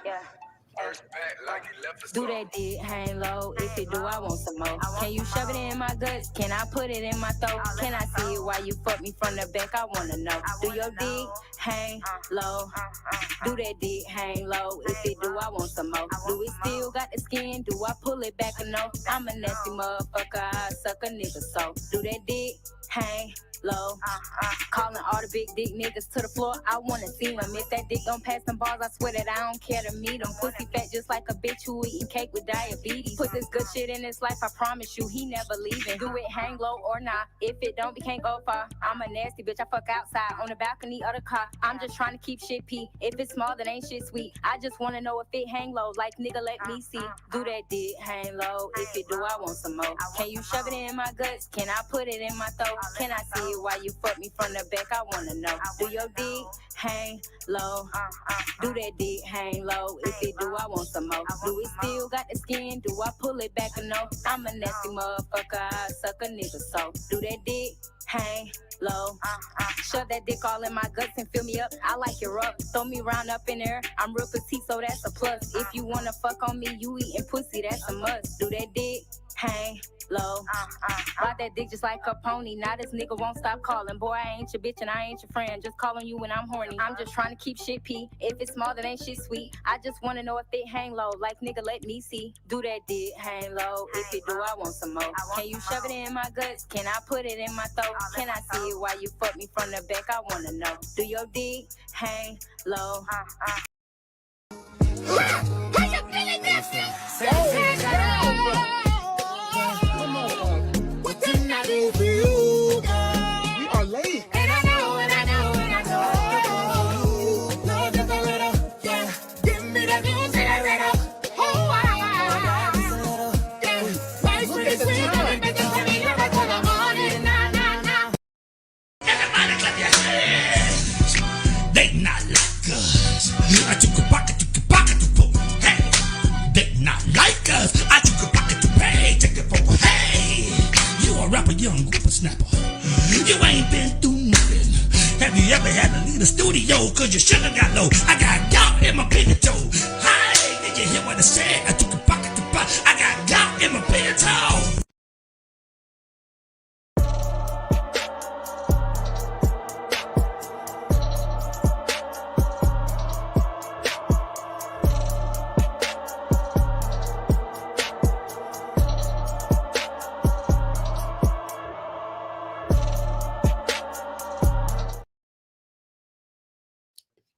Yeah. Do that dick, hang low. If it do, I want some more. Can you shove it in my guts? Can I put it in my throat? Can I see it while you fuck me from the back? I wanna know. Do your dick hang low? Do that dick hang low? If it do, I want some more. Do it still got the skin? Do I pull it back or no? I'm a nasty motherfucker. I suck a nigga so. Do that dick hang low? Calling all the big dick niggas to the floor. I wanna see them. If that dick don't pass them balls, I swear that I don't care to meet them. Pussy fat just like a bitch who eating cake with diabetes. Put this good shit in his life, I promise you, he never leaving. Do it hang low or not. If it don't, we can't go far. I'm a nasty bitch, I fuck outside on the balcony of the car. I'm just trying to keep shit pee. If it's small, then ain't shit sweet. I just wanna know if it hang low, like nigga, let me see. Do that dick hang low? If it do, I want some more. Can you shove it in my guts? Can I put it in my throat? Can I see it while you fuck me from the back? I wanna know. Do your dick hang low? Do that dick hang low? If it do, I want some more. Do it still got the skin? Do I pull it back or no? I'm a nasty motherfucker, I suck a nigga so. Do that dick hang low? Shove that dick all in my guts and fill me up. I like it rough. Throw me round up in there. I'm real petite, so that's a plus. If you wanna fuck on me, you eating pussy, that's a must. Do that dick hang low? Ride that dick just like a pony. Now this nigga won't stop calling. Boy, I ain't your bitch and I ain't your friend. Just calling you when I'm horny. I'm just trying to keep shit pee. If it's small, then ain't shit sweet. I just wanna know if it hang low. Like nigga, let me see. Do that dick hang low? If it do, I want some more. Can you shove it in my guts? Can I put it in my throat? Can I see it while you fuck me from the back? I wanna know. Do your dick hang low? How you feeling, nephew? What can I do for you, girl? We are late. And I know, and I know, and I know. Love just a little, yeah. Give me that news and a little. Oh, yeah. Life's pretty sweet, and make it funny, you're like for the morning, now. Everybody clap your hands. They not like us. I took a pocket, hey. They not like us. I took a pocket to pay. Take it for a hey. You a rapper, young whippersnapper. You ain't been through nothing. Have you ever had to leave the studio? Cause your sugar got low. I got gout in my pinky toe. Hey, did you hear what I said? I took a pocket to buy. I got gout in my pinky toe.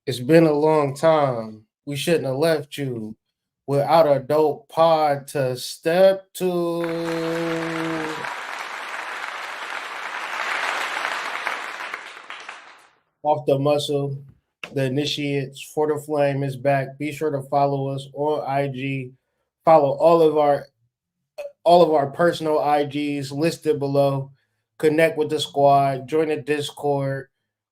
It's been a long time. We shouldn't have left you without a dope pod to step to. Off the muscle, the initiates for the flame is back. Be sure to follow us on IG. Follow all of our personal IGs listed below. Connect with the squad. Join the Discord.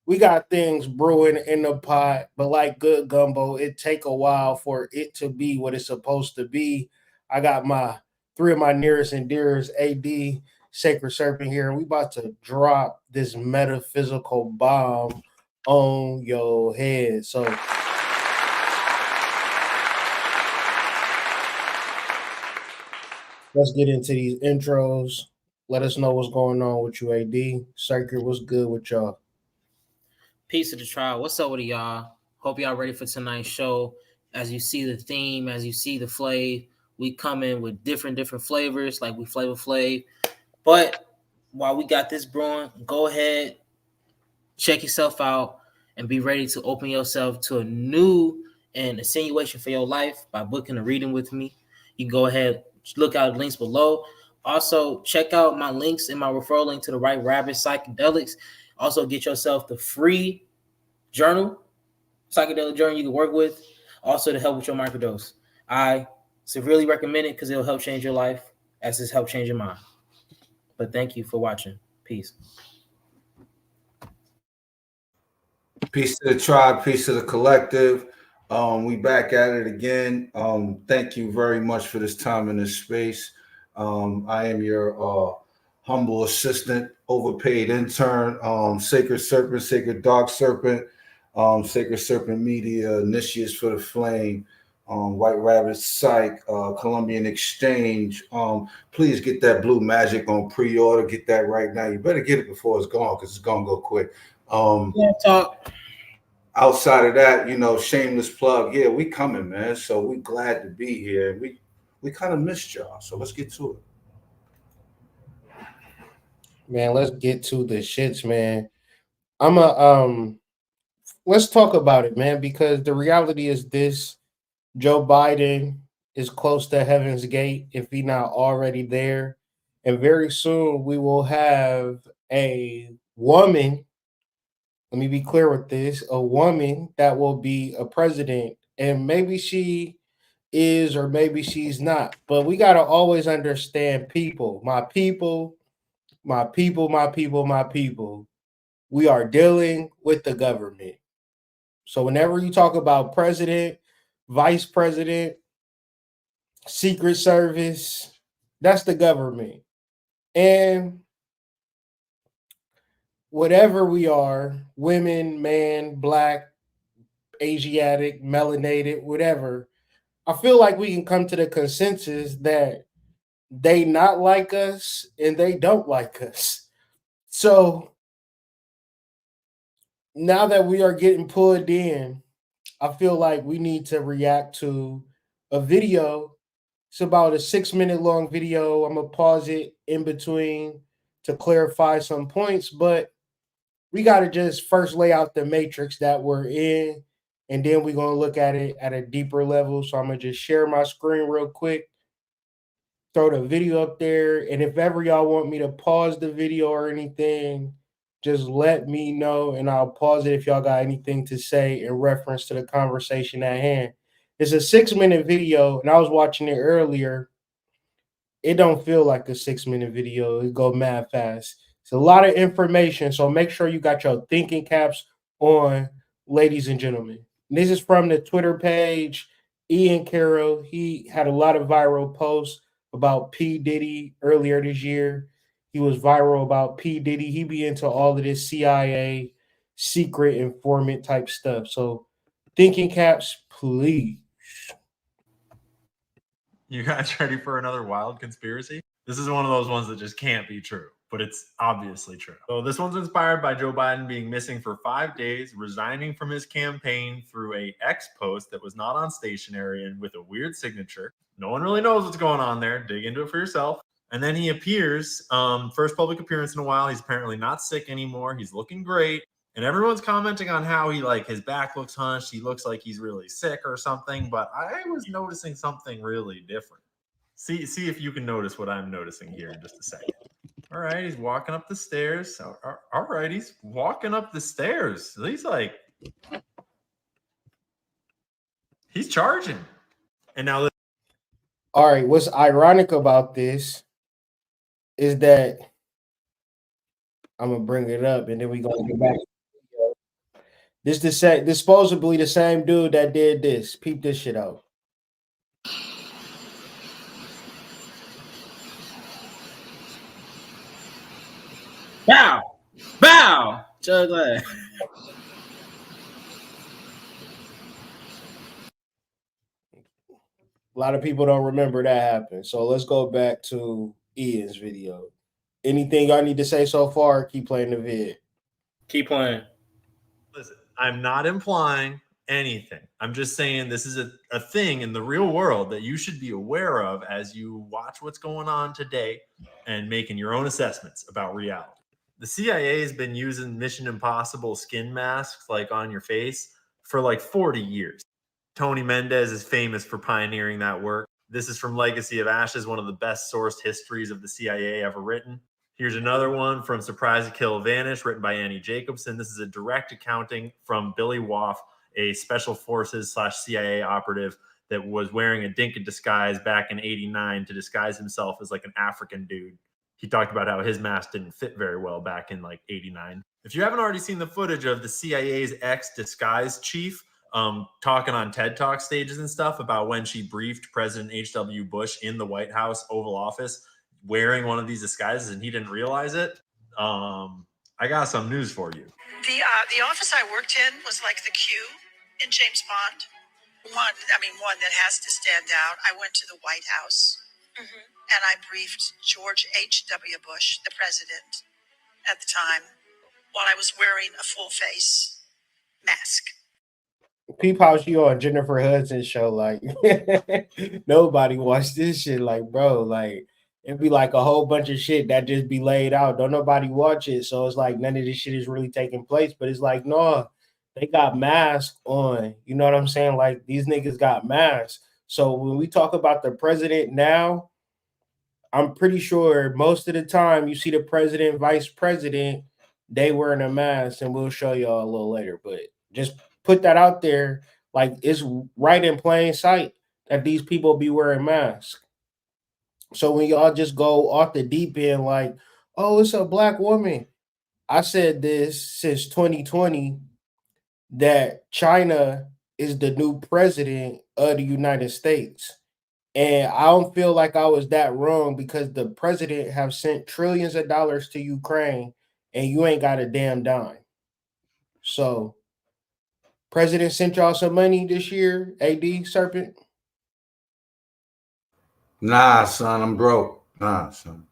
We got things brewing in the pot, but like good gumbo, it take a while for it to be what it's supposed to be. I got my three of my nearest and dearest AD Sacred Serpent here. We about to drop this metaphysical bomb on your head. So let's get into these intros. Let us know what's going on with you, AD. Circuit, what's good with y'all? Peace to the trial. What's up with y'all? Hope y'all ready for tonight's show. As you see the theme, as you see the flav, we come in with different flavors, like we Flavor Flav. But while we got this brewing, go ahead, check yourself out, and be ready to open yourself to a new and insinuation for your life by booking a reading with me. You can go ahead, look out the links below. Also, check out my links in my referral link to the Right Rabbit Psychedelics. Also, get yourself the free journal, psychedelic journal you can work with, also to help with your microdose. I severely recommend it because it'll help change your life as it's helped change your mind. But thank you for watching. Peace. Peace to the tribe, peace to the collective. We back at it again. Thank you very much for this time in this space. I am your humble assistant, overpaid intern, Sacred Serpent, Sacred Dark Serpent. Sacred Serpent Media, Initiates for the Flame, White Rabbit Psych, Colombian Exchange. Please get that Blue Magic on pre-order. Get that right now. You better get it before it's gone because it's gonna go quick. Talk. Outside of that, shameless plug. Yeah, we coming, man. So we glad to be here. We kind of missed y'all. So let's get to it. Man, let's get to the shits, man. Let's talk about it, man, because the reality is this: Joe Biden is close to heaven's gate if he not already there. And very soon we will have a woman, let me be clear with this, a woman that will be a president. And maybe she is or maybe she's not. But we got to always understand people, my people, my people, my people, my people. We are dealing with the government. So whenever you talk about president, vice president, Secret Service, that's the government. And whatever we are, women, man, black, Asiatic, melanated, whatever, I feel like we can come to the consensus that they not like us and they don't like us. So now that we are getting pulled in, I feel like we need to react to a video. It's about a 6-minute long video. I'm gonna pause it in between to clarify some points, but we got to just first lay out the matrix that we're in, and then we're gonna look at it at a deeper level. So I'm gonna just share my screen real quick, throw the video up there, and if ever y'all want me to pause the video or anything, just let me know and I'll pause it if y'all got anything to say in reference to the conversation at hand. It's a 6-minute video, and I was watching it earlier. It don't feel like a 6-minute video. It go mad fast. It's a lot of information, so make sure you got your thinking caps on, ladies and gentlemen. This is from the Twitter page. Ian Carroll, he had a lot of viral posts about P. Diddy earlier this year. He was viral about P. Diddy. He be into all of this CIA secret informant type stuff. So thinking caps, please. You guys ready for another wild conspiracy? This is one of those ones that just can't be true, but it's obviously true. So this one's inspired by Joe Biden being missing for 5 days, resigning from his campaign through a X post that was not on stationery and with a weird signature. No one really knows what's going on there. Dig into it for yourself. And then he appears, first public appearance in a while. He's apparently not sick anymore. He's looking great. And everyone's commenting on how his back looks hunched. He looks like he's really sick or something. But I was noticing something really different. See if you can notice what I'm noticing here in just a second. All right, he's walking up the stairs. All right, he's walking up the stairs. He's charging. And now, all right, what's ironic about this is that I'm gonna bring it up and then we're gonna get back. This supposedly the same dude that did this. Peep this shit out. Bow. Jug leg. A lot of people don't remember that happened. So let's go back to Ian's video. Anything y'all need to say so far? Keep playing the vid. Keep playing. Listen, I'm not implying anything. I'm just saying this is a thing in the real world that you should be aware of as you watch what's going on today and making your own assessments about reality. The CIA has been using Mission Impossible skin masks on your face for 40 years. Tony Mendez is famous for pioneering that work. This is from Legacy of Ashes, one of the best sourced histories of the CIA ever written. Here's another one from Surprise to Kill Vanish, written by Annie Jacobson. This is a direct accounting from Billy Woff, a special forces / CIA operative that was wearing a Dinka disguise back in '89 to disguise himself as an African dude. He talked about how his mask didn't fit very well back in '89. If you haven't already seen the footage of the CIA's ex-disguise chief talking on TED Talk stages and stuff about when she briefed President H.W. Bush in the White House Oval Office wearing one of these disguises and he didn't realize it, I got some news for you. The office I worked in was like the Q in James Bond. One that has to stand out. I went to the White House and I briefed George H.W. Bush, the president at the time, while I was wearing a full face mask. Peep how she on Jennifer Hudson's show. Like nobody watched this shit. Like, bro, like it'd be like a whole bunch of shit that just be laid out. Don't nobody watch it. So it's like none of this shit is really taking place. But it's like, no, they got masks on. You know what I'm saying? Like these niggas got masks. So when we talk about the president now, I'm pretty sure most of the time you see the president, vice president, they wearing a mask, and we'll show y'all a little later. But just put that out there, like it's right in plain sight that these people be wearing masks. So when y'all just go off the deep end, like, oh, it's a black woman. I said this since 2020 that China is the new president of the United States. And I don't feel like I was that wrong because the president have sent trillions of dollars to Ukraine and you ain't got a damn dime. So president sent y'all some money this year, AD Serpent? Nah, son, I'm broke. Nah, son.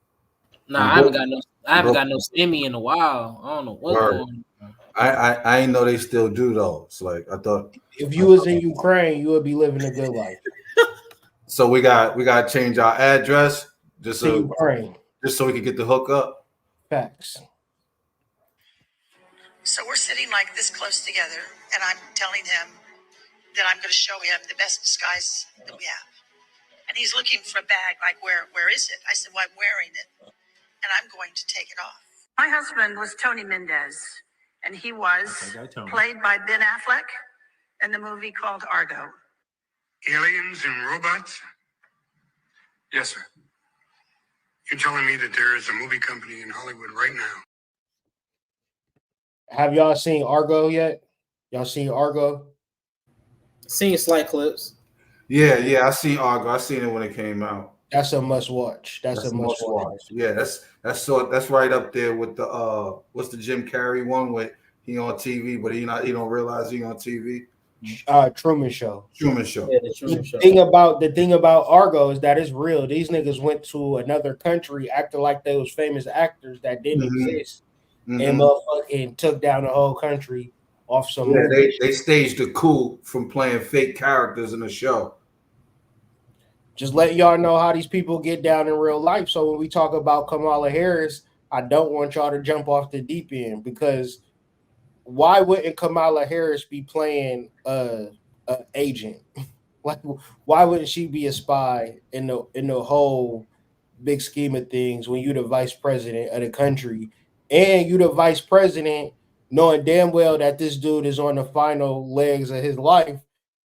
Nah, I haven't got no stimmy in a while. I don't know what's going on. I ain't know they still do those. Like I thought if you was in Ukraine, you would be living a good life. So we got to change our address just so Ukraine. Just so we can get the hook up. Facts. So we're sitting like this close together, and I'm telling him that I'm going to show him the best disguise that we have. And he's looking for a bag, like, where is it? I said, well, I'm wearing it, and I'm going to take it off. My husband was Tony Mendez, and he was played by Ben Affleck in the movie called Argo. Aliens and robots? Yes, sir. You're telling me that there is a movie company in Hollywood right now? Have y'all seen Argo yet? Y'all seen Argo? Seen slight clips. Yeah, I seen Argo. I seen it when it came out. That's a must watch. That's a must watch. Yeah, that's right up there with the what's the Jim Carrey one with he on TV, but he don't realize he on TV. Truman Show. Truman Show. Yeah, the Truman Show. The thing about Argo is that it's real. These niggas went to another country acting like they was famous actors that didn't exist, and motherfucking took down the whole country off some. Yeah, they staged a coup from playing fake characters in the show. Just letting y'all know how these people get down in real life. So when we talk about Kamala Harris, I don't want y'all to jump off the deep end because why wouldn't Kamala Harris be playing a agent? Like, why wouldn't she be a spy in the whole big scheme of things when you're the vice president of the country and you're the vice president knowing damn well that this dude is on the final legs of his life,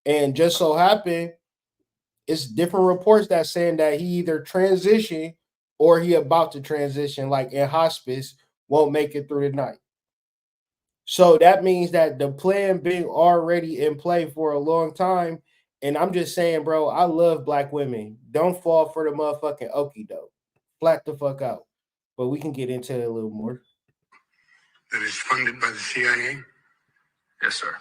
and just so happened it's different reports that saying that he either transitioned or he about to transition, like in hospice, won't make it through the night. So that means that the plan been already in play for a long time. And I'm just saying, bro, I love black women. Don't fall for the motherfucking okie doke. Flat the fuck out. But we can get into it a little more. That is funded by the CIA? Yes, sir.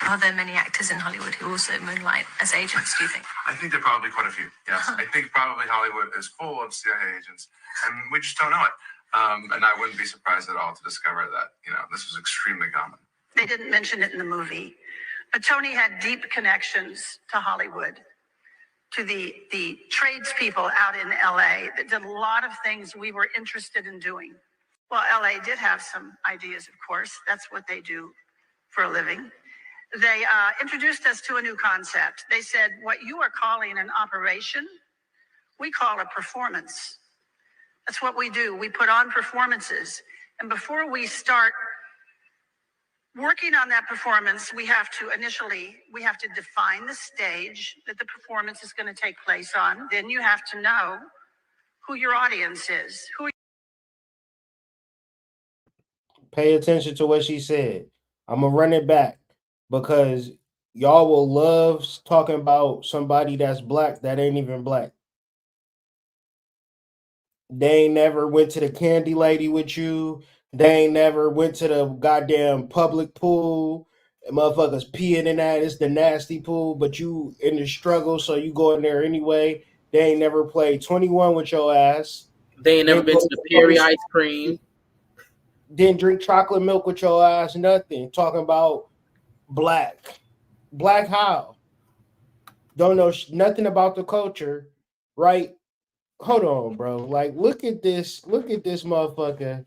Are there many actors in Hollywood who also moonlight as agents, do you think? I think there are probably quite a few, yes. I think probably Hollywood is full of CIA agents, and we just don't know it. And I wouldn't be surprised at all to discover that, this was extremely common. They didn't mention it in the movie, but Tony had deep connections to Hollywood, to the tradespeople out in LA that did a lot of things we were interested in doing. Well, LA did have some ideas, of course. That's what they do for a living. They introduced us to a new concept. They said, what you are calling an operation, we call a performance. That's what we do. We put on performances. And before we start working on that performance, we have to define the stage that the performance is going to take place on. Then you have to know who your audience is. Pay attention to what she said. I'm going to run it back because y'all will love talking about somebody that's black that ain't even black. They ain't never went to the candy lady with you. They ain't never went to the goddamn public pool. And motherfuckers peeing in that. It's the nasty pool, but you in the struggle, so you go in there anyway. They ain't never played 21 with your ass. They ain't never been to the Perry ice cream. Didn't drink chocolate milk with your ass, nothing. Talking about black. Black how? Don't know nothing about the culture, right? Hold on, bro. Like, look at this motherfucker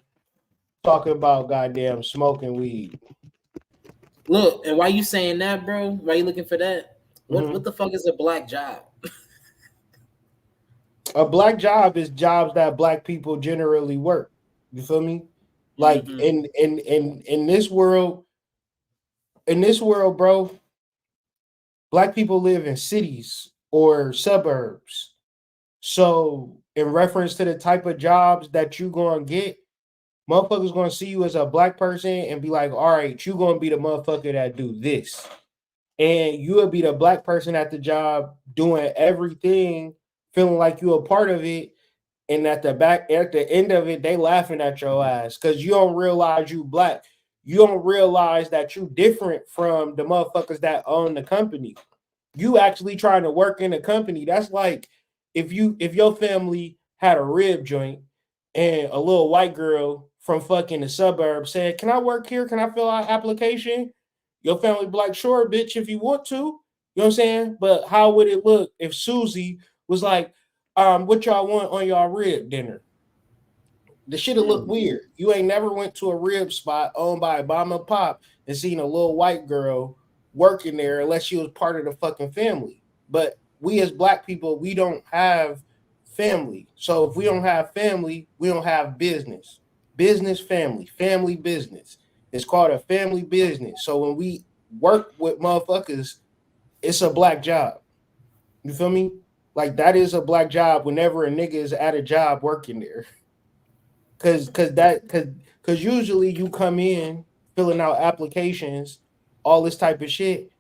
talking about goddamn smoking weed. Look, and why you saying that, bro? Why you looking for that? What the fuck is a black job? A black job is jobs that black people generally work. You feel me? Like in this world, bro, black people live in cities or suburbs. So in reference to the type of jobs that you gonna get, motherfuckers gonna see you as a black person and be like, all right, you gonna be the motherfucker that do this. And you will be the black person at the job doing everything, feeling like you a part of it. And at the end of it, they laughing at your ass because you don't realize you black. You don't realize that you different from the motherfuckers that own the company. You actually trying to work in a company. That's like if your family had a rib joint and a little white girl from fucking the suburbs said, "Can I work here? Can I fill out application?" Your family be like, "Sure, bitch, if you want to." You know what I'm saying? But how would it look if Susie was like, what y'all want on y'all rib dinner? The shit'll look weird. You ain't never went to a rib spot owned by Obama Pop and seen a little white girl working there unless she was part of the fucking family. But we as black people, we don't have family. So if we don't have family, we don't have business. Business, family, family, business. It's called a family business. So when we work with motherfuckers, it's a black job. You feel me? Like that is a black job whenever a nigga is at a job working there. Cause usually you come in filling out applications, all this type of shit.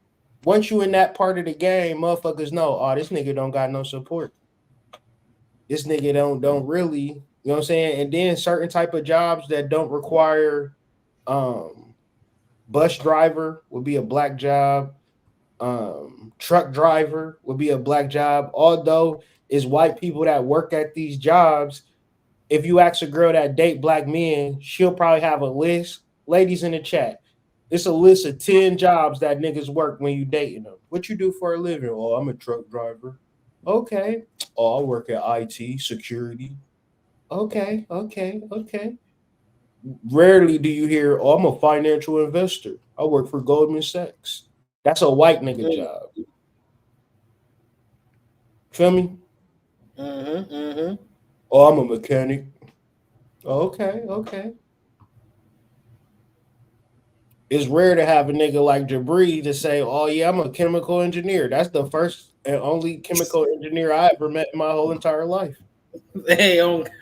Once you in that part of the game, motherfuckers know, oh, this nigga don't got no support. This nigga don't really, you know what I'm saying? And then certain type of jobs that don't require bus driver would be a black job. Truck driver would be a black job. Although it's white people that work at these jobs. If you ask a girl that date black men, she'll probably have a list. Ladies in the chat, it's a list of 10 jobs that niggas work when you dating them. What you do for a living? Oh, I'm a truck driver. Okay. Oh, I work at IT, security. Okay. Rarely do you hear, oh, I'm a financial investor. I work for Goldman Sachs. That's a white nigga job. Feel me? Oh, I'm a mechanic. Okay. It's rare to have a nigga like Jabri to say, oh, yeah, I'm a chemical engineer. That's the first and only chemical engineer I ever met in my whole entire life. Hey,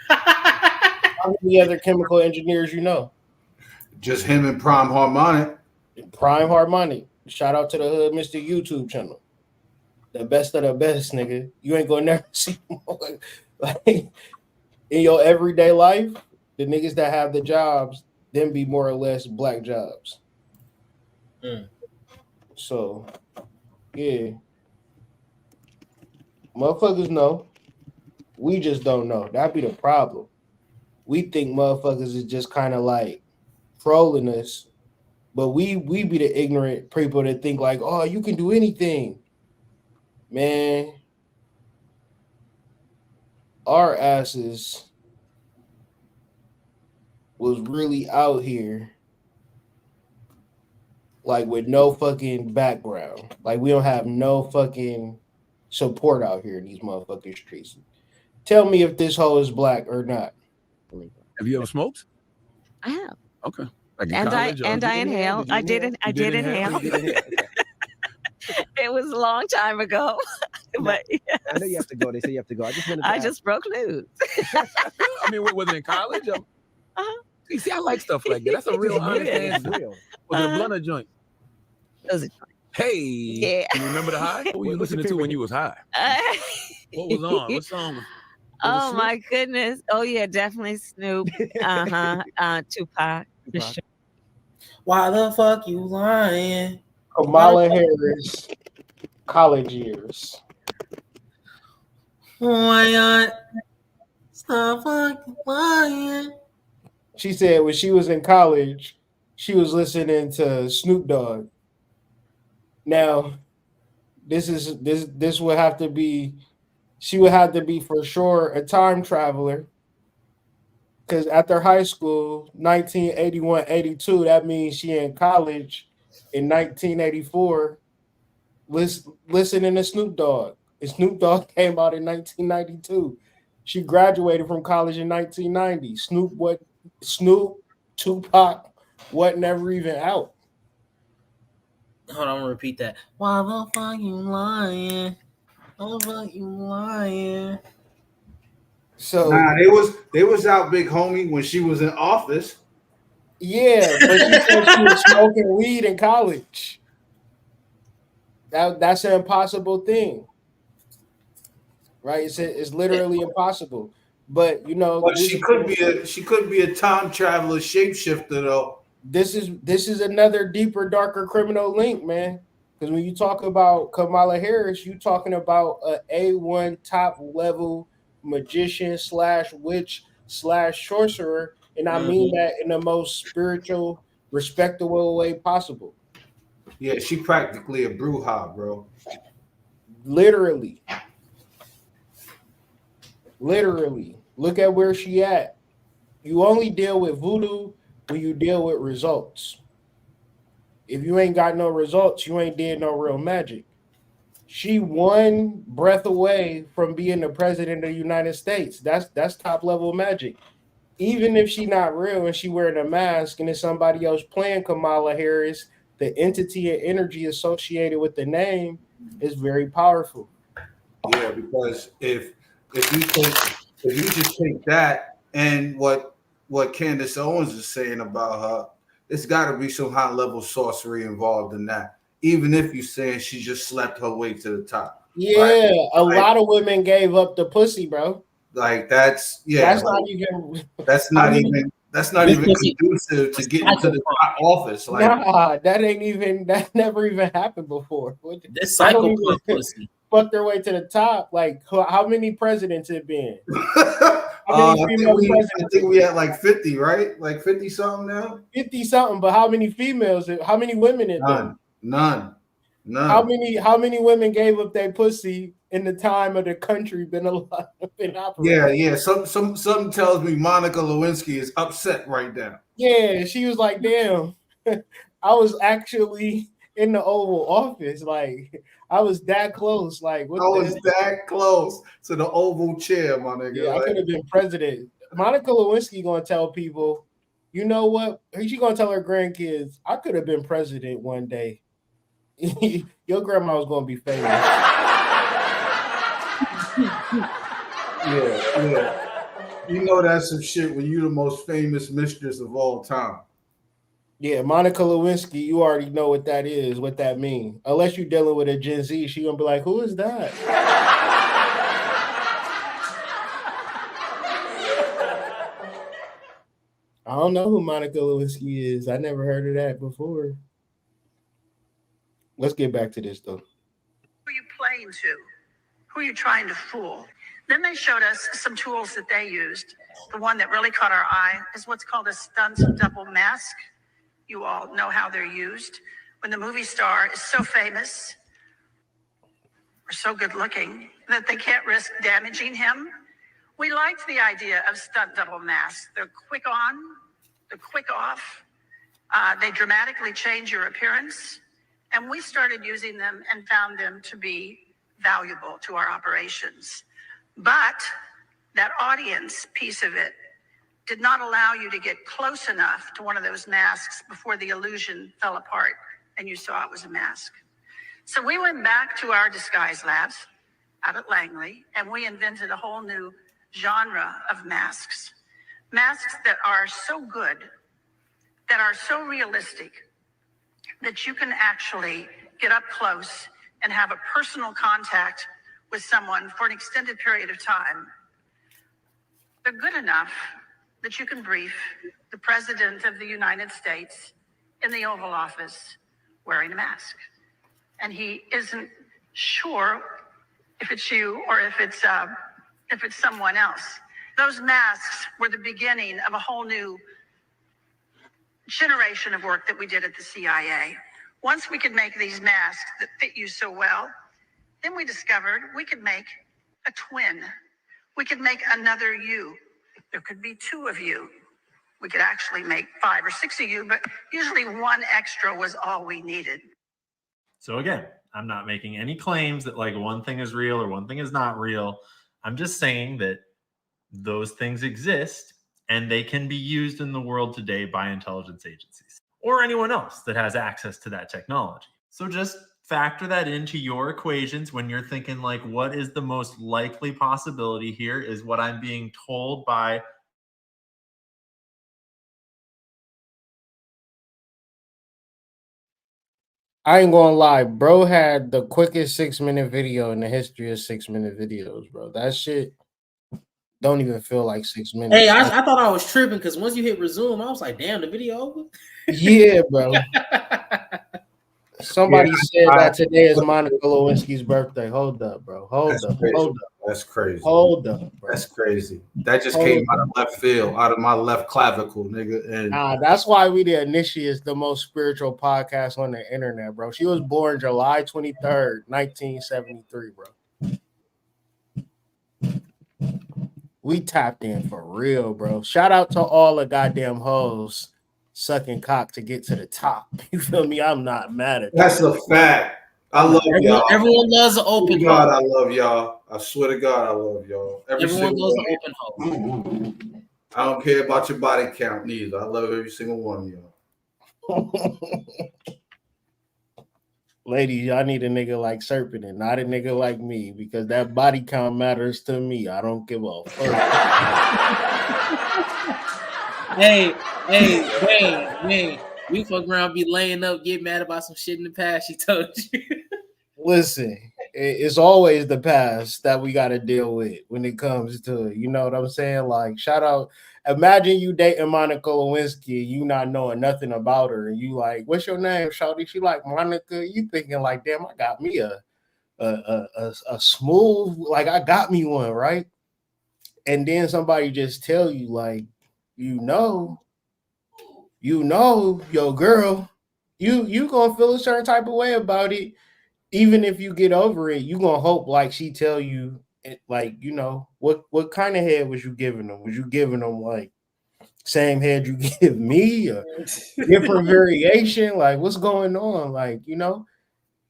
How many other chemical engineers you know? Just him and Prime Harmonic. Prime Harmonic. Shout out to the Hood Mr. YouTube channel. The best of the best, nigga. You ain't gonna never see like in your everyday life, the niggas that have the jobs, them be more or less black jobs. So, yeah. Motherfuckers know. We just don't know. That'd be the problem. We think motherfuckers is just kind of like trolling us, but we be the ignorant people that think like, oh, you can do anything. Man, our asses was really out here like with no fucking background. Like we don't have no fucking support out here in these motherfucking streets. Tell me if this hoe is black or not. Have you ever smoked? I have. Okay. Like And I inhaled. I did inhale. It was a long time ago. But yes. I know you have to go. They say you have to go. I just broke news. I mean, was it in college? See, I like stuff like that. That's a real honest answer. Was it a blunt or joint? It was a joint. Hey, yeah. Can you remember the high? What were you listening to when you was high? What was on? What song? Oh Snoop? my goodness. Oh yeah, definitely Snoop. Tupac. For sure. Why the fuck you lying? Kamala Harris, college years. Why not? Stop fucking lying. She said when she was in college, she was listening to Snoop Dogg. Now, this would have to be, she would have to be for sure a time traveler. Because after high school, 1981-82, that means she in college in 1984, listening to Snoop Dogg. And Snoop Dogg came out in 1992. She graduated from college in 1990. Snoop, Tupac, wasn't never even out. Hold on, I'm gonna repeat that. Why the fuck you lying? Why the fuck you lying? So Nah, they was out, big homie, when she was in office. yeah, but she said she was smoking weed in college. That's an impossible thing, right? It's literally impossible. But you know, But she could be a time traveler shapeshifter though. This is another deeper, darker criminal link, man. Because when you talk about Kamala Harris, you talking about a A1 top level magician / witch / sorcerer, and I mean that in the most spiritual, respectable way possible. Yeah, she practically a bruja, bro. Literally. Look at where she at. You only deal with voodoo when you deal with results. If you ain't got no results, you ain't did no real magic. She one breath away from being the president of the United States. That's top level magic. Even if she not real and she wearing a mask and it's somebody else playing Kamala Harris, the entity and energy associated with the name is very powerful. Yeah, because if you just take that and what Candace Owens is saying about her, it's got to be some high level sorcery involved in that. Even if you're saying she just slept her way to the top. Yeah, right? a lot of women gave up the pussy, bro. Like that's not even that's not even conducive to getting to the top office. Like, nah, that never even happened before. This cycle pussy fucked their way to the top. Like how many presidents have been? I think we had like 50, right? Like 50 something now. 50 something, but how many females? How many women have been? None. How many women gave up their pussy in the time of the country been alive? Yeah. Something tells me Monica Lewinsky is upset right now. Yeah, she was like, "Damn, I was actually in the Oval Office. Like, I was that close. Like, that close to the Oval chair, my nigga. Yeah, I could have been president." Monica Lewinsky gonna tell people, you know what? She gonna tell her grandkids, "I could have been president one day." Your grandma was gonna be famous. Yeah. You know that's some shit when you the most famous mistress of all time. Yeah, Monica Lewinsky, you already know what that is, what that means. Unless you're dealing with a Gen Z, she gonna be like, "Who is that?" I don't know who Monica Lewinsky is. I never heard of that before. Let's get back to this though. Who are you playing to? Who are you trying to fool? Then they showed us some tools that they used. The one that really caught our eye is what's called a stunt double mask. You all know how they're used. When the movie star is so famous or so good looking that they can't risk damaging him, we liked the idea of stunt double masks. They're quick on, they're quick off. They dramatically change your appearance. And we started using them and found them to be valuable to our operations. But that audience piece of it did not allow you to get close enough to one of those masks before the illusion fell apart and you saw it was a mask. So we went back to our disguise labs out at Langley and we invented a whole new genre of masks. Masks that are so good, that are so realistic, that you can actually get up close and have a personal contact with someone for an extended period of time They're good enough that you can brief the President of the United States in the Oval Office wearing a mask. And he isn't sure if it's you or if it's someone else. Those masks were the beginning of a whole new generation of work that we did at the CIA. Once we could make these masks that fit you so well, then we discovered we could make a twin. We could make another you. There could be two of you. We could actually make 5 or 6 of you, but usually one extra was all we needed. So again, I'm not making any claims that like one thing is real or one thing is not real. I'm just saying that those things exist and they can be used in the world today by intelligence agencies or anyone else that has access to that technology. So just factor that into your equations when you're thinking like, what is the most likely possibility here? Is what I'm being told by I ain't gonna lie, bro had the quickest 6-minute video in the history of 6-minute videos, bro. That shit don't even feel like 6 minutes. Hey, I thought I was tripping because once you hit resume, I was like, damn, the video over? Yeah, bro. Somebody said that today is Monica Lewinsky's birthday. Hold up, bro. Hold up. That's crazy. Hold up, bro. That's crazy. That just came out of left field, out of my left clavicle, nigga. And that's why we the Initiates, the most spiritual podcast on the internet, bro. She was born July 23rd, 1973, bro. We tapped in for real, bro. Shout out to all the goddamn hoes sucking cock to get to the top. You feel me? I'm not mad at that. That's a fact. I love y'all. Everyone loves an open hole. God, I love y'all. I swear to God, I love y'all. Everyone loves an open hole. I don't care about your body count neither. I love every single one of y'all. Ladies, y'all need a nigga like Serpent and not a nigga like me because that body count matters to me. I don't give a fuck. Hey, you fuck around, be laying up, get mad about some shit in the past she told you. Listen, it's always the past that we got to deal with when it comes to, you know what I'm saying? Like, shout out. Imagine you dating Monica Lewinsky, you not knowing nothing about her, and you like, what's your name, shawty? She like, Monica. You thinking like, damn, I got me a smooth, like I got me one, right? And then somebody just tell you like, you know, yo girl, you gonna feel a certain type of way about it. Even if you get over it, you gonna hope like she tell you, like, you know, what kind of head was you giving them? Was you giving them like same head you give me, or different variation? Like, what's going on? Like, you know,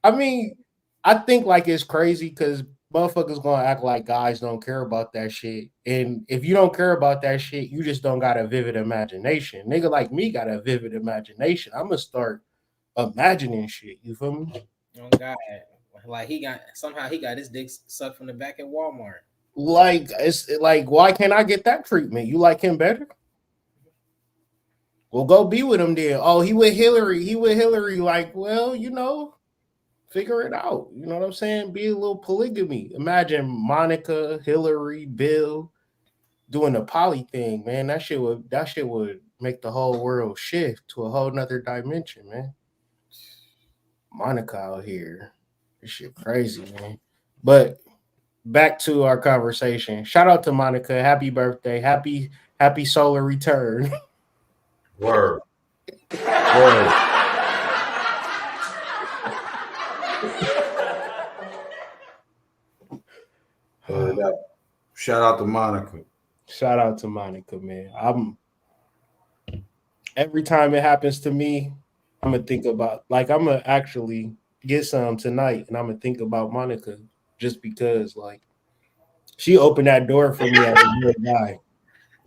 I mean, I think like it's crazy because motherfuckers gonna act like guys don't care about that shit. And if you don't care about that shit, you just don't got a vivid imagination. Nigga like me got a vivid imagination. I'm gonna start imagining shit. You feel me? Oh God. Like he got his dick sucked from the back at Walmart. Like, it's like, why can't I get that treatment? You like him better? Well, go be with him then. Oh, he with Hillary. Like, well, you know, figure it out. You know what I'm saying? Be a little polygamy. Imagine Monica, Hillary, Bill doing a poly thing, man. That shit would make the whole world shift to a whole nother dimension, man. Monica out here. This shit crazy, man. But back to our conversation. Shout out to Monica. Happy birthday. Happy solar return. Word. Shout out to Monica. Shout out to Monica, man. Every time it happens to me, I'm gonna think about, like, I'm gonna actually get some tonight, and I'm gonna think about Monica just because, like, she opened that door for me as a good guy.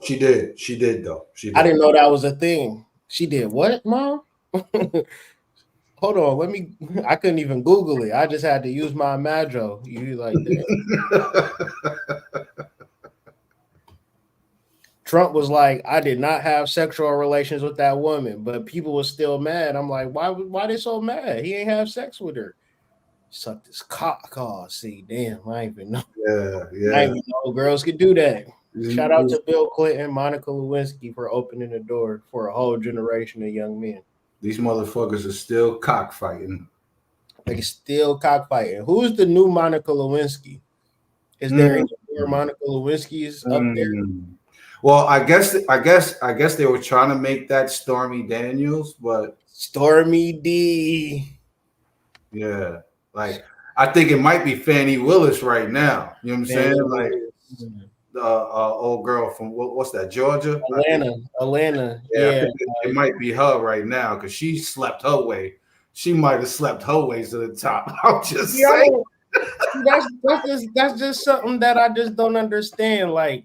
She did though. I didn't know that was a thing. She did what, Mom? Hold on, I couldn't even Google it. I just had to use my Magio. You like that? Trump was like, I did not have sexual relations with that woman, but people were still mad. I'm like, why they so mad? He ain't have sex with her. Sucked his cock. Oh, see, damn, I ain't even know. Yeah. I ain't even know girls could do that. Shout out to Bill Clinton, Monica Lewinsky for opening the door for a whole generation of young men. These motherfuckers are still cockfighting. They still cockfighting. Who's the new Monica Lewinsky? Is there any more Monica Lewinskys up there? Well, I guess they were trying to make that Stormy Daniels, but Stormy D. Yeah, like I think it might be Fannie Willis right now. You know what I'm saying? Like the old girl from what's that, Georgia? Atlanta. Yeah, it might be her right now because she slept her way. She might have slept her way to the top. I'm just saying. That's just something that I just don't understand. Like,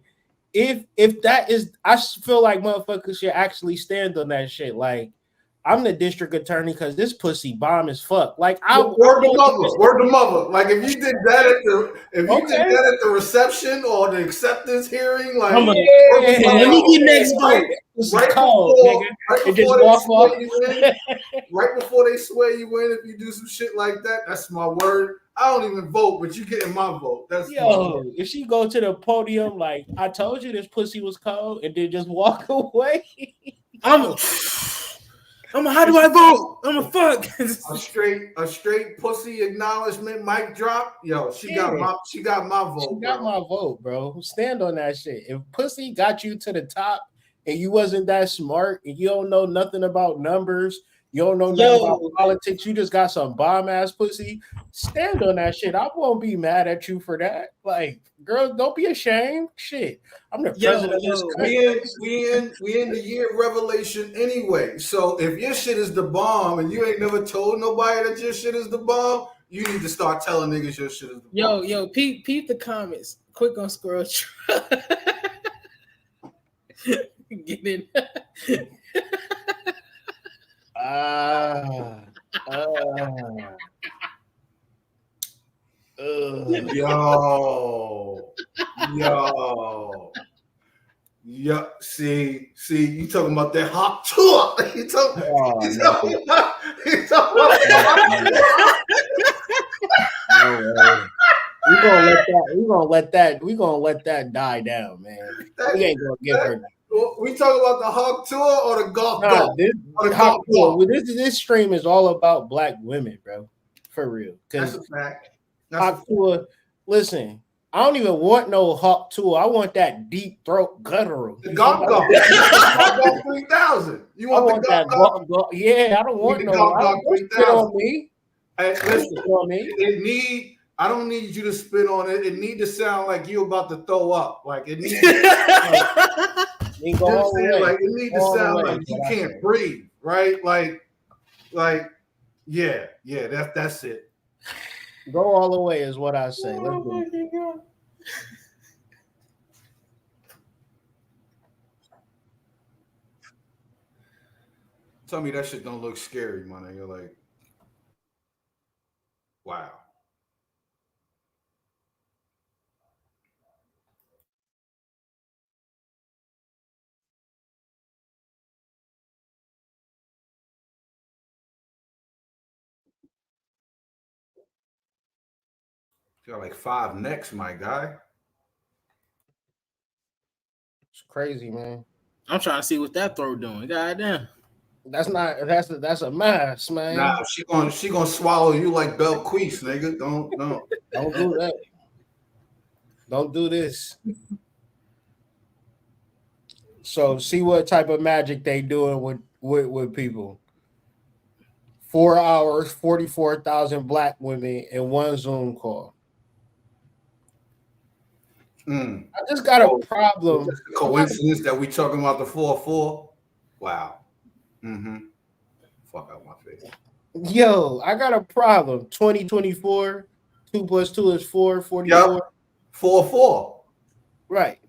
if that is, I feel like motherfuckers should actually stand on that shit. Like, I'm the district attorney because this pussy bomb is fuck. Like, word the mother. Like, if you did that at the reception or the acceptance hearing, like, let me get next vote. Right before they swear you in, if you do some shit like that, that's my word. I don't even vote, but you getting my vote. That's if she go to the podium like, I told you this pussy was cold, and then just walk away. How do I vote? I'm a fuck. a straight pussy acknowledgement mic drop. Yo, she got my vote. She got my vote, bro. Stand on that shit. If pussy got you to the top and you wasn't that smart and you don't know nothing about numbers, you don't know nothing about politics, you just got some bomb ass pussy, stand on that shit. I won't be mad at you for that. Like, girl, don't be ashamed. Shit. I'm the president of this country. We in the year of revelation anyway. So if your shit is the bomb and you ain't never told nobody that your shit is the bomb, you need to start telling niggas your shit is the bomb. Yo, peep the comments. Quick on Squirrel Truck. Get in. Yo, see, you talking about that hot tour? You talking about we gonna let that die down, man. We ain't gonna give her that. We talking about the hawk tour or the golf? This stream is all about black women, bro. For real. That's a fact. Hawk tour. Listen, I don't even want no hawk tour. I want that deep throat guttural. The golf 3000. You want the golf? Yeah, I don't want no golf 3000 on me. Hey, listen, I don't need you to spit on it. It need to sound like you about to throw up. Like it needs. It need to sound like you can't breathe, right? Like, yeah, that's it. Go all the way is what I say. Let's go. Tell me that shit don't look scary, man. You're like, wow. You got like 5 necks, my guy. It's crazy, man. I'm trying to see what that throat doing. Goddamn. That's a mess, man. Nah, she gonna swallow you like Belquise, nigga. Don't do that. Don't do this. So see what type of magic they doing with people. 4 hours, 44,000 black women in one Zoom call. I just got a problem. Just a coincidence that we talking about the 4-4. Wow. Fuck out my face. Yo, I got a problem. 2024, 2 + 2 is 4, 44. Yep. 4-4. Right.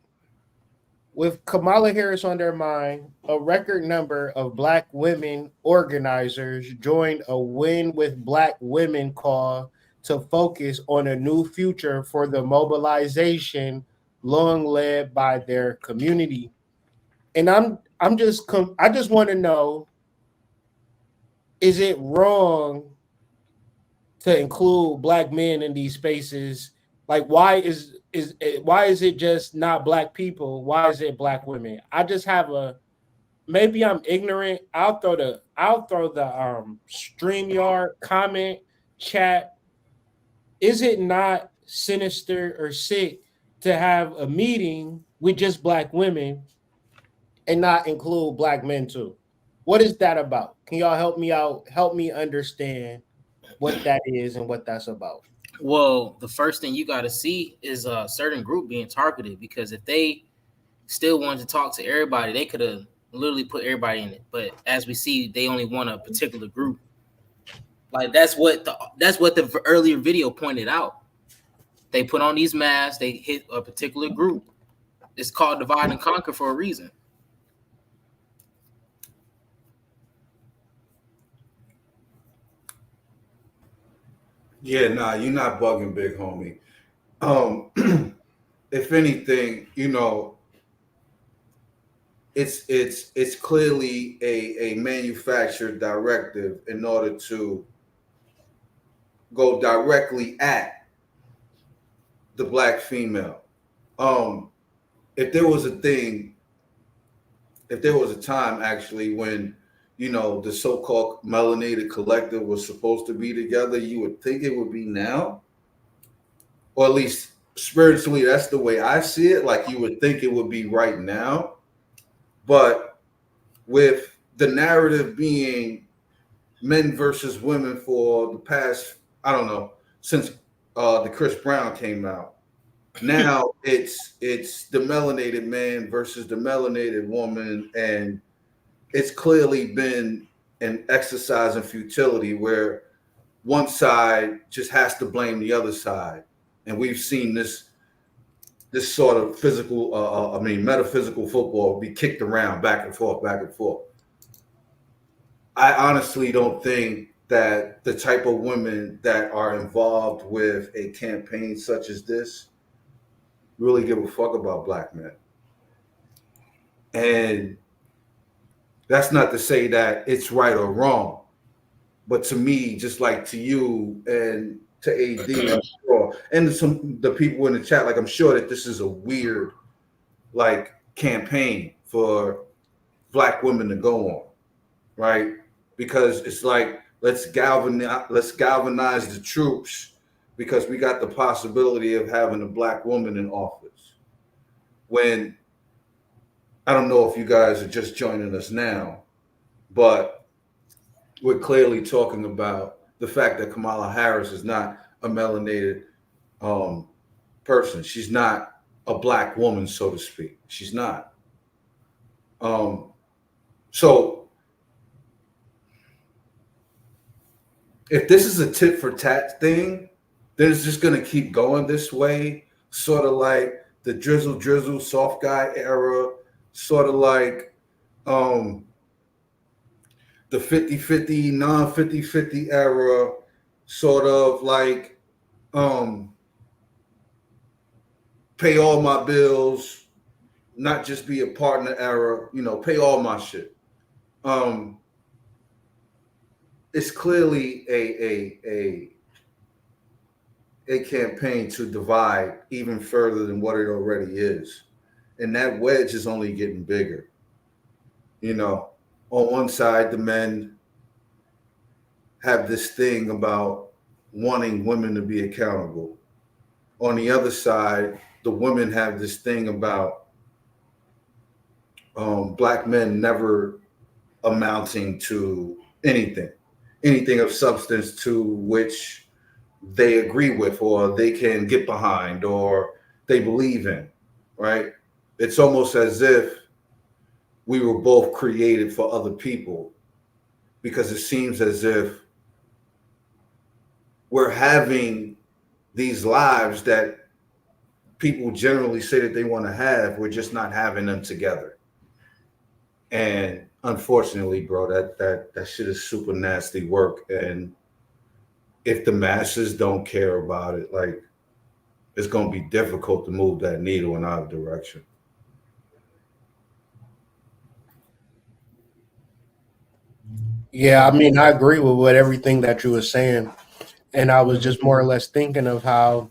With Kamala Harris on their mind, a record number of black women organizers joined a Win with Black Women call to focus on a new future for the mobilization long led by their community. And I just want to know, is it wrong to include black men in these spaces? Like, why is it just not black people? Why is it black women? I just have maybe I'm ignorant. I'll throw the StreamYard comment chat. Is it not sinister or sick to have a meeting with just black women and not include black men too? What is that about? Can y'all help me out? Help me understand what that is and what that's about. Well, the first thing you got to see is a certain group being targeted, because if they still wanted to talk to everybody, they could have literally put everybody in it. But as we see, they only want a particular group. Like that's what the earlier video pointed out. They put on these masks, they hit a particular group. It's called divide and conquer for a reason. Yeah, nah, you're not bugging, big homie. If anything, you know, it's clearly a manufactured directive in order to go directly at the black female. If there was a time actually when, you know, the so-called melanated collective was supposed to be together, you would think it would be now, or at least spiritually, that's the way I see it. Like, you would think it would be right now, but with the narrative being men versus women for the past, I don't know, since the Chris Brown came out, now it's the melanated man versus the melanated woman, and it's clearly been an exercise in futility where one side just has to blame the other side. And we've seen this sort of metaphysical football be kicked around back and forth, back and forth. I honestly don't think that the type of women that are involved with a campaign such as this really give a fuck about black men. And that's not to say that it's right or wrong, but to me, just like to you and to AD, I'm sure, and the people in the chat, like, I'm sure that this is a weird, like, campaign for black women to go on, right? Because it's like, let's galvanize the troops, because we got the possibility of having a black woman in office. When, I don't know if you guys are just joining us now, but we're clearly talking about the fact that Kamala Harris is not a melanated person. She's not a black woman, so to speak. She's not. So if this is a tit for tat thing, then it's just going to keep going this way, sort of like the drizzle soft guy era, sort of like the 50-50, non-50-50 era, sort of like pay all my bills, not just be a partner era, you know, pay all my shit. It's clearly a campaign to divide even further than what it already is. And that wedge is only getting bigger. You know, on one side, the men have this thing about wanting women to be accountable. On the other side, the women have this thing about black men never amounting to anything of substance to which they agree with or they can get behind or they believe in, right? It's almost as if we were both created for other people, because it seems as if we're having these lives that people generally say that they want to have. We're just not having them together. And unfortunately, bro, that shit is super nasty work. And if the masses don't care about it, like, it's going to be difficult to move that needle in our direction. Yeah, I mean, I agree with everything that you were saying. And I was just more or less thinking of how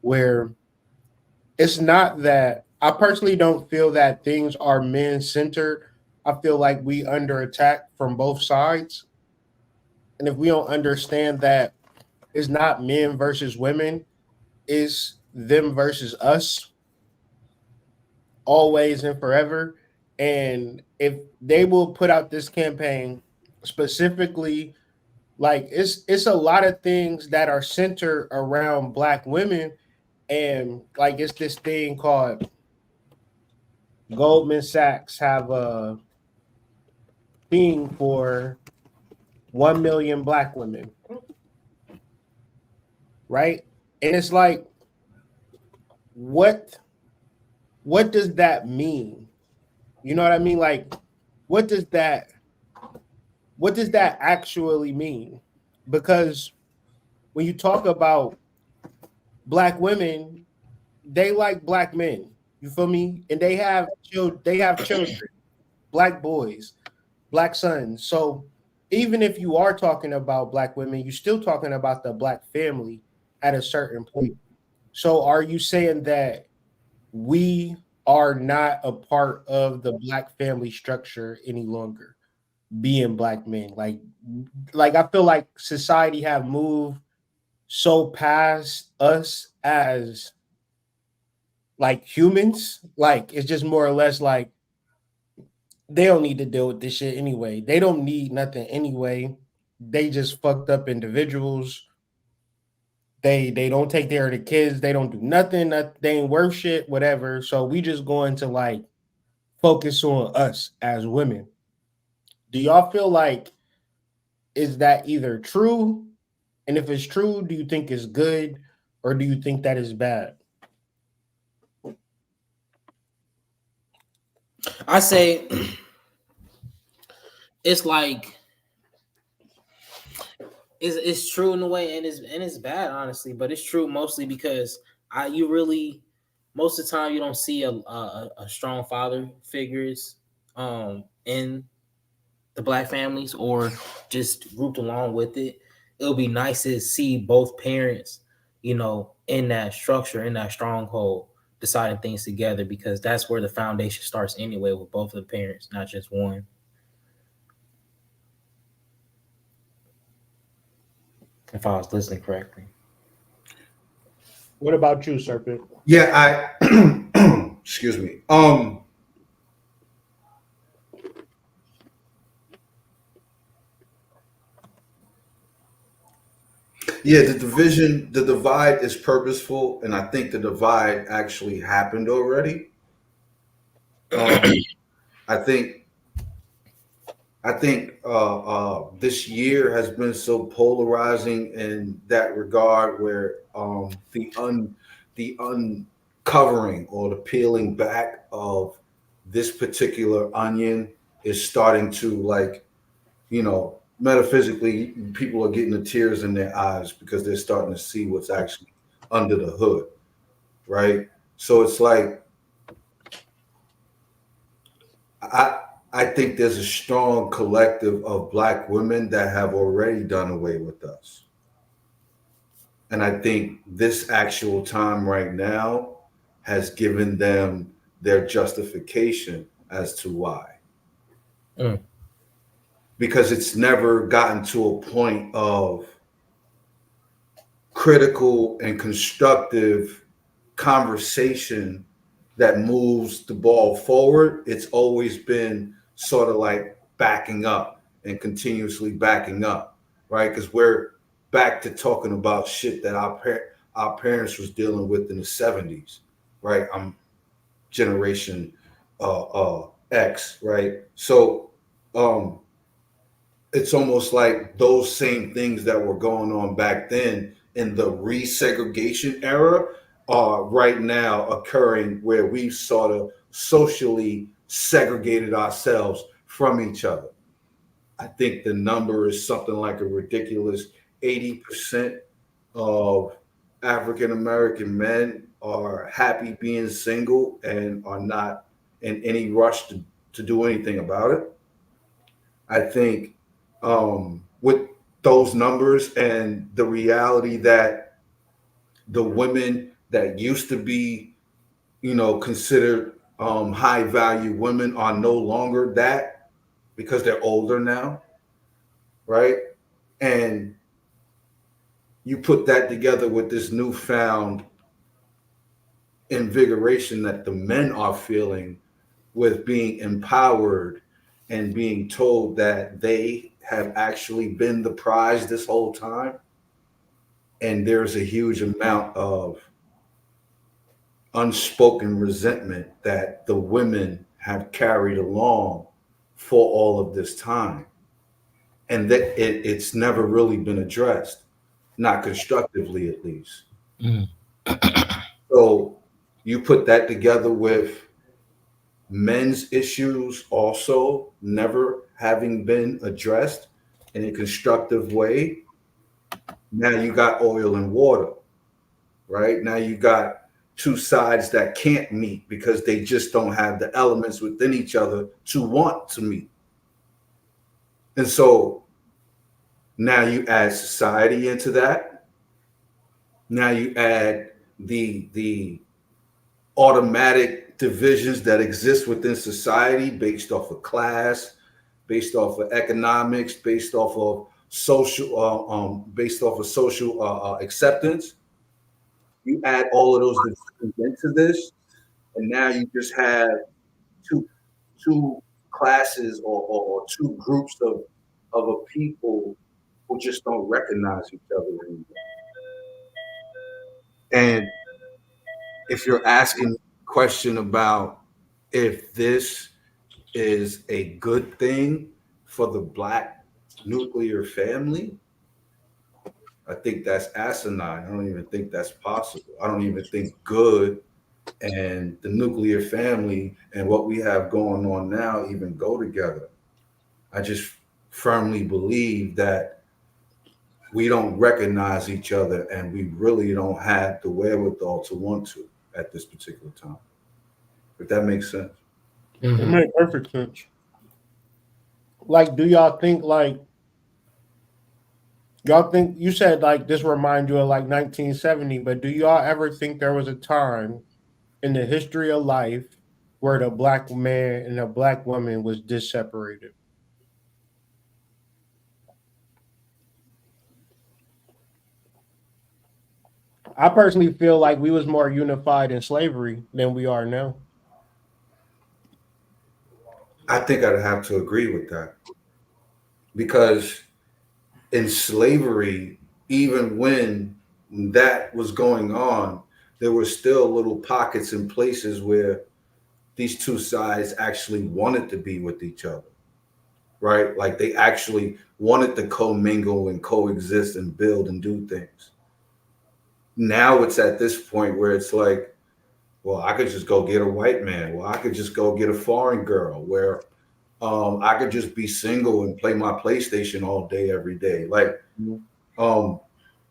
where it's not that I personally don't feel that things are men centered. I feel like we under attack from both sides. And if we don't understand that it's not men versus women, it's them versus us, always and forever. And if they will put out this campaign specifically, like it's a lot of things that are centered around black women, and like it's this thing called Goldman Sachs have a thing for 1 million black women, right? And it's like, what what does that mean? You know what I mean? Like, what does that what does that actually mean? Because when you talk about black women, they like black men. You feel me? And they have children, black boys, black sons. So even if you are talking about black women, you're still talking about the black family at a certain point. So are you saying that we are not a part of the black family structure any longer, being black men? Like I feel like society have moved so past us as like humans. Like it's just more or less like they don't need to deal with this shit anyway. They don't need nothing anyway. They just fucked up individuals. They don't take care of the kids. They don't do nothing. They ain't worth shit, whatever. So we just going to like focus on us as women. Do y'all feel like, is that either true? And if it's true, do you think it's good, or do you think that is bad? I say it's like it's true in a way, and it's bad honestly, but it's true mostly because you really most of the time you don't see a strong father figures in the black families or just grouped along with it. It'll be nice to see both parents, in that structure, in that stronghold, deciding things together, because that's where the foundation starts anyway, with both of the parents, not just one. If I was listening correctly. What about you, Serpent? Yeah, I excuse me. Yeah, the divide is purposeful, and I think the divide actually happened already. I think this year has been so polarizing in that regard, where the uncovering or the peeling back of this particular onion is starting to, like, metaphysically, people are getting the tears in their eyes because they're starting to see what's actually under the hood, right? So it's like, I think there's a strong collective of black women that have already done away with us. And I think this actual time right now has given them their justification as to why. Because it's never gotten to a point of critical and constructive conversation that moves the ball forward. It's always been sort of like backing up and continuously backing up, right? Because we're back to talking about shit that our parents was dealing with in the 70s, right? I'm generation X, right? So it's almost like those same things that were going on back then in the resegregation era are right now occurring, where we've sort of socially segregated ourselves from each other. I think the number is something like a ridiculous 80% of African American men are happy being single and are not in any rush to do anything about it. I think with those numbers and the reality that the women that used to be, considered high value women are no longer that because they're older now, right? And you put that together with this newfound invigoration that the men are feeling with being empowered and being told that they have actually been the prize this whole time. And there's a huge amount of unspoken resentment that the women have carried along for all of this time. And that it's never really been addressed, not constructively at least. Mm. So you put that together with men's issues also never having been addressed in a constructive way. Now you got oil and water, right? Now you got two sides that can't meet because they just don't have the elements within each other to want to meet. And so now you add society into that. Now you add the automatic divisions that exist within society based off of class, based off of economics, based off of social acceptance. You add all of those divisions into this, and now you just have two classes or two groups of a people who just don't recognize each other anymore. And if you're asking a question about if this is a good thing for the Black nuclear family, I think that's asinine. I don't even think that's possible. I don't even think good and the nuclear family and what we have going on now even go together. I just firmly believe that we don't recognize each other and we really don't have the wherewithal to want to at this particular time. If that makes sense. It makes perfect sense. Like, do y'all think you said like this remind you of like 1970, but do y'all ever think there was a time in the history of life where the black man and the black woman was disseparated? I personally feel like we was more unified in slavery than we are now. I think I'd have to agree with that because in slavery, even when that was going on, there were still little pockets and places where these two sides actually wanted to be with each other, right? Like they actually wanted to commingle and coexist and build and do things. Now it's at this point where it's like, well, I could just go get a white man. Well, I could just go get a foreign girl where I could just be single and play my PlayStation all day, every day. Like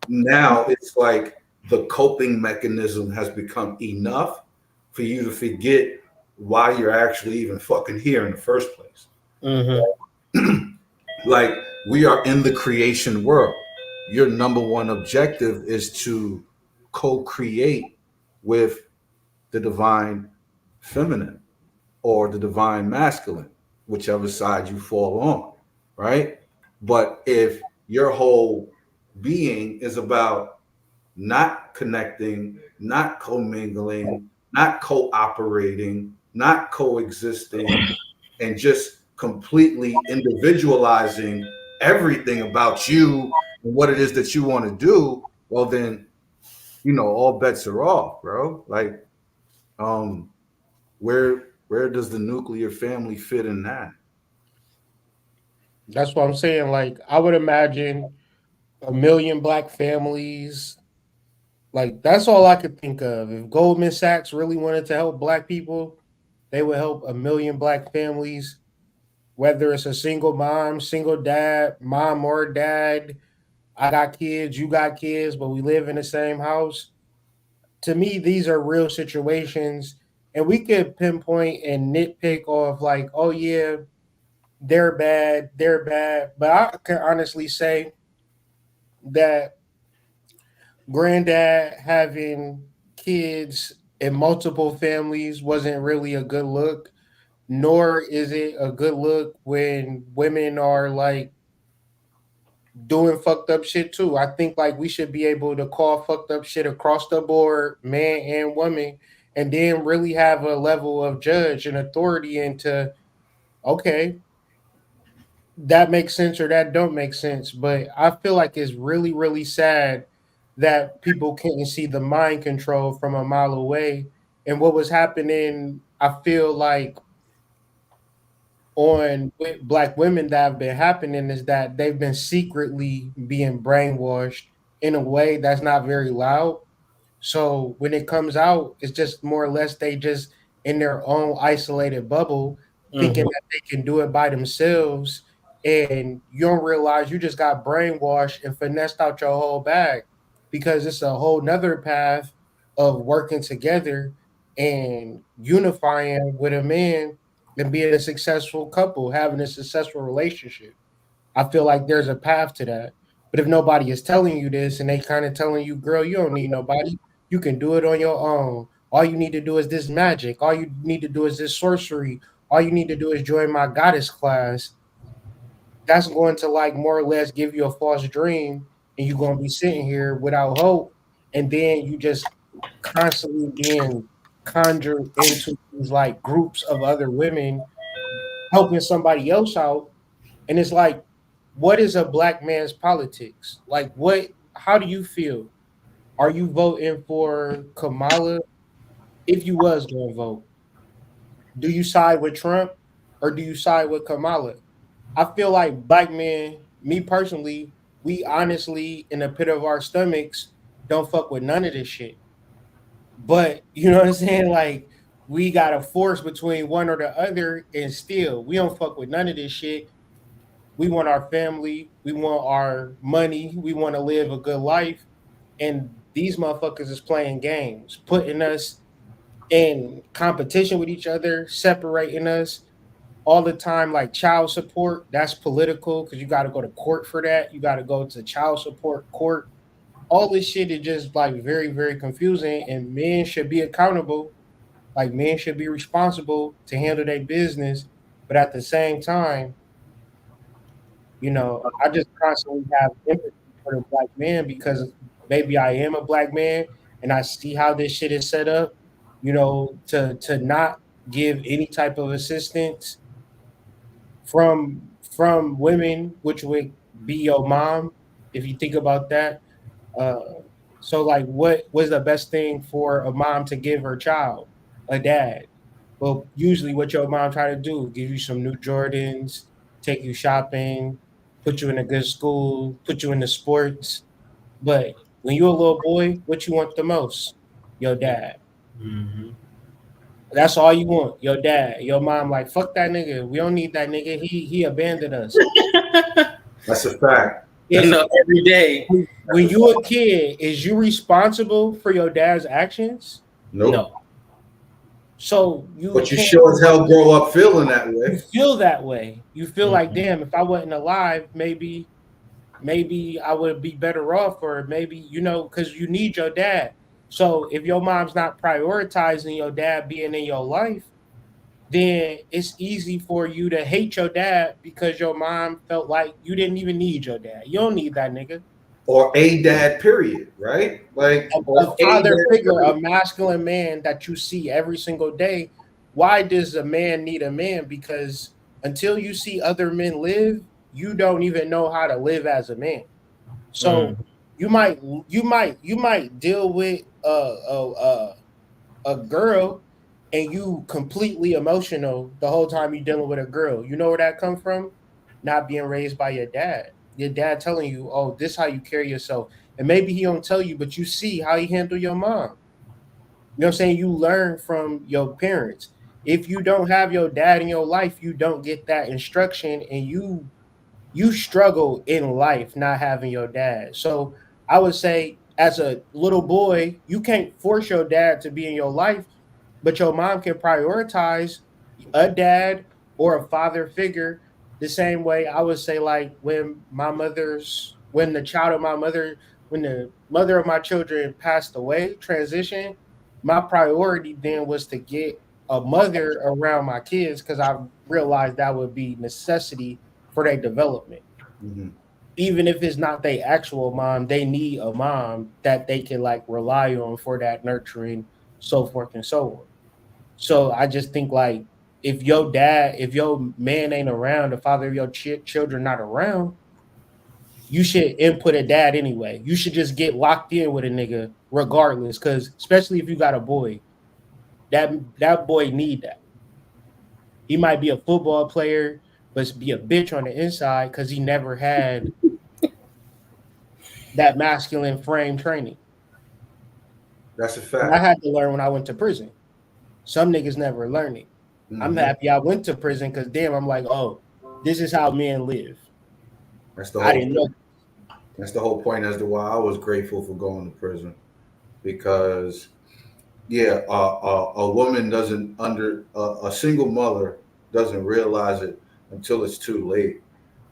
now it's like the coping mechanism has become enough for you to forget why you're actually even fucking here in the first place. Like we are in the creation world. Your number one objective is to co-create with the divine feminine or the divine masculine, whichever side you fall on, right? But if your whole being is about not connecting, not commingling, not cooperating, not coexisting, and just completely individualizing everything about you and what it is that you want to do, well then, all bets are off, bro. Like, where does the nuclear family fit in that? That's what I'm saying. Like, I would imagine a million black families. Like, that's all I could think of. If Goldman Sachs really wanted to help black people, they would help a million black families, whether it's a single mom, single dad, mom or dad. I got kids, you got kids, but we live in the same house. To me, these are real situations. And we could pinpoint and nitpick off, like, oh, yeah, they're bad, they're bad. But I can honestly say that granddad having kids in multiple families wasn't really a good look, nor is it a good look when women are like doing fucked up shit too. I think like we should be able to call fucked up shit across the board, man and woman, and then really have a level of judge and authority into okay, that makes sense or that don't make sense. But I feel like it's really, really sad that people can't see the mind control from a mile away. And what was happening, I feel like on with black women that have been happening is that they've been secretly being brainwashed in a way that's not very loud. So when it comes out, it's just more or less they just in their own isolated bubble, thinking Mhm. that they can do it by themselves, and you don't realize you just got brainwashed and finessed out your whole bag because it's a whole nother path of working together and unifying with a man and being a successful couple, having a successful relationship. I feel like there's a path to that. But if nobody is telling you this and they kind of telling you, girl, you don't need nobody. You can do it on your own. All you need to do is this magic. All you need to do is this sorcery. All you need to do is join my goddess class. That's going to like more or less give you a false dream and you're going to be sitting here without hope. And then you just constantly being conjured into these like groups of other women helping somebody else out. And it's like, what is a black man's politics? Like, what? How do you feel? Are you voting for Kamala? If you was going to vote, do you side with Trump or do you side with Kamala? I feel like black men, me personally, we honestly, in the pit of our stomachs, don't fuck with none of this shit. But you know what I'm saying? Like, we got a force between one or the other, and still, we don't fuck with none of this shit. We want our family, we want our money, we want to live a good life. And these motherfuckers is playing games, putting us in competition with each other, separating us all the time, like child support. That's political because you got to go to court for that. You got to go to child support court. All this shit is just like very, very confusing. And men should be accountable. Like men should be responsible to handle their business. But at the same time, I just constantly have empathy for the black man because maybe I am a black man and I see how this shit is set up, to not give any type of assistance from women, which would be your mom, if you think about that. Uh, so like what was the best thing for a mom to give her child? A dad. Well, usually what your mom try to do, give you some new Jordans, take you shopping, put you in a good school, put you into sports. But when you're a little boy, what you want the most? Your dad. Mhm. That's all you want. Your dad. Your mom like, fuck that nigga. We don't need that nigga. He abandoned us. That's a fact. It's Every day. when you a kid, is you responsible for your dad's actions? Nope. No. So you But you can't sure as hell grow up feeling that way. you feel that way. You feel like, Mhm. damn, if I wasn't alive, maybe I would be better off, or maybe, because you need your dad. So if your mom's not prioritizing your dad being in your life, then it's easy for you to hate your dad because your mom felt like you didn't even need your dad. You don't need that nigga. Or a dad, period, right? Like, A or a father dad, figure, period. a masculine man that you see every single day. Why does a man need a man? Because until you see other men live, you don't even know how to live as a man. So Mhm. you might deal with a girl and you completely emotional the whole time you're dealing with a girl. You know where that come from? Not being raised by your dad. Your dad telling you, "Oh, this how you carry yourself," and maybe he don't tell you, but you see how he handle your mom. You know what I'm saying? You learn from your parents. If you don't have your dad in your life, you don't get that instruction, and you struggle in life not having your dad. So I would say, as a little boy, you can't force your dad to be in your life, but your mom can prioritize a dad or a father figure the same way I would say, like when the child of my mother, when the mother of my children passed away, transition, my priority then was to get a mother around my kids because I realized that would be necessity for their development. Mhm. Even if it's not their actual mom, they need a mom that they can like rely on for that nurturing, so forth and so on. So I just think like if your man ain't around, the father of your children not around, you should input a dad anyway. You should just get locked in with a nigga regardless, because especially if you got a boy, that boy need that. He might be a football player, but be a bitch on the inside because he never had that masculine frame training. That's a And I fact. had to learn when I went to prison. Some niggas never learn it. I'm Mhm. happy I went to prison because damn, I'm like, oh, this is how men live. That's the I whole didn't know. point. That's the whole point as to why I was grateful for going to prison, because yeah, a woman doesn't a single mother doesn't realize it until it's too late.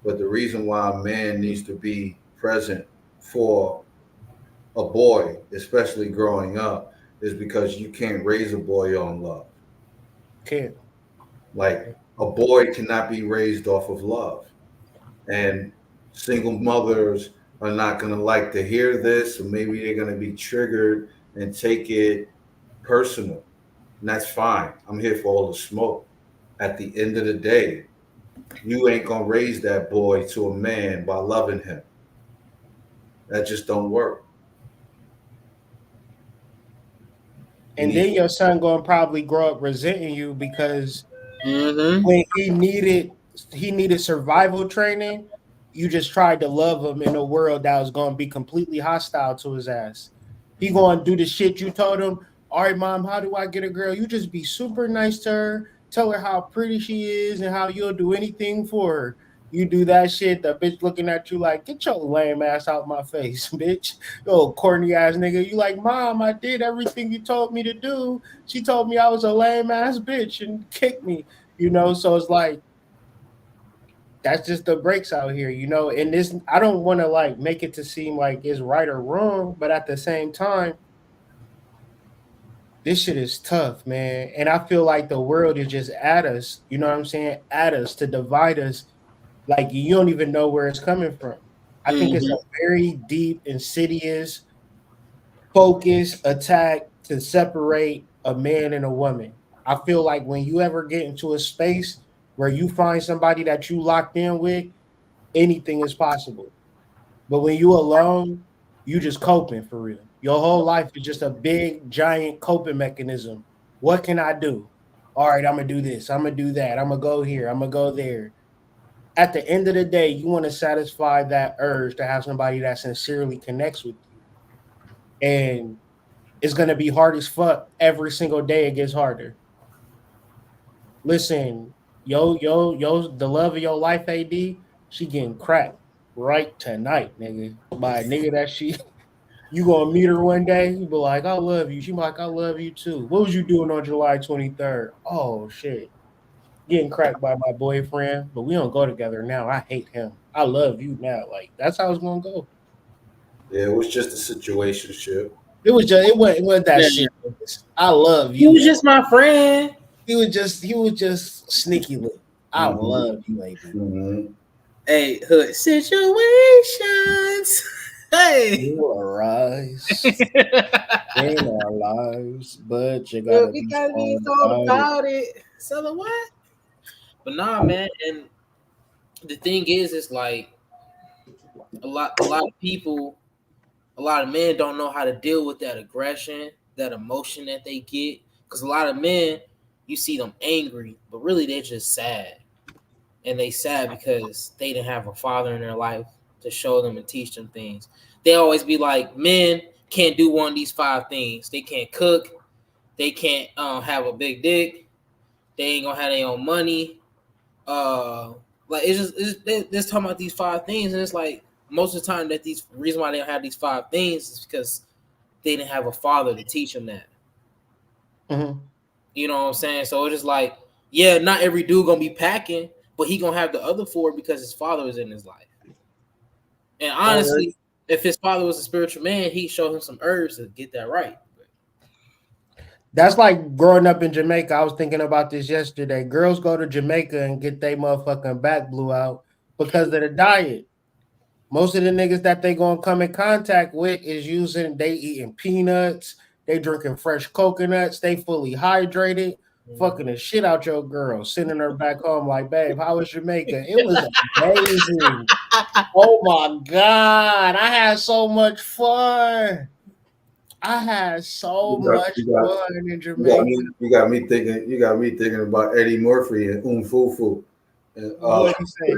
But the reason why a man needs to be present for a boy, especially growing up, is because you can't raise a boy on love. Can't. Like a boy cannot be raised off of love. And single mothers are not going to like to hear this, or maybe they're going to be triggered and take it personal. And that's fine. I'm here for all the smoke. At the end of the day, you ain't going to raise that boy to a man by loving him. That just don't work. He And needs then your son gonna probably grow up resenting you because when he needed survival training, you just tried to love him in a world that was gonna be completely hostile to his ass. He gonna do the shit you told him. All right, mom, how do I get a girl? You just be super nice to her, tell her how pretty she is and how you'll do anything for her. You do that shit, the bitch looking at you like, get your lame ass out my face, bitch. You old corny ass nigga. You like, mom, I did everything you told me to do. She told me I was a lame ass bitch and kicked me, So it's like, that's just the breaks out here, And this, I don't want to like make it to seem like it's right or wrong, but at the same time, this shit is tough, man. And I feel like the world is just at us, you know what I'm saying? At us to divide us. Like you don't even know where it's coming from. I think it's a very deep, insidious, focused attack to separate a man and a woman. I feel like when you ever get into a space where you find somebody that you locked in with, anything is possible. But when you alone, you just coping for real. Your whole life is just a big, giant coping mechanism. What can I do? All right, I'm gonna do this. I'm gonna do that. I'm gonna go here. I'm gonna go there. At the end of the day, you want to satisfy that urge to have somebody that sincerely connects with you. And it's gonna be hard as fuck every single day. It gets harder. Listen, the love of your life, AD, she getting cracked right tonight, nigga. By a nigga that you gonna meet her one day, you be like, I love you. She be like, I love you too. What was you doing on July 23rd? Oh shit. Getting cracked by my boyfriend, but we don't go together now. I hate him. I love you now. Like that's how it's gonna go. Yeah, it was just a situationship. It wasn't that serious. I love He you was though. just my friend. He was just sneaky little. I Mhm. love you, lady. Mhm. Hey, hood situations. Hey. Will arise in our lives, but you Well, gotta we be gotta be smart thought about it. about it. So what? But nah, man. And the thing is, it's like a lot of people, a lot of men don't know how to deal with that aggression, that emotion that they get. Because a lot of men, you see them angry, but really they're just sad. And they sad because they didn't have a father in their life to show them and teach them things. They always be like, men can't do one of these 5 things. They can't cook. They can't have a big dick. They ain't gonna have their own money. Like they're just talking about these 5 things, and it's like most of the time that these reason why they don't have these 5 things is because they didn't have a father to teach them that. Mm-hmm. You know what I'm saying? So it's just like, yeah, not every dude gonna be packing, but he gonna have the other 4 because his father is in his life. And Or honestly, if his father was a spiritual man, he'd show him some herbs to get that right. That's like growing up in Jamaica. I was thinking about this yesterday. Girls go to Jamaica and get their motherfucking back blew out because of the diet. Most of the niggas that they gonna come in contact with is they eating peanuts, they drinking fresh coconuts, they fully hydrated, fucking the shit out your girl, sending her back home like, babe, how was Jamaica? It was amazing. Oh my god, I had so much fun. I had so much fun in Jamaica. You got me thinking. You got me thinking about Eddie Murphy and Fufu. And, What you say?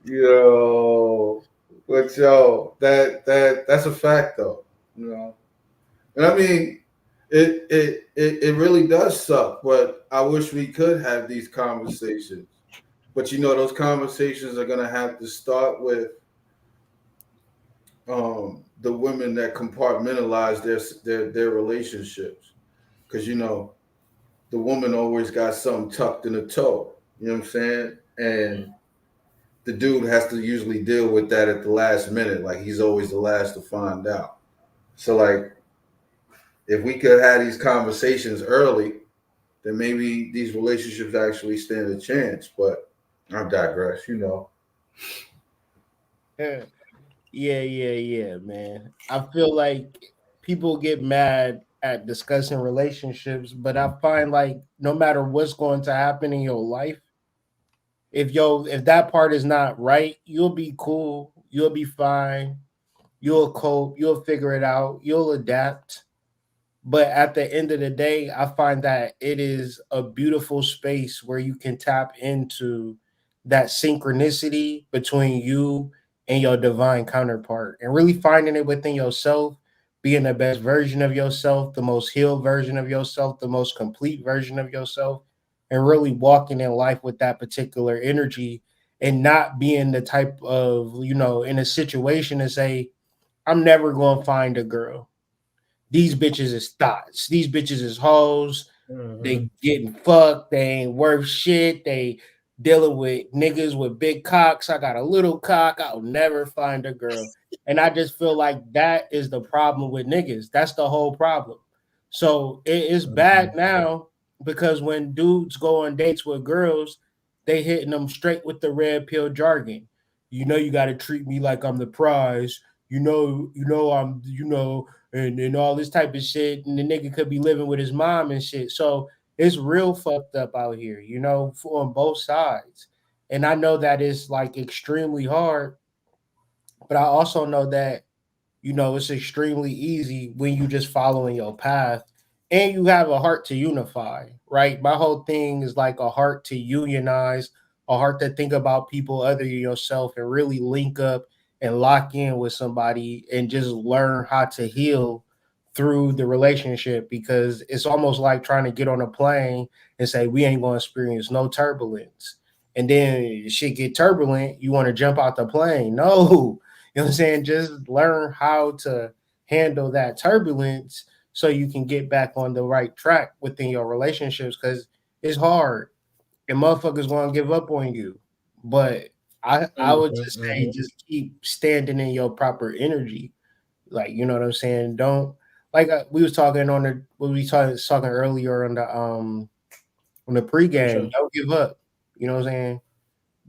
Yo, but that's a fact though, you know. And I mean, it really does suck. But I wish we could have these conversations. But you know, those conversations are gonna have to start with the women that compartmentalize their relationships, because you know the woman always got something tucked in the toe. You know what I'm saying? And the dude has to usually deal with that at the last minute. Like he's always the last to find out. So like, if we could have these conversations early, then maybe these relationships actually stand a chance. But I digress. You know. Yeah, man. I feel like people get mad at discussing relationships, but I find like no matter what's going to happen in your life, if that part is not right, you'll be cool, you'll be fine, you'll cope, you'll figure it out, you'll adapt. But at the end of the day, I find that it is a beautiful space where you can tap into that synchronicity between you and your divine counterpart and really finding it within yourself, being the best version of yourself, the most healed version of yourself, the most complete version of yourself, and really walking in life with that particular energy and not being the type of, in a situation to say, I'm never going to find a girl. These bitches is thoughts. These bitches is hoes. They getting fucked. They ain't worth shit. They dealing with niggas with big cocks. I got a little cock. I'll never find a girl. And I just feel like that is the problem with niggas. That's the whole problem. So it is bad now because when dudes go on dates with girls, they hitting them straight with the red pill jargon. You got to treat me like I'm the prize. And all this type of shit. And the nigga could be living with his mom and shit. So it's real fucked up out here, on both sides. And I know that it's like extremely hard, but I also know that, it's extremely easy when you just following your path and you have a heart to unify, right? My whole thing is like a heart to unionize, a heart to think about people other than yourself and really link up and lock in with somebody and just learn how to heal through the relationship, because it's almost like trying to get on a plane and say we ain't going to experience no turbulence, and then shit get turbulent, you want to jump out the plane. No, you know what I'm saying? Just learn how to handle that turbulence so you can get back on the right track within your relationships, because it's hard and motherfuckers going to give up on you. But I would just say just keep standing in your proper energy. Like, you know what I'm saying? Don't like we was talking talking earlier on the pregame. Don't give up. You know what I'm saying?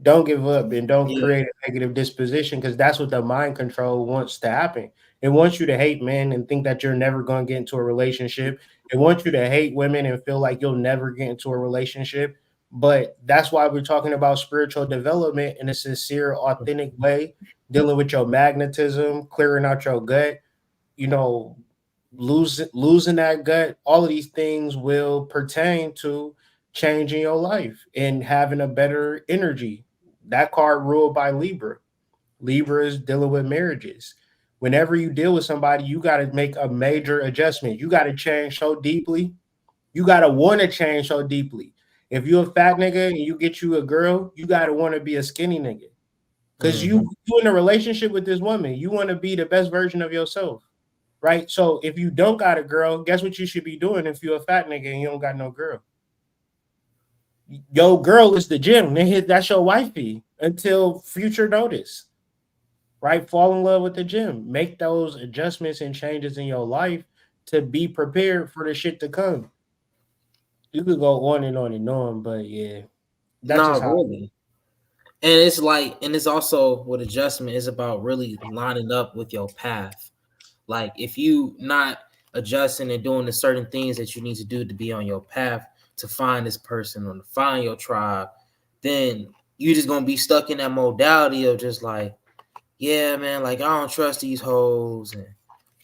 Don't give up and don't create a negative disposition, because that's what the mind control wants to happen. It wants you to hate men and think that you're never going to get into a relationship. It wants you to hate women and feel like you'll never get into a relationship. But that's why we're talking about spiritual development in a sincere, authentic way, dealing with your magnetism, clearing out your gut, losing that gut. All of these things will pertain to changing your life and having a better energy. That card ruled by Libra. Libra is dealing with marriages. Whenever you deal with somebody, you got to make a major adjustment. You got to change so deeply. You got to want to change so deeply. If you're a fat nigga and you get you a girl, you got to want to be a skinny nigga. Because you in a relationship with this woman, you want to be the best version of yourself. Right? So if you don't got a girl, guess what you should be doing if you're a fat nigga and you don't got no girl? Your girl is the gym. That's your wifey until future notice. right? Fall in love with the gym. Make those adjustments and changes in your life to be prepared for the shit to come. You could go on and on and on, but yeah, that's just Not how. really. And it's like, and it's also with adjustment is about really lining up with your path. Like if you not adjusting and doing the certain things that you need to do to be on your path to find this person or to find your tribe, then you're just gonna be stuck in that modality of just like, yeah, man, like I don't trust these hoes, and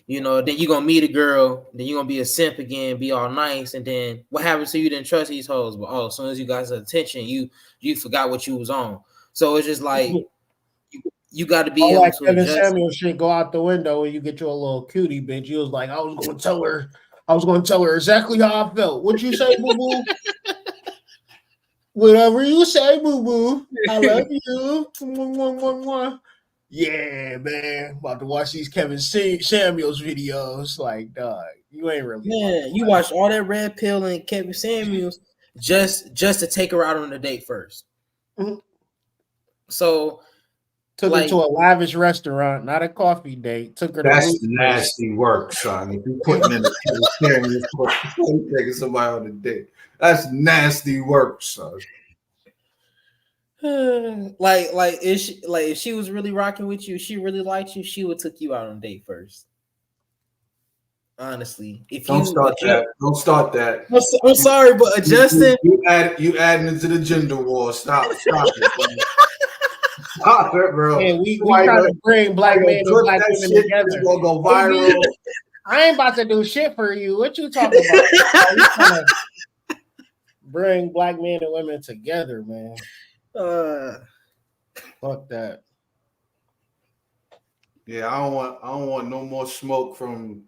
then you're gonna meet a girl, then you're gonna be a simp again, be all nice, and then what happens to you didn't trust these hoes, but as soon as you got his attention, you forgot what you was on. So it's just like you got to be All able that to Kevin adjust. Samuel shit go out the window when you get your little cutie bitch. You was like, I was gonna tell her exactly how I felt. What you say, boo boo? Whatever you say, boo boo. I love you. Yeah, man. About to watch these Kevin Samuels videos. Like, dog, you ain't really. Man, you watch all that Red Pill and Kevin Samuels just to take her out on a date first. Mm-hmm. So took her to a lavish restaurant, not a coffee date. Took her. That's nasty work, son. If you putting in taking somebody on a date, that's nasty work, son. If she was really rocking with you, she really liked you, she would took you out on a date first. Honestly, Don't start that. I'm sorry, but adjusting. You adding into the gender war. Stop it. Bro. Stop it, bro. Yeah, we trying to bring black men and black women together. It's gonna go viral. I ain't about to do shit for you. What you talking about? You trying to bring black men and women together, man. Fuck that. Yeah, I don't want no more smoke from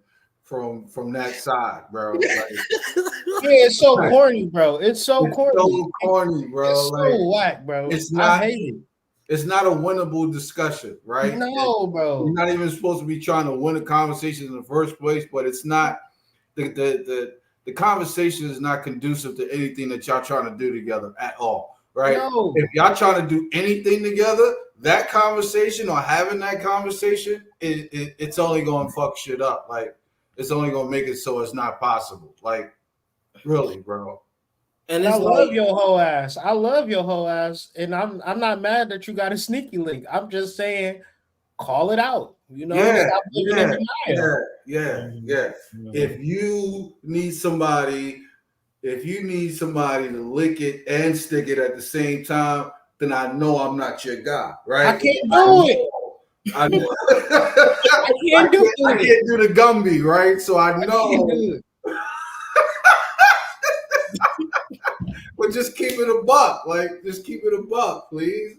that side, bro. Like, yeah, it's so corny, bro. It's so corny. So corny, bro. It's so whack, bro. It's not. I hate it. It's not a winnable discussion, right? No, bro. You're not even supposed to be trying to win a conversation in the first place, but it's not the conversation is not conducive to anything that y'all trying to do together at all, right? No. If y'all trying to do anything together, that conversation or having that conversation, it's only going to fuck shit up. Like, it's only going to make it so it's not possible. Like, really, bro. And I love your whole ass. I love your whole ass. And I'm not mad that you got a sneaky link. I'm just saying, call it out. Stop living in denial. Yeah. If you need somebody to lick it and stick it at the same time, then I know I'm not your guy, right? I can't do it. I know. I can't do the Gumby, right? So I know. But just keep it a buck. Like, just keep it a buck, please.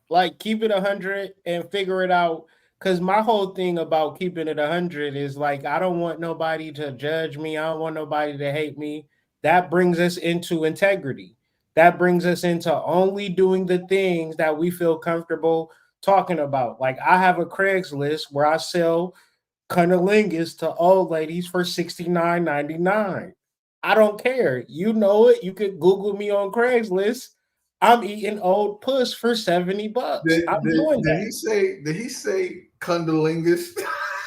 Like, keep it 100 and figure it out. Because my whole thing about keeping it 100 is like, I don't want nobody to judge me. I don't want nobody to hate me. That brings us into integrity. That brings us into only doing the things that we feel comfortable talking about. Like, I have a Craigslist where I sell cunnilingus to old ladies for $69.99. I don't care. You know it. You could Google me on Craigslist. I'm eating old puss for $70. I'm doing that. Did he say cunnilingus?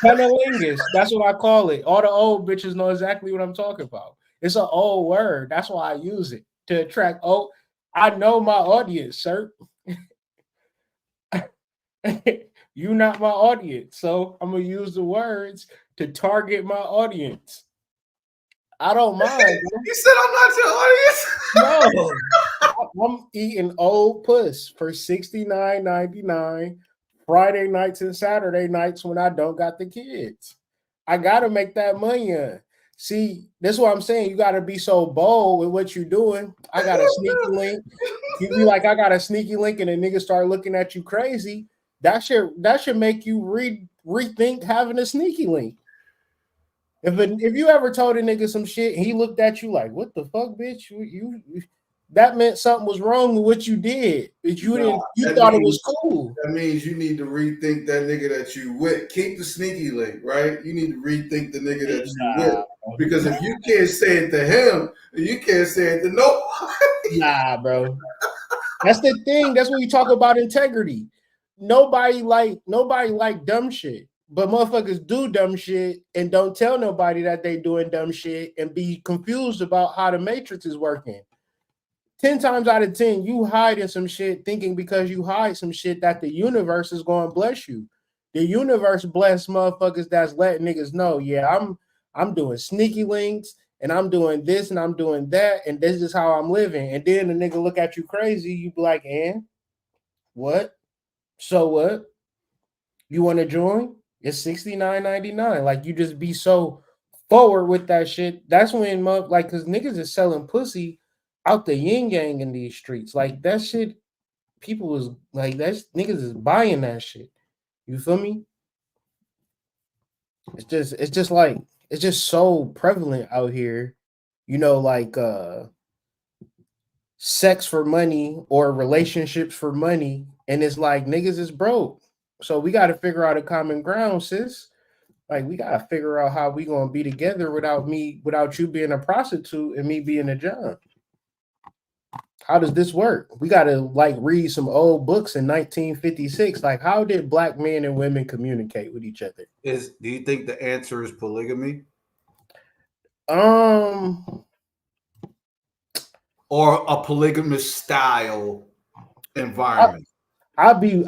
Cunnilingus. That's what I call it. All the old bitches know exactly what I'm talking about. It's an old word. That's why I use it to attract. Oh, I know my audience, sir. You're not my audience, so I'm gonna use the words to target my audience. I don't mind. You said I'm not your audience? No. I'm eating old puss for $69.99 Friday nights and Saturday nights when I don't got the kids. I gotta make that money on. See, that's what I'm saying. You gotta be so bold with what you're doing. I got a sneaky link. You be like, I got a sneaky link, and a nigga start looking at you crazy. That should make you rethink having a sneaky link. If you ever told a nigga some shit, he looked at you like, "What the fuck, bitch?" You that meant something was wrong with what you did. But you thought it was cool. That means you need to rethink that nigga that you with. Keep the sneaky link, right? You need to rethink the nigga that you with. Because if you can't say it to him, you can't say it to nobody. Nah, bro. That's the thing. That's when you talk about integrity. nobody like dumb shit. But motherfuckers do dumb shit and don't tell nobody that they doing dumb shit and be confused about how the matrix is working. 10 times out of 10, you hiding some shit thinking because you hide some shit that the universe is going to bless you. The universe bless motherfuckers that's letting niggas know, yeah, I'm doing sneaky links and I'm doing this and I'm doing that and this is how I'm living. And then the nigga look at you crazy, you be like, and what? So what? You want to join? It's $69.99. Like you just be so forward with that shit. That's when like because niggas is selling pussy out the yin yang in these streets. Like that shit, people was like that's niggas is buying that shit. You feel me? It's just so prevalent out here. You know, like sex for money or relationships for money, and it's like niggas is broke. So we got to figure out a common ground, sis. Like we gotta figure out how we gonna be together without you being a prostitute and me being a John. How does this work? We gotta like read some old books in 1956. Like, how did black men and women communicate with each other? Do you think the answer is polygamy? Or a polygamous style environment? I'll be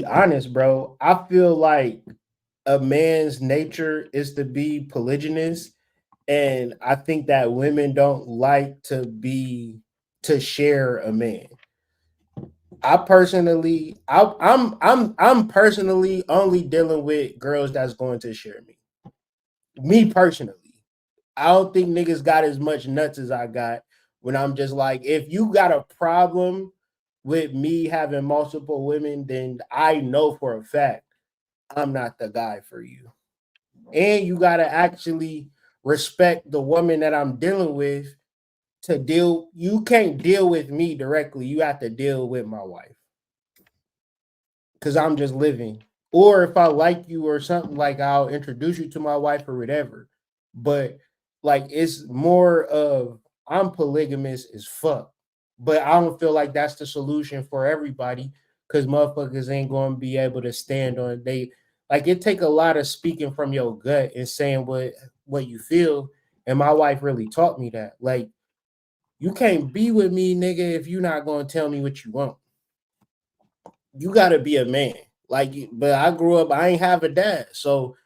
honest, bro. I feel like a man's nature is to be polygynous, and I think that women don't like to share a man. I'm personally only dealing with girls that's going to share me. Me personally, I don't think niggas got as much nuts as I got when I'm just like, if you got a problem with me having multiple women, then I know for a fact I'm not the guy for you. And you got to actually respect the woman that I'm dealing with to deal. You can't deal with me directly. You have to deal with my wife because I'm just living. Or if I like you or something, like I'll introduce you to my wife or whatever. But like it's more of I'm polygamous as fuck. But I don't feel like that's the solution for everybody because motherfuckers ain't going to be able to stand on they like it take a lot of speaking from your gut and saying what you feel. And my wife really taught me that. Like you can't be with me, nigga, if you're not going to tell me what you want. You got to be a man. Like, but I grew up, I ain't have a dad. So,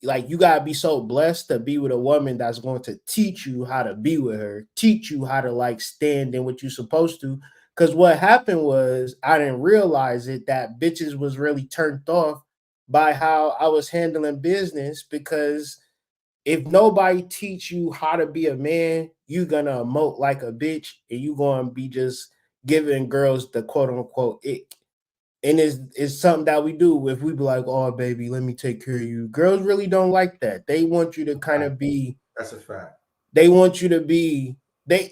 like, you got to be so blessed to be with a woman that's going to teach you how to be with her, teach you how to, like, stand in what you're supposed to. Because what happened was, I didn't realize it, that bitches was really turned off by how I was handling business. Because if nobody teach you how to be a man, you gonna emote like a bitch and you gonna be just giving girls the quote unquote ick. And it's something that we do if we be like, oh baby, let me take care of you. Girls really don't like that. They want you to kind of be. That's a fact. They want you to be. I'm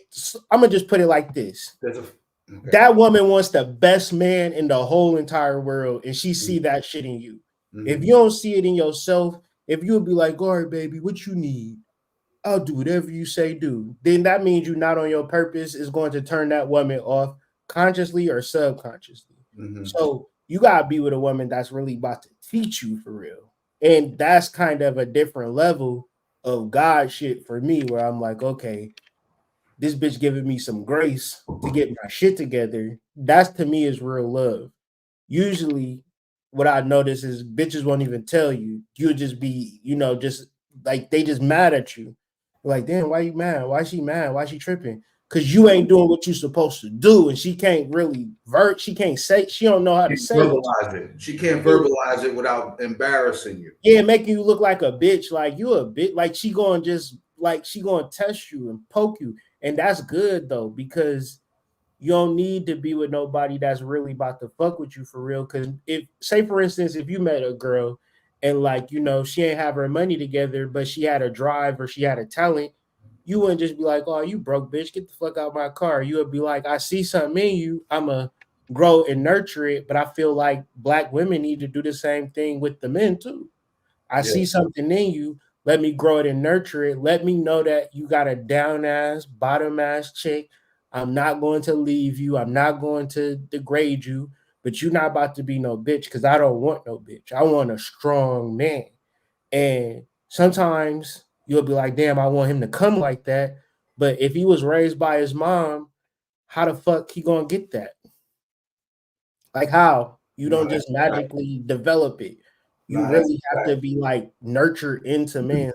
gonna just put it like this. Okay. That woman wants the best man in the whole entire world, and she see that shit in you. Mm-hmm. If you don't see it in yourself, if you'll be like, all right, baby, what you need? I'll do whatever you say do. Then that means you're not on your purpose. Is going to turn that woman off consciously or subconsciously. Mm-hmm. So you gotta be with a woman that's really about to teach you for real. And that's kind of a different level of God shit for me, where I'm like, okay, this bitch giving me some grace to get my shit together. That's to me is real love. Usually what I notice is bitches won't even tell you. You'll just be, just like they just mad at you. Like, damn, why you mad? Why she mad? Why she tripping? Because you ain't doing what you're supposed to do, and she can't really she can't say, she don't know how to say verbalize it. She can't verbalize it without embarrassing you. Yeah, making you look like a bitch, like you a bitch, like she going to test you and poke you. And that's good though, because you don't need to be with nobody that's really about to fuck with you for real. Because if, say for instance, if you met a girl and she ain't have her money together, but she had a drive or she had a talent, you wouldn't just be like, oh, you broke bitch, get the fuck out of my car. You would be like, I see something in you, I'ma grow and nurture it. But I feel like black women need to do the same thing with the men too. I see something in you, let me grow it and nurture it. Let me know that you got a down ass, bottom ass chick. I'm not going to leave you. I'm not going to degrade you. but you're not about to be no bitch because I don't want no bitch. I want a strong man. And sometimes you'll be like, damn, I want him to come like that. But if he was raised by his mom, how the fuck he gonna get that? Like how? You No, don't that's just magically develop it. You no, that's really have to be like nurtured into manhood.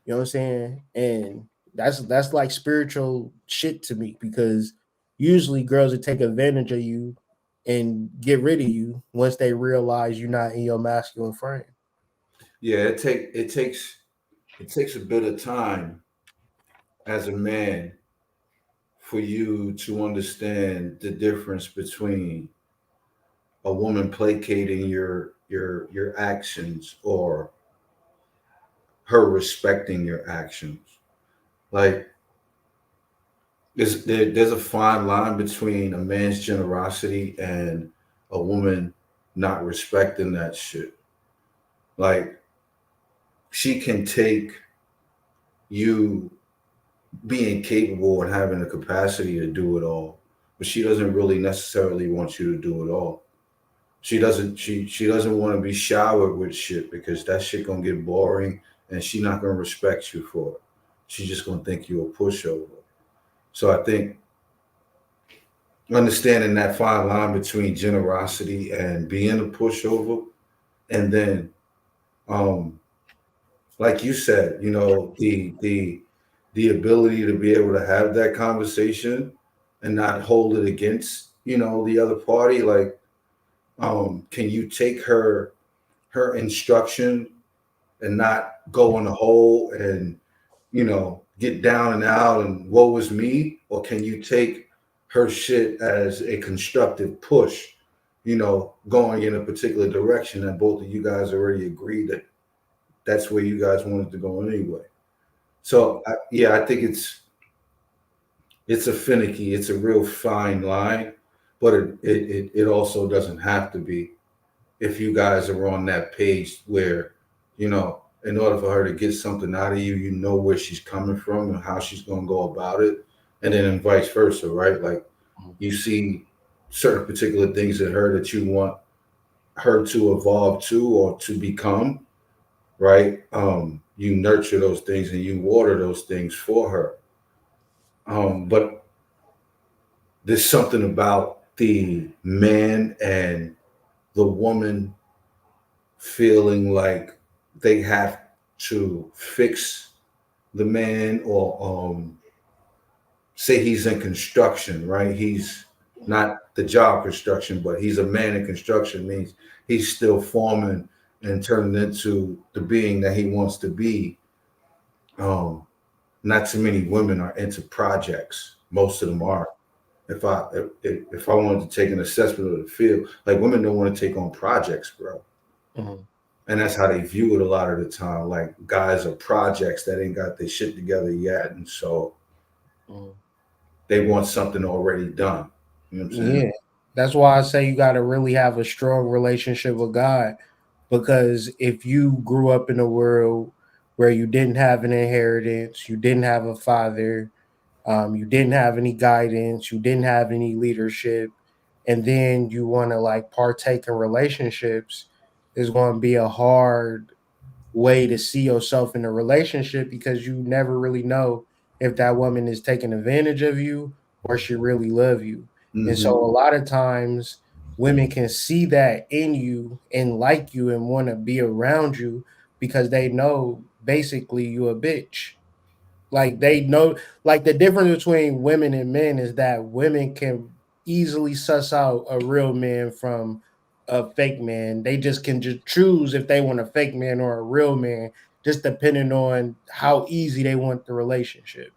You know what I'm saying? And that's like spiritual shit to me because usually girls would take advantage of you and get rid of you once they realize you're not in your masculine frame. yeah. It takes a bit of time as a man for you to understand the difference between a woman placating your actions or her respecting your actions. Like there's a fine line between a man's generosity and a woman not respecting that shit. Like she can take you being capable and having the capacity to do it all, but she doesn't really necessarily want you to do it all. She doesn't want to be showered with shit because that shit gonna get boring and she not gonna respect you for it. She's just gonna think you a pushover. So I think understanding that fine line between generosity and being a pushover, and then um like you said, you know, the ability to be able to have that conversation and not hold it against, you know, the other party. Like, can you take her instruction and not go in a hole and, you know, get down and out and woe is me? Or can you take her shit as a constructive push, you know, going in a particular direction that both of you guys already agreed that that's where you guys wanted to go anyway? So yeah, I think it's a real fine line, but it also doesn't have to be if you guys are on that page where, you know, in order for her to get something out of you, you know where she's coming from and how she's going to go about it, and then vice versa, right? Like you see certain particular things in her that you want her to evolve to or to become, right? You nurture those things and you water those things for her. But there's something about the man and the woman feeling like they have to fix the man or say he's in construction, right? He's not the job construction, but he's a man in construction means he's still forming and turning into the being that he wants to be. Not too many women are into projects. Most of them are. If I wanted to take an assessment of the field, like women don't want to take on projects, bro. Mhm. And that's how they view it a lot of the time. Like guys are projects that ain't got their shit together yet, and so they want something already done. You know what I'm saying? Yeah, that's why I say you got to really have a strong relationship with God. Because if you grew up in a world where you didn't have an inheritance, you didn't have a father, you didn't have any guidance, you didn't have any leadership, and then you want to like partake in relationships, it's going to be a hard way to see yourself in a relationship because you never really know if that woman is taking advantage of you or she really love you. And so Mm-hmm. a lot of times women can see that in you and like you and want to be around you because they know basically you a bitch. Like they know, like the difference between women and men is that women can easily suss out a real man from a fake man. They just can just choose if they want a fake man or a real man, just depending on how easy they want the relationship.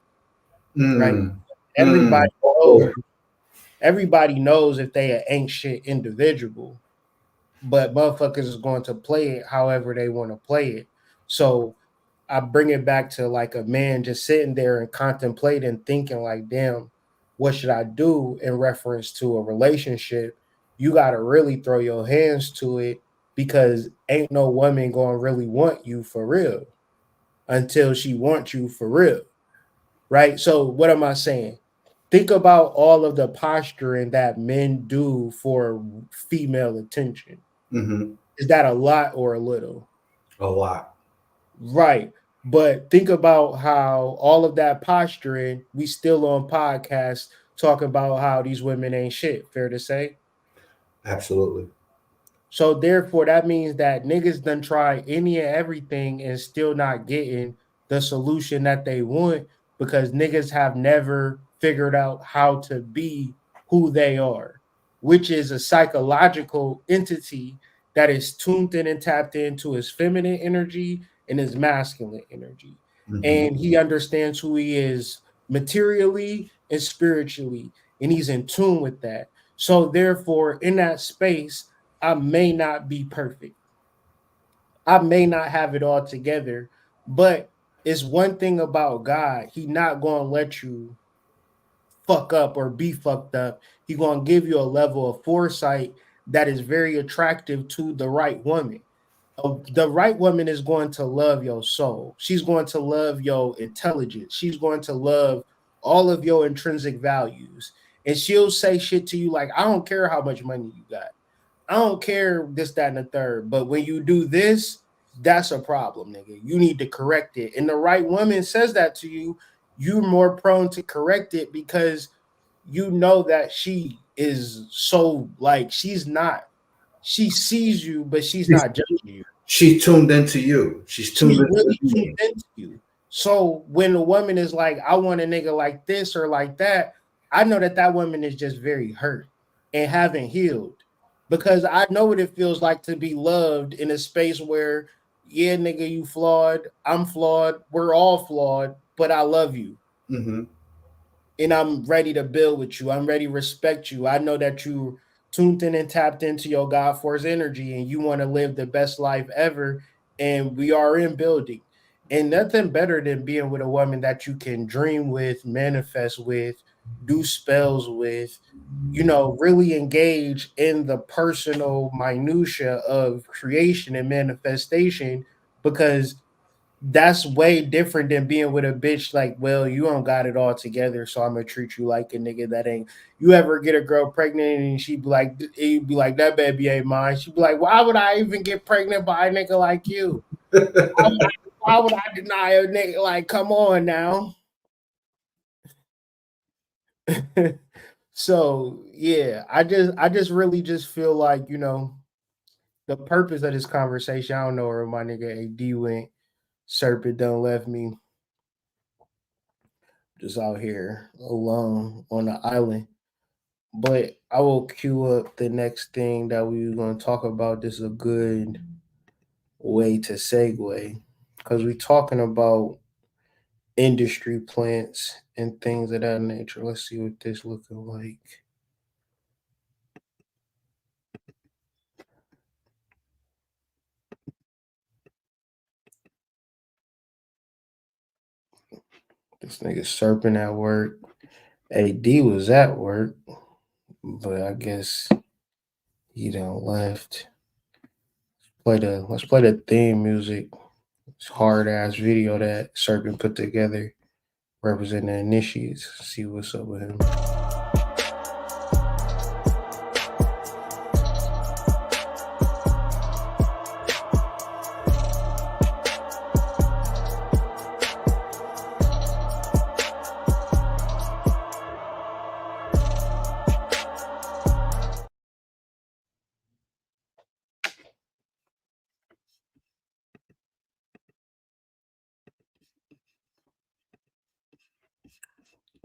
Right? Mm. Mm. Everybody knows. Oh, Everybody knows if they an ain't shit individual, but motherfuckers is going to play it however they want to play it. So I bring it back to like a man just sitting there and contemplating, thinking like, damn, what should I do in reference to a relationship? You got to really throw your hands to it because ain't no woman going to really want you for real until she wants you for real. Right. So what am I saying? think about all of the posturing that men do for female attention. Mm-hmm. Is that a lot or a little? A lot. Right. But think about how all of that posturing, we still on podcasts talking about how these women ain't shit. Fair to say? Absolutely. So therefore, that means that niggas done try any and everything and still not getting the solution that they want because niggas have never figured out how to be who they are, which is a psychological entity that is tuned in and tapped into his feminine energy and his masculine energy. Mm-hmm. And he understands who he is materially and spiritually, and he's in tune with that. So therefore, in that space, I may not be perfect. I may not have it all together, but it's one thing about God. He not going to let you fuck up or be fucked up. He going to give you a level of foresight that is very attractive to the right woman. The right woman is going to love your soul. She's going to love your intelligence. She's going to love all of your intrinsic values. And she'll say shit to you like, I don't care how much money you got. I don't care this, that, and the third. But when you do this, that's a problem, nigga. You need to correct it. And the right woman says that to you, you're more prone to correct it because you know that she is so like she sees you, but she's not judging you. She's tuned into you. She's really tuned into you. So when a woman is like, I want a nigga like this or like that, I know that that woman is just very hurt and haven't healed. Because I know what it feels like to be loved in a space where, yeah, nigga, you flawed. I'm flawed. We're all flawed, but I love you. Mm-hmm. And I'm ready to build with you. I'm ready to respect you. I know that you tuned in and tapped into your God force energy and you want to live the best life ever. And we are in building. And nothing better than being with a woman that you can dream with, manifest with, do spells with, you know, really engage in the personal minutia of creation and manifestation, because that's way different than being with a bitch like, well, you don't got it all together, so I'm gonna treat you like a nigga that ain't. You ever get a girl pregnant and she'd be like, you'd be like, that baby ain't mine. She'd be like, why would I even get pregnant by a nigga like you? Why would I deny a nigga? Like, come on now. So yeah, I just really just feel like, you know, the purpose of this conversation. I don't know where my nigga AD went. Serpent done left me just out here alone on the island. But I will queue up the next thing that we were going to talk about. This is a good way to segue because we're talking about industry plants and things of that nature. Let's see what this looking like. This nigga Serpent at work. AD was at work, but I guess he done left. Let's play the theme music. It's hard ass video that Serpent put together representing the initiates. See what's up with him.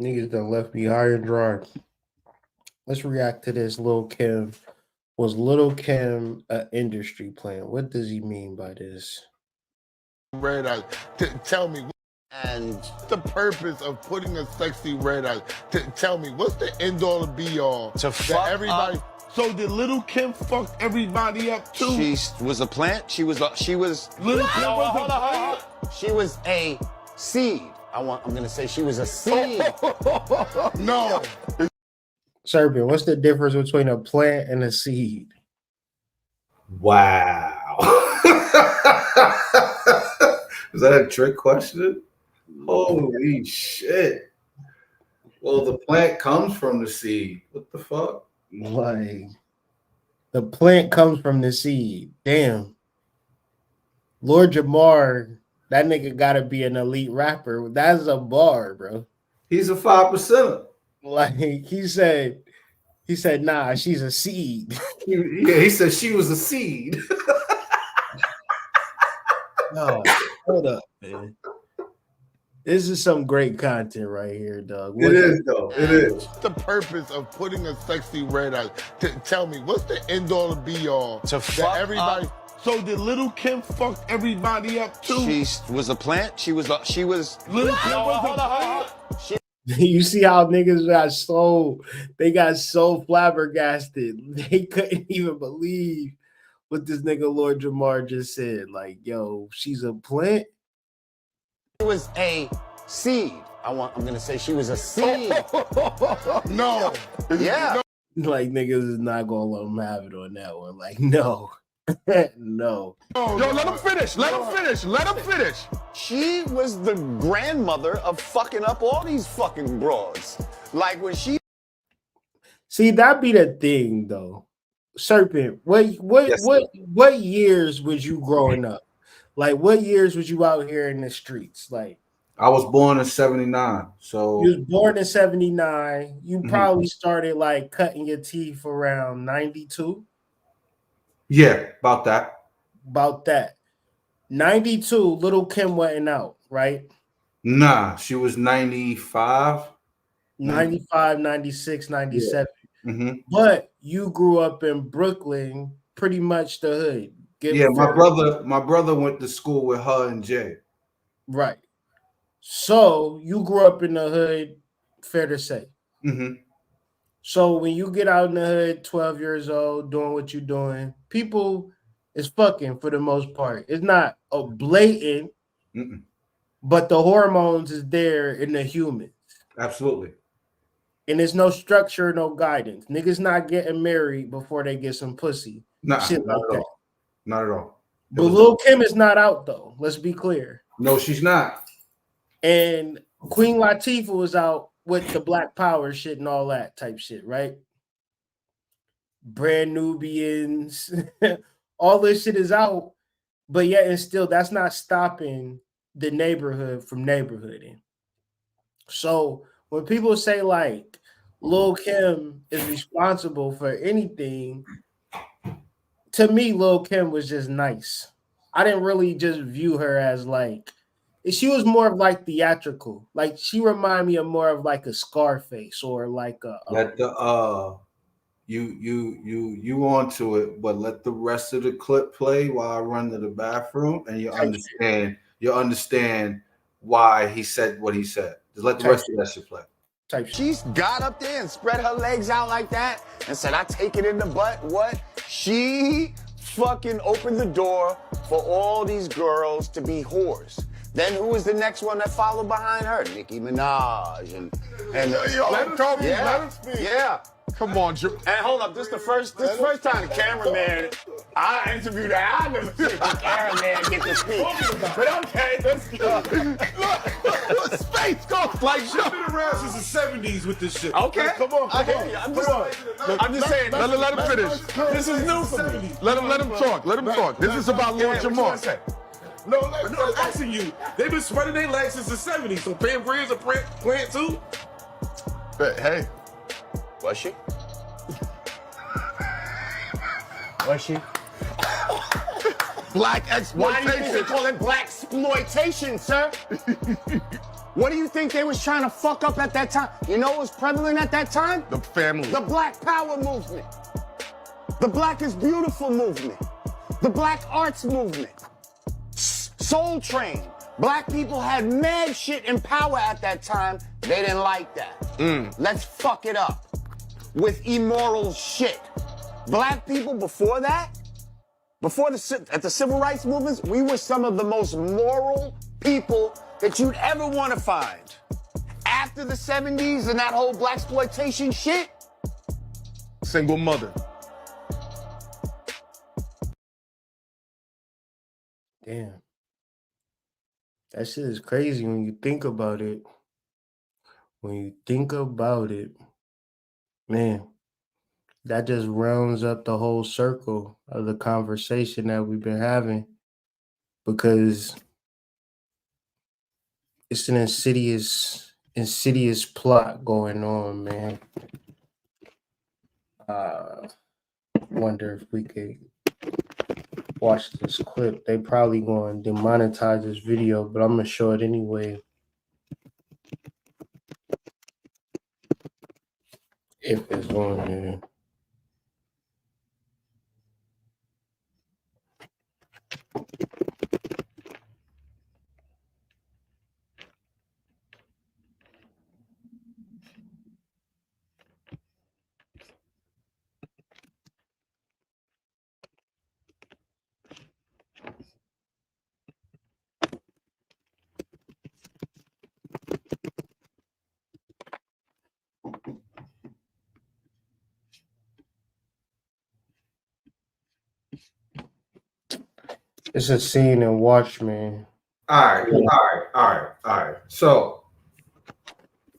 Niggas done left me high and dry. Let's react to this. Lil Kim. Was Lil Kim an industry plan? What does he mean by this? Red eye. Tell me, and the purpose of putting a sexy red eye? Tell me, what's the end all and be all? To fuck everybody. up. So did Little Kim fuck everybody up too? She was a plant. She was. Little Kim was hold on. She was a seed. I'm gonna say she was a seed. No. Serpent, what's the difference between a plant and a seed? Wow. Is that a trick question? Holy shit. Well, the plant comes from the seed. What the fuck? Like the plant comes from the seed. Damn. Lord Jamar, that nigga gotta be an elite rapper. That's a bar, bro. He's a 5%. Like he said, nah, she's a seed. Yeah, he said she was a seed. No, hold up, man. This is some great content right here, dog. It is, though. It is. The purpose of putting a sexy red out. Tell me, what's the end all and be all? To fuck everybody. up. So did Little Kim fuck everybody up too? She was a plant. She was. Little Kim was hold on. You see how niggas got so flabbergasted. They couldn't even believe what this nigga Lord Jamar just said. Like, yo, she's a plant. She was a seed. I'm gonna say she was a seed. No. Yeah. Like niggas is not gonna let him have it on that one. Like, no. No. Yo, let him finish. Let him finish. Let him finish. She was the grandmother of fucking up all these fucking broads. Like when she. See, that be the thing though. Serpent, what years was you growing up? Like what years was you out here in the streets? Like I was born in 79. So you was born in 79. You probably started like cutting your teeth around 92. Yeah, about that. About that. 92, Little Kim wasn't out, right? Nah, she was 95. 95, 96, 97. Yeah. But you grew up in Brooklyn, pretty much the hood. My brother went to school with her and Jay. Right. So you grew up in the hood, fair to say. So when you get out in the hood, 12 years old, doing what you're doing, people is fucking for the most part. It's not a blatant, but the hormones is there in the humans. Absolutely. And there's no structure, no guidance. Niggas not getting married before they get some pussy. Nah, shit not like at that. all. Not at all. But Lil Kim is not out though. Let's be clear. No, she's not. And Queen Latifah was out with the Black Power shit and all that type shit, right? Brand Nubians, all this shit is out, but yet and still that's not stopping the neighborhood from neighborhooding. So when people say like Lil Kim is responsible for anything, to me, Lil Kim was just nice. I didn't really just view her as like, she was more of like theatrical. Like she reminded me of more of like a Scarface or like a you onto it, but let the rest of the clip play while I run to the bathroom, and you understand why he said what he said. Just let the rest of that shit play. She's got up there and spread her legs out like that and said, I take it in the butt. What? She fucking opened the door for all these girls to be whores. Then who was the next one that followed behind her? Nicki Minaj and Yo, let him talk. yeah, Let him speak. Yeah. Come on, Joe. And hold up, this the first time the cameraman I interviewed that. I never seen the cameraman get to speak. But okay, let's go. Look, space go. Like you've been around since the 70s with this shit. Okay, come on. I hear you. I'm just saying. Let him finish. This is new for me. Let him talk. Let him talk. This is about Lord Jamar. No, I'm asking you. They've been spreading their legs since the 70s. So Pam Grier's a plant too? Hey. Was she? Black Why do you think they exploitation. call it black exploitation, sir? What do you think they was trying to fuck up at that time? You know what was prevalent at that time? The family. The Black Power movement. The Black is Beautiful movement. The Black Arts movement. Soul Train. Black people had mad shit in power at that time. They didn't like that. Let's fuck it up with immoral shit. Black people before that, at the civil rights movements, we were some of the most moral people that you'd ever want to find. After the 70s and that whole black exploitation shit, Single mother. damn. That shit is crazy when you think about it. when you think about it, man, that just rounds up the whole circle of the conversation that we've been having, because it's an insidious plot going on, man. Wonder if we could watch this clip. They probably going to demonetize this video, but I'm gonna show it anyway. If it's on here. It's a scene in Watchmen. All right. So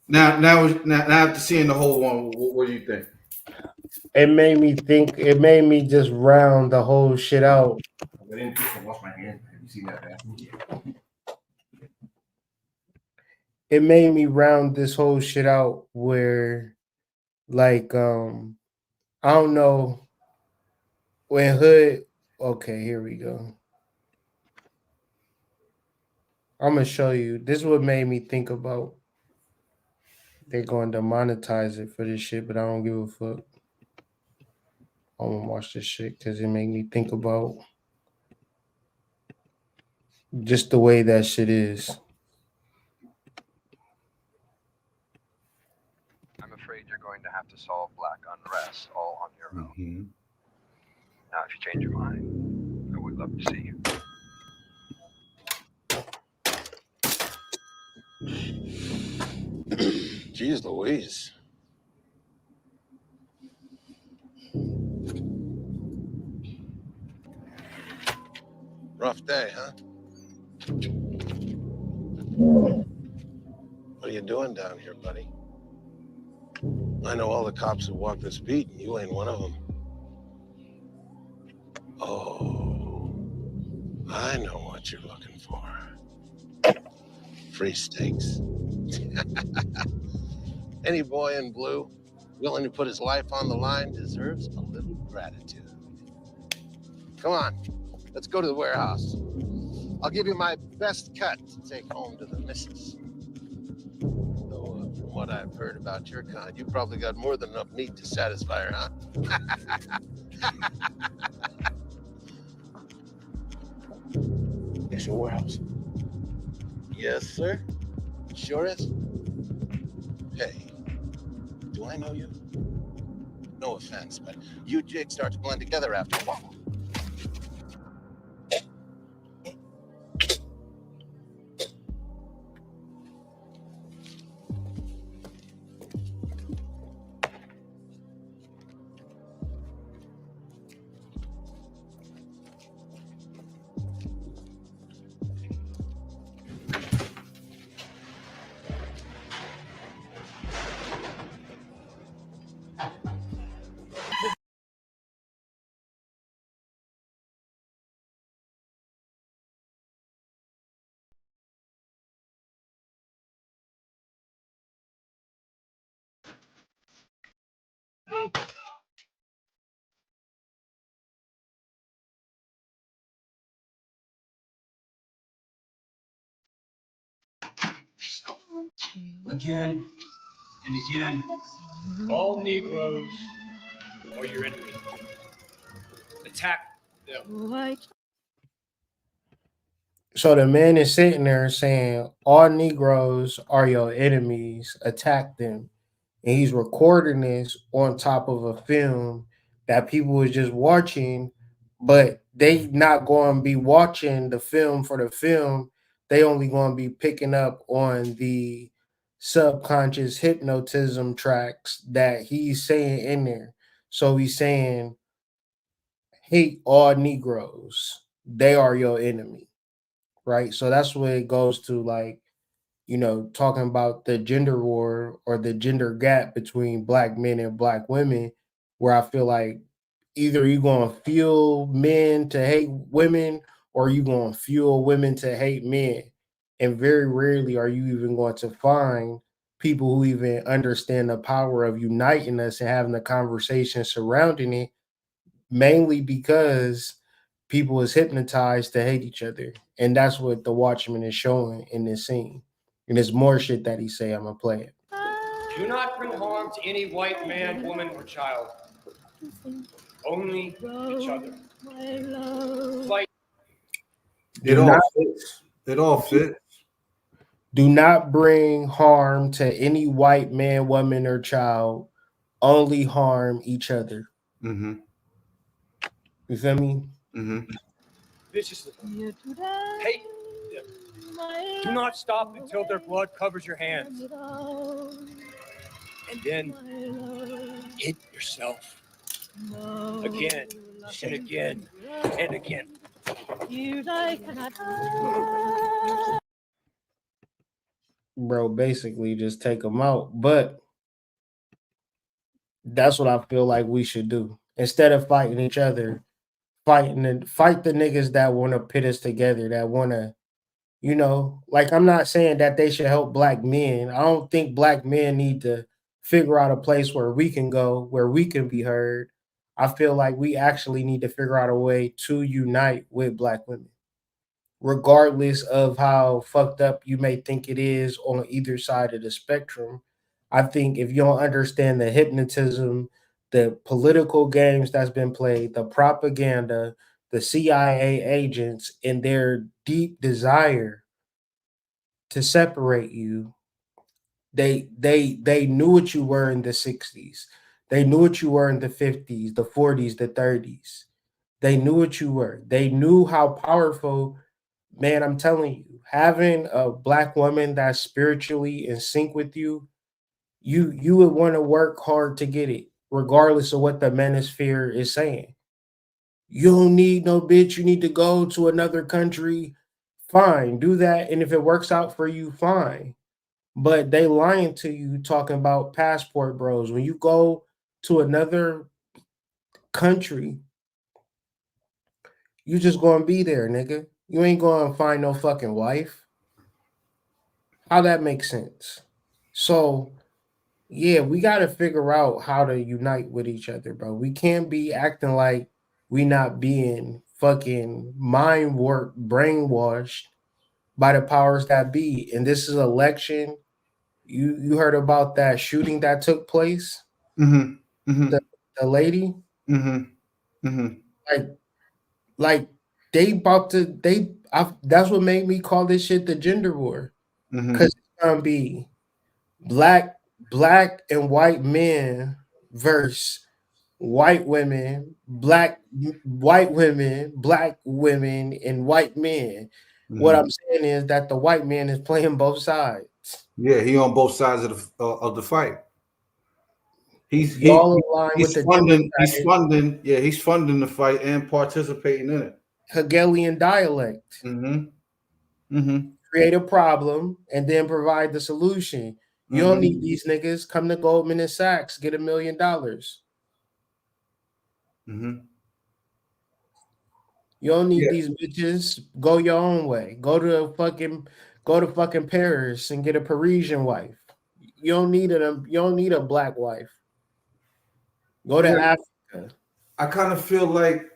now after seeing the whole one, what do you think? It made me think. It made me just round the whole shit out. I didn't wash my hands. Have you seen that bathroom? It made me round this whole shit out where, like, I don't know when Hood. Okay, here we go. I'm gonna show you. This is what made me think about. They're going to monetize it for this shit, but I don't give a fuck. I want to watch this shit because it made me think about just the way that shit is. I'm afraid you're going to have to solve black unrest all on your own. Now, if you change your mind, I would love to see you. Jeez Louise. Rough day, huh? What are you doing down here, buddy? I know all the cops who walk this beat, and you ain't one of them. Oh, I know what you're looking for. Free steaks. Any boy in blue willing to put his life on the line deserves a little gratitude. Come on, let's go to the warehouse. I'll give you my best cut to take home to the missus. Though, from what I've heard about your kind, you probably got more than enough meat to satisfy her, huh? It's your warehouse. Yes, sir. Sure is. Hey, do I know you? No offense, but you jigs start to blend together after a while. Again and again, all Negroes are your enemy. Attack them. So the man is sitting there saying, all Negroes are your enemies, attack them. And he's recording this on top of a film that people is just watching, but they not going to be watching the film for the film. They only going to be picking up on the subconscious hypnotism tracks that he's saying in there. So he's saying, hate all Negroes. They are your enemy. Right. So that's what it goes to. Like, talking about the gender war or the gender gap between black men and black women, where I feel like either you're going to fuel men to hate women or you're going to fuel women to hate men. And very rarely are you even going to find people who even understand the power of uniting us and having a conversation surrounding it, mainly because people is hypnotized to hate each other. And that's what the Watchmen is showing in this scene. And there's more shit that he say. I'm gonna play it. Do not bring harm to any white man, woman, or child. Only each other. Fight. It all fits. It all fits. Do not bring harm to any white man, woman, or child. Only harm each other. Mm-hmm. You feel me? Mm-hmm. Viciously. Hate them. Do not stop until their blood covers your hands. And then hit yourself. Again and again and again. Bro, basically just take them out. But that's what I feel like we should do. Instead of fighting each other, fight the niggas that want to pit us together, that want to, like I'm not saying that they should help black men. I don't think black men need to figure out a place where we can go, where we can be heard. I feel like we actually need to figure out a way to unite with black women, regardless of how fucked up you may think it is on either side of the spectrum. I think if you don't understand the hypnotism, the political games that's been played, the propaganda, the CIA agents, and their deep desire to separate you, they knew what you were in the 60s. They knew what you were in the 50s, the 40s, the 30s. They knew what you were. They knew how powerful. Man, I'm telling you, having a black woman that's spiritually in sync with you, you would want to work hard to get it, regardless of what the manosphere is saying. You don't need no bitch. You need to go to another country. Fine, do that. And if it works out for you, fine. But they lying to you talking about passport bros. When you go to another country, you just gonna be there, nigga. You ain't gonna find no fucking wife. How that makes sense? So yeah, we gotta figure out how to unite with each other, bro. We can't be acting like we not being fucking mind warped, brainwashed by the powers that be. And this is election. You heard about that shooting that took place? Mm-hmm. Mm-hmm. The lady? Mm-hmm. Mm-hmm. Like they about to that's what made me call this shit the gender war. Mm-hmm. Cause it's gonna be black and white men versus white women, white women, black women, and white men. What I'm saying is that the white man is playing both sides. Yeah, he on both sides of the fight. He's all aligned with the funding. He's funding. Yeah, he's funding the fight and participating in it. Hegelian dialect. Mm-hmm. Mm-hmm. Create a problem and then provide the solution. You don't need these niggas. Come to Goldman and Sachs, get $1 million. Mm-hmm. You don't need these bitches. Go your own way. Go to fucking Paris and get a Parisian wife. You don't need a black wife. Go to Africa. I kind of feel like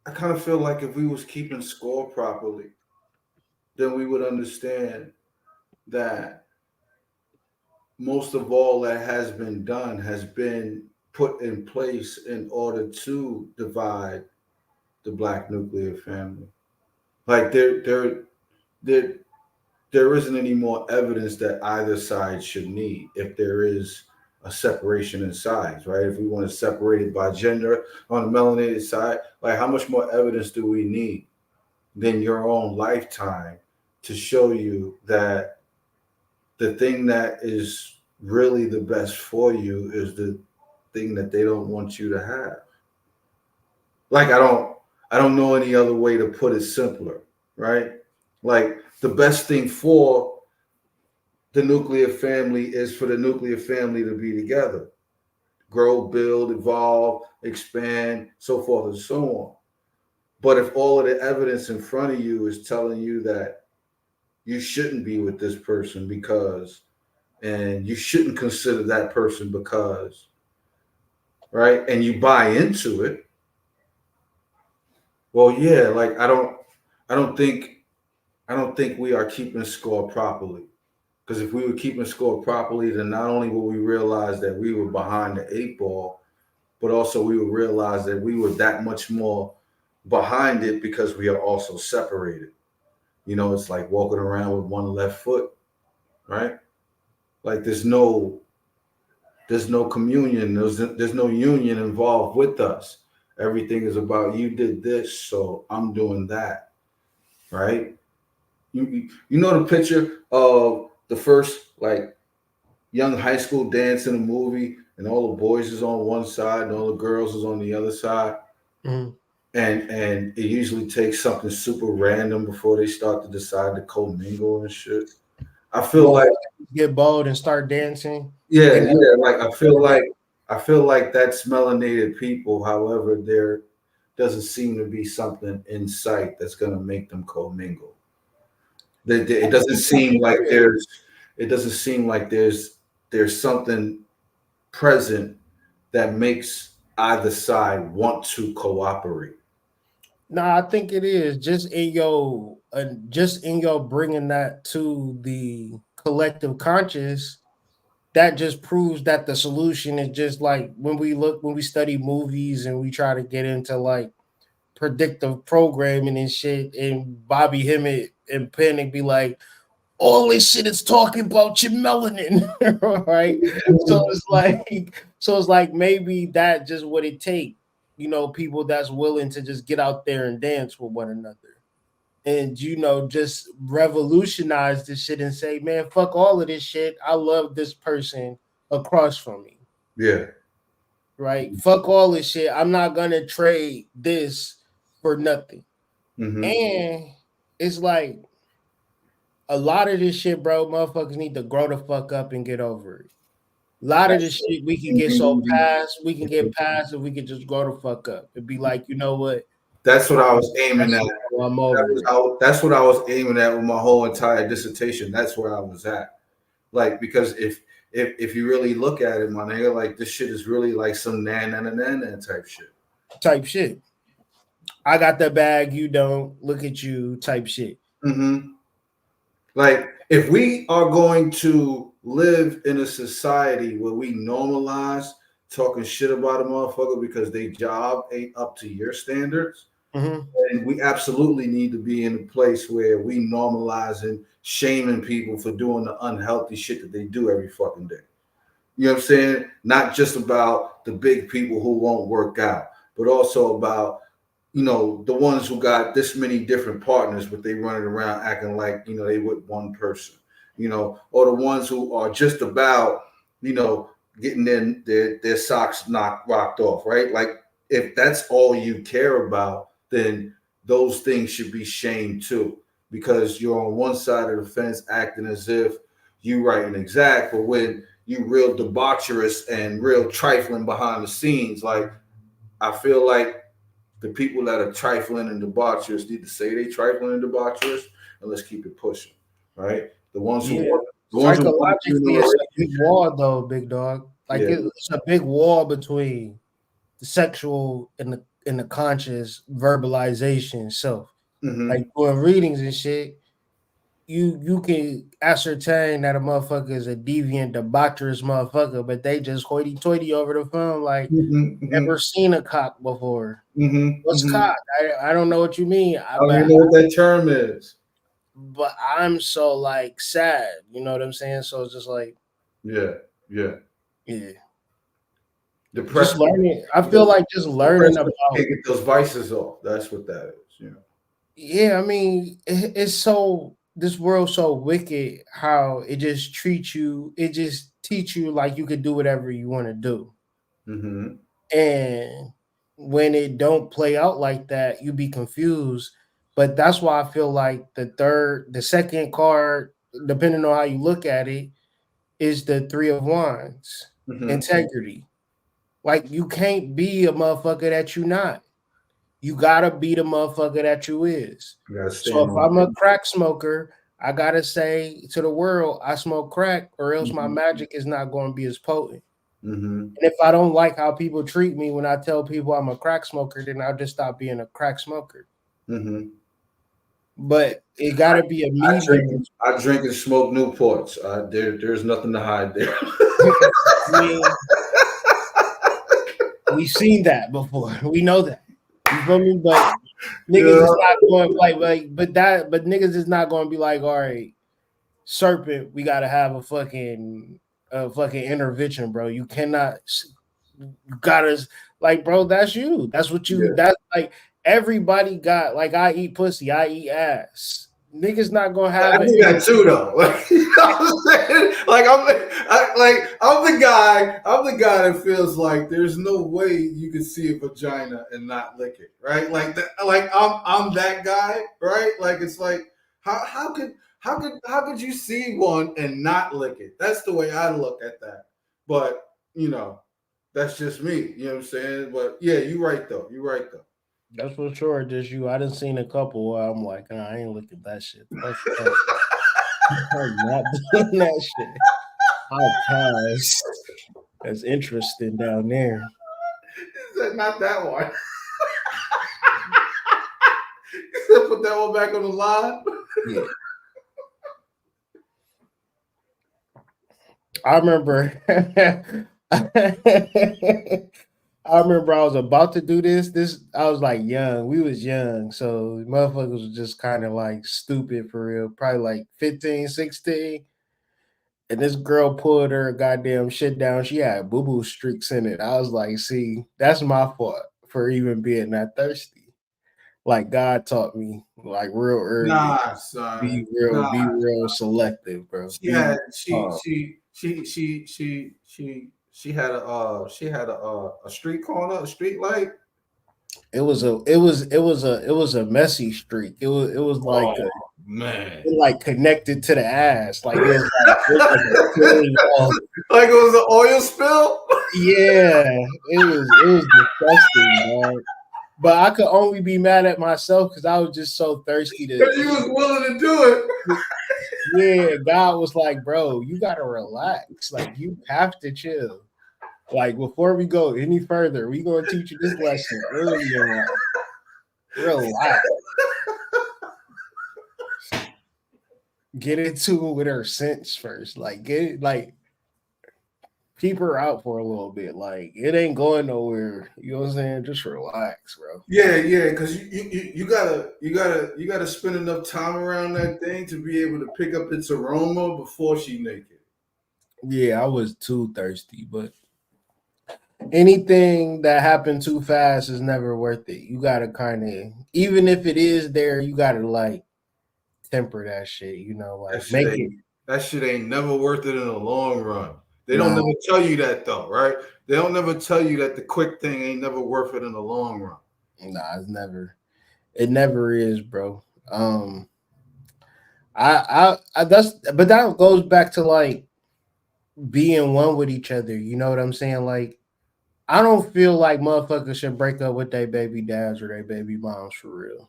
if we was keeping score properly, then we would understand that most of all that has been done has been put in place in order to divide the black nuclear family. Like there isn't any more evidence that either side should need if there is a separation in sides, right? If we want to separate it by gender on the melanated side, like how much more evidence do we need than your own lifetime to show you that the thing that is really the best for you is the thing that they don't want you to have? Like I don't know any other way to put it simpler, right? Like the best thing for the nuclear family is for the nuclear family to be together, grow, build, evolve, expand, so forth and so on. But if all of the evidence in front of you is telling you that you shouldn't be with this person because, and you shouldn't consider that person because, right? And you buy into it. Well, yeah, like I don't think we are keeping score properly. Because if we were keeping score properly, then not only will we realize that we were behind the 8 ball, but also we will realize that we were that much more behind it because we are also separated. It's like walking around with one left foot, right? Like there's no communion, there's no union involved with us. Everything is about you did this, so I'm doing that, right? You know the picture of the first like young high school dance in a movie, and all the boys is on one side and all the girls is on the other side. Mm-hmm. And it usually takes something super random before they start to decide to commingle and shit. I feel like get bold and start dancing. Yeah. Like I feel like that's melanated people. However, there doesn't seem to be something in sight that's gonna make them commingle. It doesn't seem like there's something present that makes either side want to cooperate. No, I think it is just in your bringing that to the collective conscious. That just proves that the solution is just like when we study movies and we try to get into like predictive programming and shit, and Bobby Hemmett and Panic be like, all this shit is talking about your melanin, right? So it's like maybe that just what it take, people that's willing to just get out there and dance with one another, and just revolutionize this shit and say, man, fuck all of this shit. I love this person across from me. Yeah. Right. Fuck all this shit. I'm not gonna trade this for nothing. Mm-hmm. And it's like a lot of this shit, bro, motherfuckers need to grow the fuck up and get over it. A lot of this shit we can get past if we can just grow the fuck up and be like, you know what? That's what I was aiming at. I'm over that's what I was aiming at with my whole entire dissertation. That's where I was at. Like, because if you really look at it, my nigga, like this shit is really like some nan type shit. I got the bag, you don't. Look at you type shit. Mm-hmm. Like, if we are going to live in a society where we normalize talking shit about a motherfucker because their job ain't up to your standards, and we absolutely need to be in a place where we normalize and shaming people for doing the unhealthy shit that they do every fucking day. You know what I'm saying? Not just about the big people who won't work out, but also about, the ones who got this many different partners, but they running around acting like, they with one person, or the ones who are just about, getting their socks rocked off, right? Like, if that's all you care about, then those things should be shamed too, because you're on one side of the fence acting as if you right and exact, but when you real debaucherous and real trifling behind the scenes, like, I feel like the people that are trifling and debaucherous need to say they trifling and debaucherous, and let's keep it pushing, right? The ones who psychologically, it's a big wall, though, big dog. Like it's a big wall between the sexual and the conscious verbalization self. Mm-hmm. Like doing readings and shit, you can ascertain that a motherfucker is a deviant, debaucherous motherfucker, but they just hoity-toity over the phone, like never seen a cock before. What's cock? I don't know what you mean. I don't even know what that term is. But I'm so like sad, you know what I'm saying? So it's just like, yeah. Just learning. I feel like just learning about get those vices off. That's what that is. Yeah, I mean, it's so this world's so wicked how it just treats you. It just teach you like you could do whatever you want to do. Mm-hmm. And when it don't play out like that, you be confused. But that's why I feel like the second card depending on how you look at it, is the Three of Wands, integrity. Like you can't be a motherfucker that you not. You gotta be the motherfucker that you is. So if I'm a crack smoker, I gotta say to the world, I smoke crack, or else my magic is not going to be as potent. And if I don't like how people treat me when I tell people I'm a crack smoker, then I'll just stop being a crack smoker. But it gotta be a medium. I drink and smoke Newports. There's nothing to hide there. We've seen that before. We know that. You feel me? But niggas is not going but niggas is not going to be like, all right, Serpent, we got to have a fucking intervention, bro. You cannot. You gotta like, bro. That's you. That's what you. That's like everybody got. Like I eat pussy. I eat ass. Niggas not gonna have. I do that too, though. Like, you know what I'm saying? Like I'm the guy. I'm the guy that feels like there's no way you can see a vagina and not lick it, right? Like that. Like I'm that guy, right? Like it's like how could you see one and not lick it? That's the way I look at that. But you know, that's just me. You know what I'm saying? But yeah, you're right though. That's for sure. Just you. I done seen a couple where I'm like, nah, I ain't looking at that shit. I'm not doing that shit. I'll pass. That's interesting down there. Is that not that one? You said put that one back on the line? Yeah. I remember I was about to do this. I was like young. We was young. So motherfuckers was just kind of like stupid for real. Probably like 15, 16. And this girl pulled her goddamn shit down. She had boo-boo streaks in it. I was like, see, that's my fault for even being that thirsty. Like God taught me like real early. Nah, son. Be real selective, bro. She had a street corner, a street light. It was a messy streak. It was like man, it like connected to the ass. Like it was like it was an oil spill. Yeah, it was disgusting, dog. But I could only be mad at myself because I was just so thirsty to. Because you was willing to do it. Yeah, God was like, bro, you gotta relax. Like you have to chill. Like before we go any further, we gonna teach you this lesson early in life. Relax. Get into it with her sense first. Like get it, like keep her out for a little bit. Like it ain't going nowhere. You know what I'm saying? Just relax, bro. Yeah, because you gotta spend enough time around that thing to be able to pick up its aroma before she naked. Yeah, I was too thirsty, but anything that happened too fast is never worth it. You gotta kind of, even if it is there, you gotta like temper that shit. You know, like that shit ain't never worth it in the long run. They don't never tell you that though, right? They don't never tell you that the quick thing ain't never worth it in the long run. Nah, it never is, bro. But that goes back to like being one with each other. You know what I'm saying? Like, I don't feel like motherfuckers should break up with their baby dads or their baby moms for real.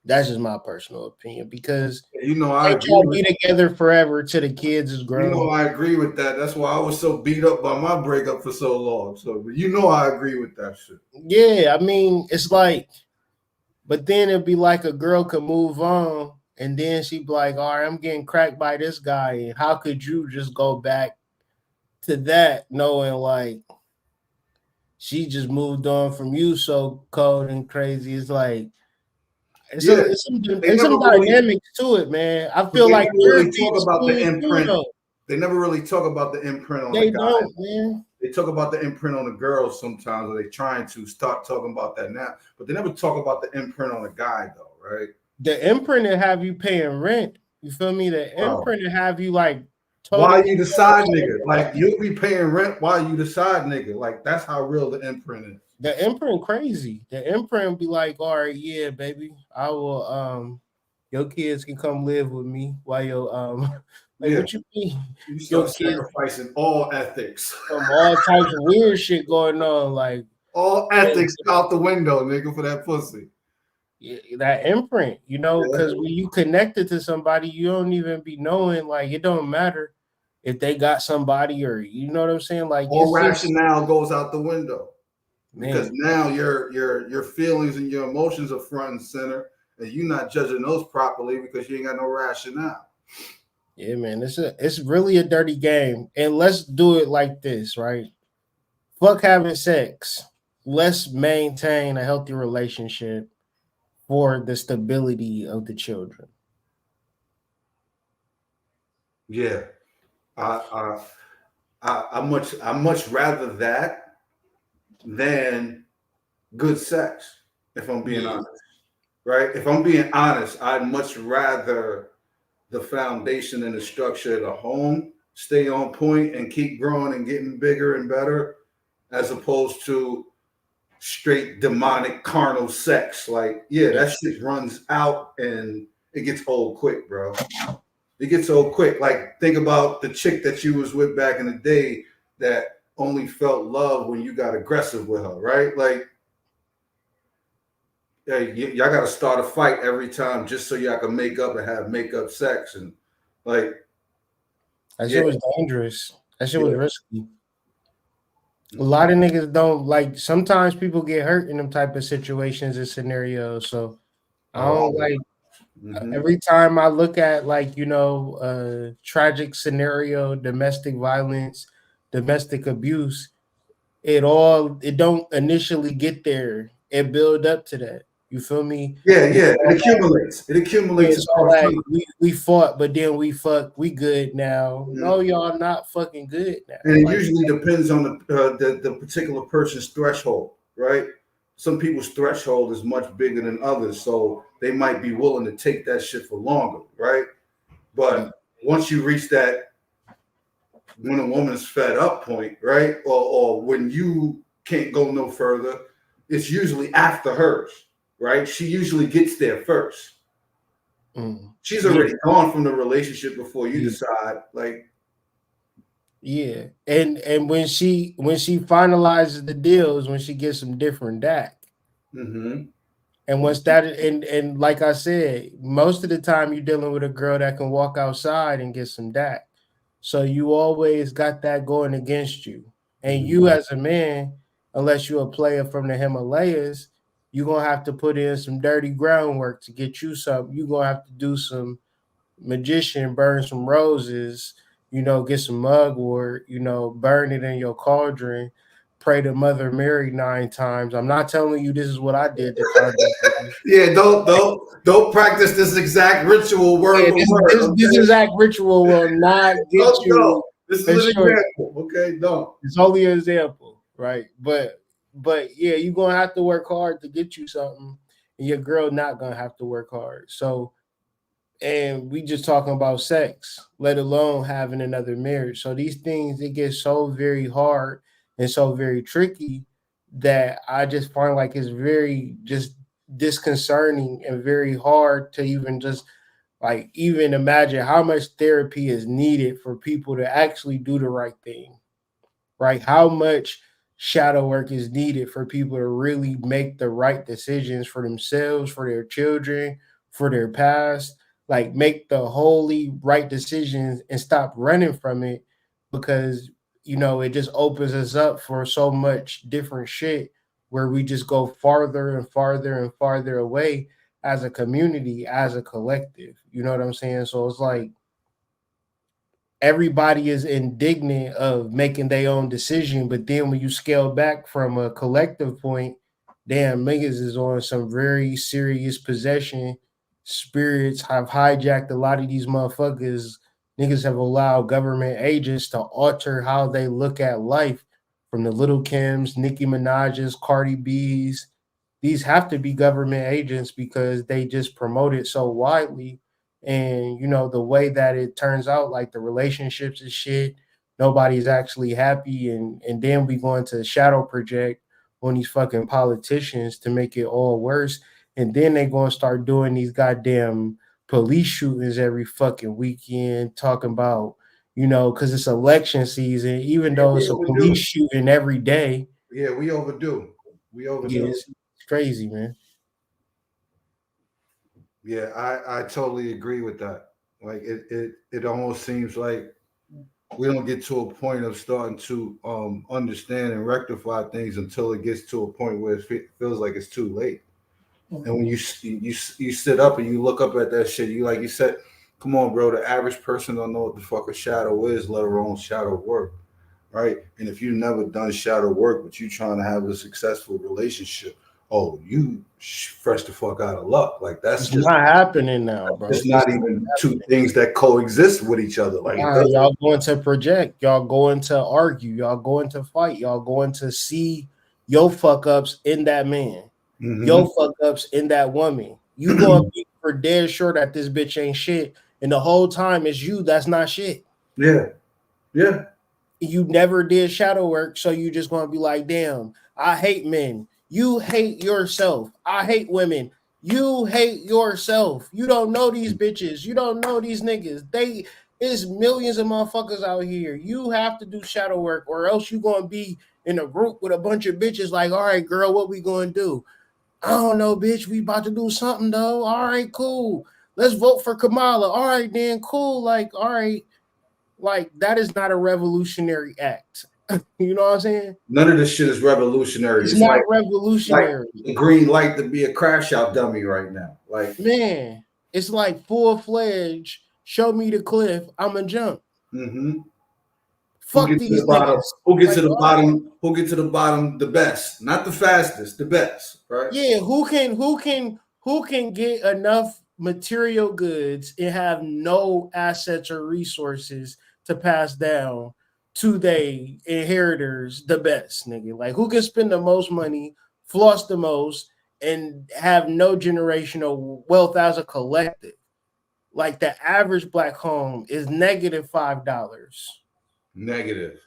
That's just my personal opinion because you know I try to be together forever till the kids is grown. You know I agree with that. That's why I was so beat up by my breakup for so long. So you know I agree with that shit. Yeah, I mean it's like, but then it'd be like a girl could move on and then she'd be like, all right, I'm getting cracked by this guy. And how could you just go back to that knowing like she just moved on from you so cold and crazy? It's like It's some dynamics to it, man. I feel like they really talk about the imprint. They never really talk about the imprint on the guy. Don't, man. They talk about the imprint on the girls sometimes, or they're trying to start talking about that now. But they never talk about the imprint on the guy, though, right? The imprint will have you paying rent. You feel me? The imprint will have you like. Why you the side nigga? Like you'll be paying rent while you the side nigga. Like that's how real the imprint is. The imprint crazy. The imprint be like, all right, yeah, baby, I will your kids can come live with me while your like Yeah. what you mean? You Your start kids sacrificing all ethics. all types of weird shit going on, like all ethics out the window, nigga, for that pussy. That imprint, because when you connected to somebody, you don't even be knowing, like, it don't matter if they got somebody or you know what I'm saying, like All it's just, rationale goes out the window because man. now your feelings and your emotions are front and center, and you're not judging those properly because you ain't got no rationale. Yeah, man, it's really a dirty game, and let's do it like this, right? Fuck having sex. Let's maintain a healthy relationship for the stability of the children. Yeah, I much rather that than good sex. If I'm being honest, right? If I'm being honest, I'd much rather the foundation and the structure of the home stay on point and keep growing and getting bigger and better, as opposed to straight demonic carnal sex. Like, yeah, that shit runs out and it gets old quick, bro. It gets old quick. Like, think about the chick that you was with back in the day that only felt love when you got aggressive with her, right? Like, hey, y'all got to start a fight every time just so y'all can make up and have make-up sex. And like, that shit was dangerous. That shit was risky. A lot of niggas don't like. Sometimes people get hurt in them type of situations and scenarios. So I don't like. Every time I look at, like, tragic scenario, domestic violence, domestic abuse, it don't initially get there. It build up to that. You feel me? Yeah. It accumulates. It accumulates. It's all like we fought, but then we fucked. We good now. No, y'all not fucking good now. And it usually depends on the particular person's threshold, right? Some people's threshold is much bigger than others, so they might be willing to take that shit for longer, right? But once you reach that, when a woman's fed up point, right, or when you can't go no further, it's usually after hers, right? She usually gets there first. She's already gone from the relationship before you decide, like. Yeah, and when she finalizes the deals, when she gets some different DAC, and once that and like I said, most of the time you're dealing with a girl that can walk outside and get some DAC, so you always got that going against you. And you as a man, unless you're a player from the Himalayas, you're gonna have to put in some dirty groundwork to get you something. You're gonna have to do some magician, burn some roses, get some mugwort, burn it in your cauldron, pray to Mother Mary 9 times. I'm not telling you this is what I did to conjure. Yeah, don't practice this exact ritual word for word. This exact ritual will not get you. No. This is an example. Okay, no. It's only an example, right? But yeah, you're gonna have to work hard to get you something, and your girl not gonna have to work hard. So, and we just talking about sex, let alone having another marriage. So these things, it gets so very hard and so very tricky that I just find like it's very just disconcerting and very hard to even just like even imagine how much therapy is needed for people to actually do the right thing, right? How much shadow work is needed for people to really make the right decisions for themselves, for their children, for their past, like make the wholly right decisions and stop running from it, because it just opens us up for so much different shit where we just go farther and farther and farther away as a community, as a collective. You know what I'm saying? So it's like everybody is indignant of making their own decision, but then when you scale back from a collective point, damn, niggas is on some very serious possession. Spirits have hijacked a lot of these motherfuckers. Niggas have allowed government agents to alter how they look at life, from the Little Kims, Nicki Minaj's, Cardi B's. These have to be government agents because they just promote it so widely. And the way that it turns out, like the relationships and shit, nobody's actually happy, and then we go into shadow project on these fucking politicians to make it all worse. And then they gonna start doing these goddamn police shootings every fucking weekend, talking about, you know, because it's election season, even though it's a police shooting every day. Yeah, we overdue. We overdue. Yeah, it's crazy, man. Yeah, I totally agree with that. Like it almost seems like we don't get to a point of starting to understand and rectify things until it gets to a point where it feels like it's too late. And when you sit up and you look up at that shit, you like you said, come on, bro. The average person don't know what the fuck a shadow is, let alone shadow work, right? And if you've never done shadow work, but you trying to have a successful relationship, oh, you fresh the fuck out of luck. Like that's It's just not happening now, bro. It's not even two things that coexist with each other. Like y'all going to project, y'all going to argue, y'all going to fight, y'all going to see your fuck ups in that man, your fuck ups in that woman. You going to be for dead sure that this bitch ain't shit, and the whole time it's you that's not shit. Yeah, yeah. You never did shadow work, so you just going to be like, damn, I hate men. You hate yourself. I hate women. You hate yourself. You don't know these bitches. You don't know these niggas. It's millions of motherfuckers out here. You have to do shadow work, or else you gonna be in a group with a bunch of bitches like, all right, girl, what we gonna do? I don't know, bitch. We about to do something though. All right, cool. Let's vote for Kamala. All right, then, cool. Like, all right, like that is not a revolutionary act. You know what I'm saying? None of this shit is revolutionary. It's not revolutionary. Like the green light to be a crash out dummy right now. Like, man, it's like full-fledged. Show me the cliff. I'ma jump. Fuck these niggas. Who gets to the bottom? Who get to the bottom the best? Not the fastest, the best, right? Yeah, who can get enough material goods and have no assets or resources to pass down to they inheritors the best, nigga. Like who can spend the most money, floss the most, and have no generational wealth as a collective. Like the average black home is negative $5. Negative.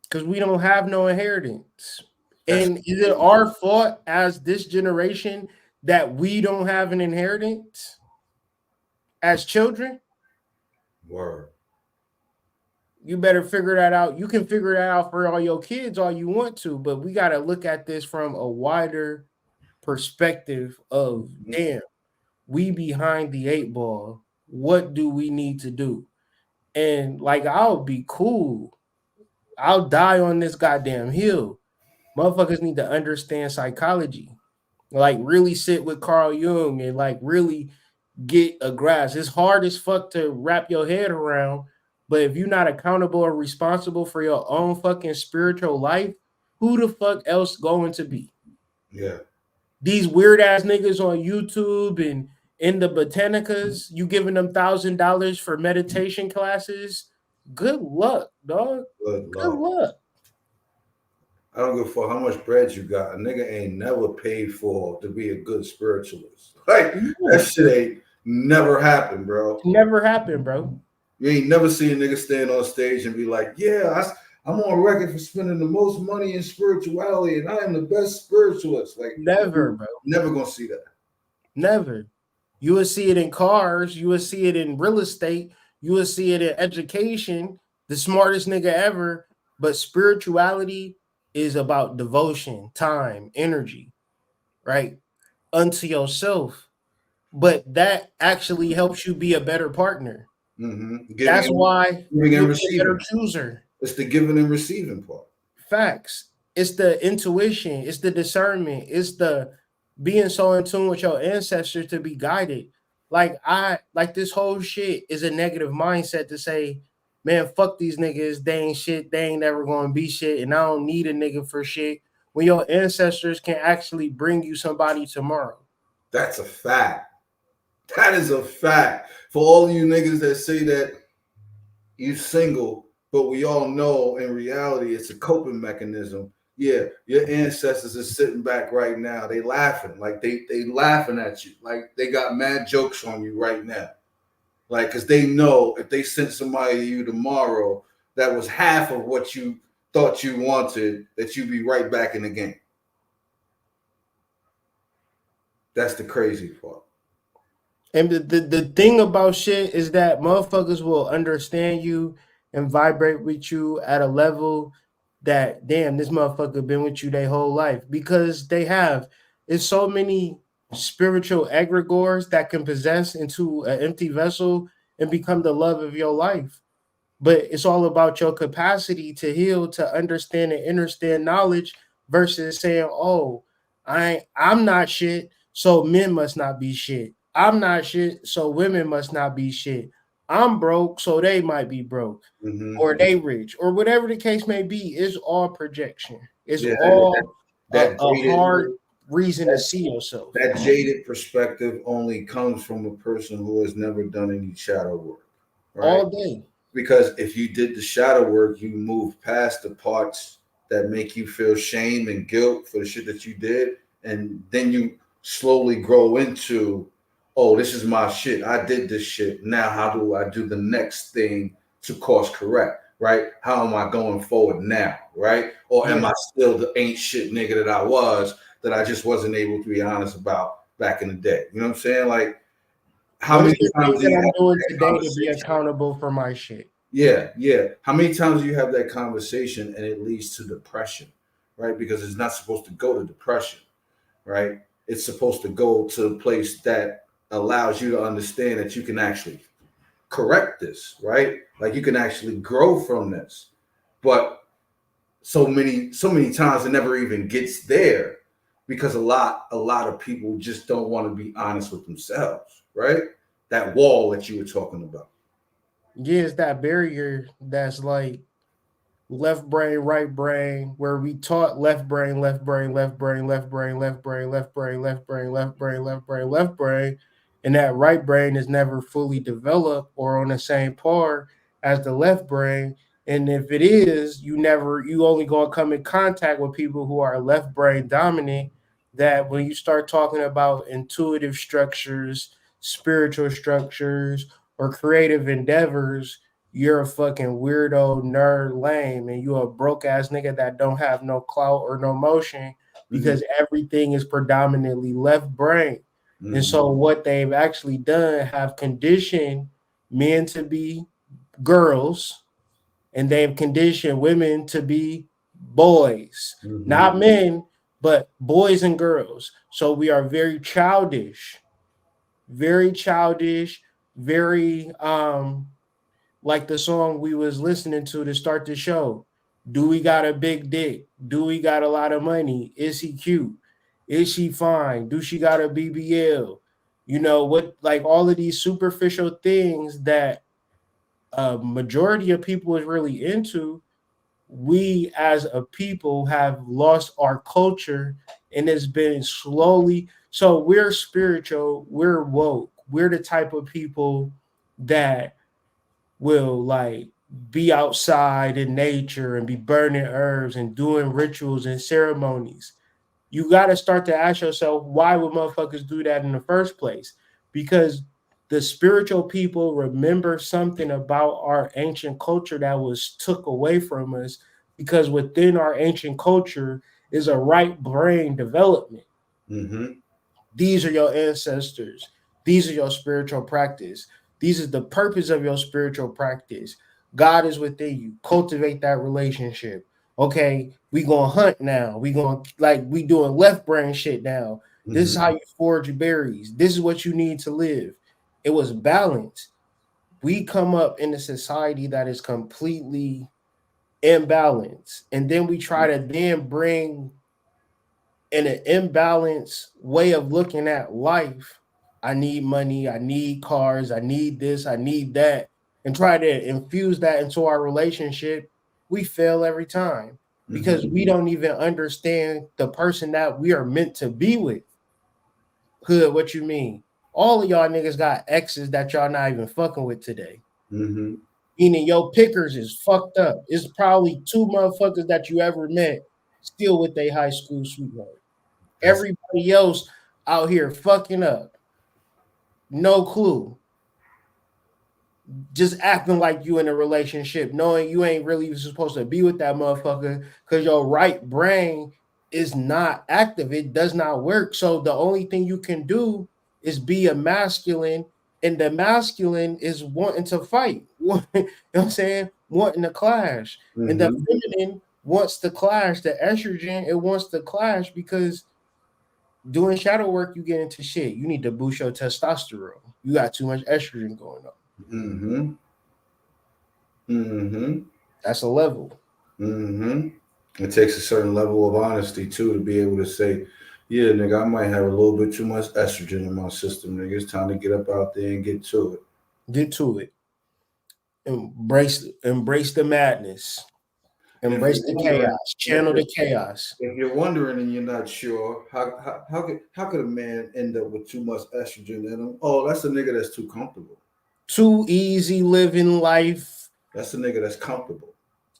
Because we don't have no inheritance. And is it our fault as this generation that we don't have an inheritance as children? Word. You better figure that out. You can figure that out for all your kids all you want to, but we got to look at this from a wider perspective of, damn, we behind the 8 ball. What do we need to do? And like, I'll be cool. I'll die on this goddamn hill. Motherfuckers need to understand psychology. Like really sit with Carl Jung and like really get a grasp. It's hard as fuck to wrap your head around, but if you're not accountable or responsible for your own fucking spiritual life, who the fuck else going to be? Yeah. These weird ass niggas on YouTube and in the botanicas, you giving them $1,000 for meditation classes. Good luck, dog. Good luck. I don't give a fuck how much bread you got. A nigga ain't never paid for to be a good spiritualist. Like that shit ain't never happened, bro. Never happened, bro. You ain't never seen a nigga stand on stage and be like, yeah, I'm on record for spending the most money in spirituality and I am the best spiritualist. Like never, bro. Never gonna see that. Never. You will see it in cars. You will see it in real estate. You will see it in education. The smartest nigga ever. But spirituality is about devotion, time, energy, right? Unto yourself. But that actually helps you be a better partner. That's why you're a better chooser. It's the giving and receiving part. Facts. It's the intuition. It's the discernment. It's the being so in tune with your ancestors to be guided. Like this whole shit is a negative mindset to say, man, fuck these niggas. They ain't shit. They ain't never going to be shit. And I don't need a nigga for shit. When your ancestors can actually bring you somebody tomorrow. That's a fact. That is a fact. For all of you niggas that say that you single, but we all know in reality it's a coping mechanism. Yeah, your ancestors are sitting back right now. They laughing. Like they laughing at you. Like they got mad jokes on you right now. Like, because they know if they sent somebody to you tomorrow that was half of what you thought you wanted, that you'd be right back in the game. That's the crazy part. And the thing about shit is that motherfuckers will understand you and vibrate with you at a level that, damn, this motherfucker been with you their whole life, because they have. It's so many spiritual egregores that can possess into an empty vessel and become the love of your life. But it's all about your capacity to heal, to understand and understand knowledge, versus saying, "Oh, I'm not shit, so men must not be shit. I'm not shit, so women must not be shit. I'm broke, so they might be broke, or they rich, or whatever the case may be." It's all projection. It's Yeah, all that a jaded, hard reason to see yourself. that jaded perspective only comes from a person who has never done any shadow work, right? All day. Because if you did the shadow work, you move past the parts that make you feel shame and guilt for the shit that you did, and then you slowly grow into, oh, this is my shit. I did this shit. Now, how do I do the next thing to course correct? Right? How am I going forward now? Right? Or am I still the ain't shit nigga that I was, that I just wasn't able to be honest about back in the day? You know what I'm saying? Like, how What is many the times thing do that you I'm have doing that today to be conversation? accountable for my shit? Yeah. How many times do you have that conversation and it leads to depression, right? Because it's not supposed to go to depression, right? It's supposed to go to a place that allows you to understand that you can actually correct this, right? Like you can actually grow from this. But so many times it never even gets there, because a lot of people just don't want to be honest with themselves, right? That wall that you were talking about. Yeah, it's that barrier that's like left brain, right brain, where we taught left brain, left brain, left brain, left brain, left brain, left brain, left brain, left brain, left brain, left brain, and that right brain is never fully developed or on the same par as the left brain. And if it is, you only gonna come in contact with people who are left brain dominant. That when you start talking about intuitive structures, spiritual structures, or creative endeavors, you're a fucking weirdo, nerd, lame, and you a broke ass nigga that don't have no clout or no motion, because everything is predominantly left brain. And so what they've actually done have conditioned men to be girls, and they've conditioned women to be boys, not men, but boys and girls. So we are very childish, very like the song we was listening to start the show. Do we got a big dick? Do we got a lot of money? Is he cute? Is she fine? Do she got a BBL? You know what? Like all of these superficial things that a majority of people is really into. We as a people have lost our culture, and it's been slowly. So we're spiritual, we're woke, we're the type of people that will like be outside in nature and be burning herbs and doing rituals and ceremonies. You got to start to ask yourself, why would motherfuckers do that in the first place? Because the spiritual people remember something about our ancient culture that was took away from us, because within our ancient culture is a right brain development. These are your ancestors. These are your spiritual practice. These is the purpose of your spiritual practice. God is within you. Cultivate that relationship. Okay, we gonna hunt now. We gonna like we doing left brain shit now. This is how you forage your berries. This is what you need to live. It was balanced. We come up in a society that is completely imbalanced, and then we try to then bring in an imbalanced way of looking at life. I need money, I need cars, I need this, I need that, and try to infuse that into our relationship. We fail every time because we don't even understand the person that we are meant to be with. Hood, what you mean? All of y'all niggas got exes that y'all not even fucking with today. Meaning your pickers is fucked up. It's probably two motherfuckers that you ever met still with their high school sweetheart. Everybody else out here fucking up. No clue. Just acting like you in a relationship, knowing you ain't really supposed to be with that motherfucker because your right brain is not active. It does not work. So the only thing you can do is be a masculine, and the masculine is wanting to fight. You know what I'm saying? Wanting to clash. And the feminine wants to clash. The estrogen, it wants to clash because doing shadow work, you get into shit. You need to boost your testosterone. You got too much estrogen going on. That's a level. It takes a certain level of honesty too to be able to say, yeah, nigga, I might have a little bit too much estrogen in my system, nigga. It's time to get up out there and get to it. Get to it. Embrace the madness. Embrace the chaos. Channel the chaos. If you're wondering and you're not sure, how could a man end up with too much estrogen in him? Oh, that's a nigga that's too comfortable. Too easy living life. That's a nigga that's comfortable.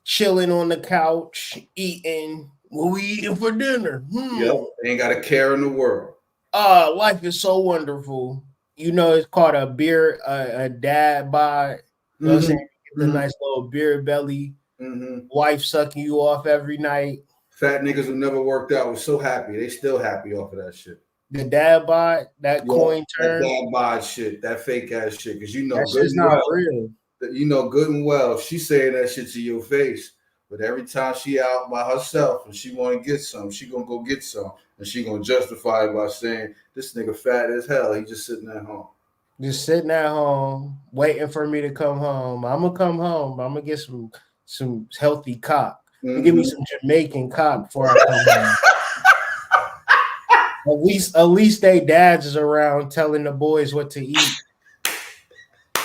Chilling on the couch, eating. What we eating for dinner? Yep. Ain't got a care in the world. Life is so wonderful. You know, it's called a beer, a dad bod. You know what I'm saying? The nice little beer belly. Wife sucking you off every night. Fat niggas who never worked out was so happy. They still happy off of that shit. The dad bod, that coin turn. That dad bod shit, that fake ass shit. Because you know that shit's not real. You know good and well she's saying that shit to your face. But every time she out by herself and she want to get some, she gonna go get some. And she gonna justify it by saying, this nigga fat as hell. He just sitting at home. Just sitting at home, waiting for me to come home. I'm gonna come home. I'm gonna get some healthy cock. Give me some Jamaican cock before I come home. At least they dads is around telling the boys what to eat.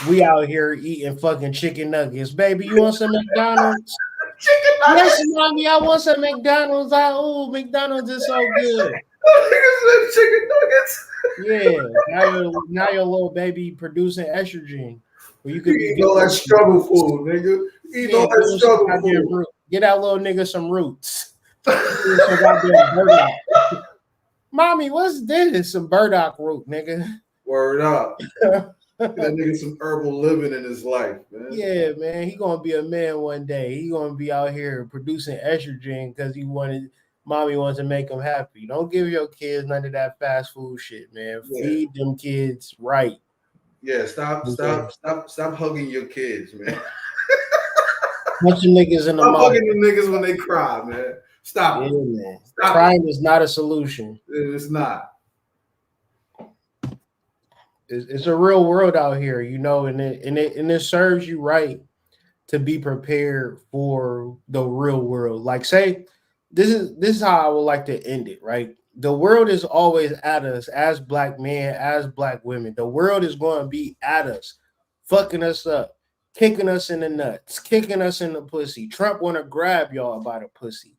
We out here eating fucking chicken nuggets. Baby, you want some McDonald's? Chicken nuggets? Yes, mommy, I want some McDonald's. McDonald's is so good. Chicken nuggets. Yeah, now your little baby producing estrogen. Well, you could eat all that struggle food, nigga. Eat all that struggle food. Get that little nigga some roots. Mommy, what's this? Some burdock root, nigga. Word up. That nigga some herbal living in his life, man. Yeah, man. He gonna be a man one day. He gonna be out here producing estrogen because mommy wants to make him happy. Don't give your kids none of that fast food shit, man. Yeah. Feed them kids right. Yeah, stop hugging your kids, man. Bunch of niggas in the Stop hugging the niggas when they cry, man. Stop it. Man. Stop Crying is not a solution. It's not. It's a real world out here, you know, and it serves you right to be prepared for the real world. Like, say, this is how I would like to end it, right? The world is always at us as black men, as black women. The world is going to be at us, fucking us up, kicking us in the nuts, kicking us in the pussy. Trump want to grab y'all by the pussy.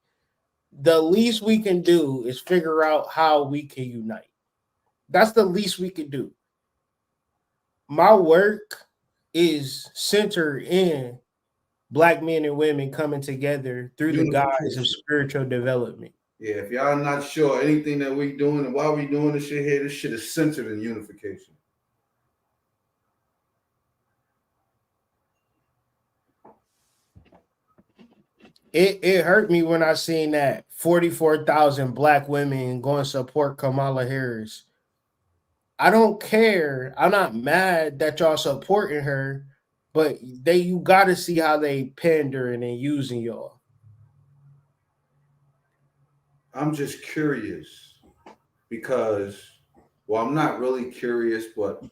The least we can do is figure out how we can unite. That's the least we can do. My work is centered in black men and women coming together through the guise of spiritual development. Yeah, if y'all not sure anything that we doing and why we doing this shit here, this shit is centered in unification. It hurt me when I seen that 44,000 black women going to support Kamala Harris. I don't care. I'm not mad that y'all supporting her, but you got to see how they pandering and using y'all. I'm just curious because, well, I'm not really curious, but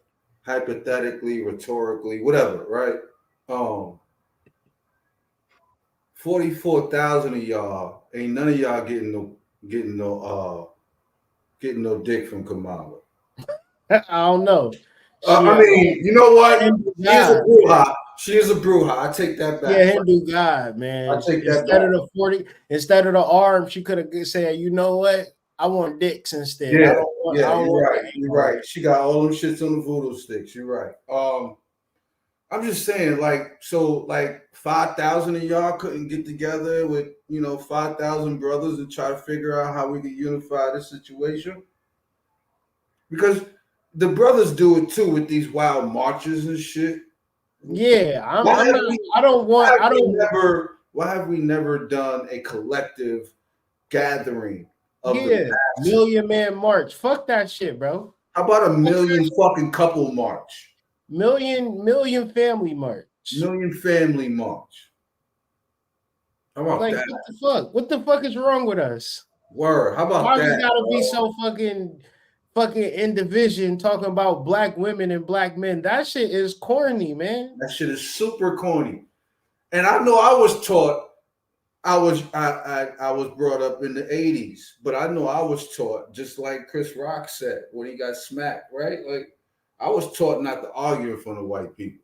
hypothetically, rhetorically, whatever, right? 44,000 of y'all, ain't none of y'all getting no dick from Kamala. I don't know. I mean, you know what? She is a bruja. I take that back. Yeah, Hindu God, man. I take that back. Instead of the arm, she could have said, you know what? I want dicks instead. Yeah, you're right. She got all them shits on the voodoo sticks. You're right. I'm just saying, like 5,000 of y'all couldn't get together with 5,000 brothers and try to figure out how we could unify this situation, because the brothers do it too with these wild marches and shit. Yeah, why have we never done a collective gathering of the masses. Million Man March. Fuck that shit, bro. How about a million fucking couple march? Million family march. Million family march. How about like, that? what the fuck? What the fuck is wrong with us? Word. How about Why that? we gotta be so fucking in division talking about black women and black men? That shit is corny, man. That shit is super corny. And I know I was taught. I was brought up in the 80s, but I know I was taught, just like Chris Rock said when he got smacked, right? Like, I was taught not to argue in front of white people.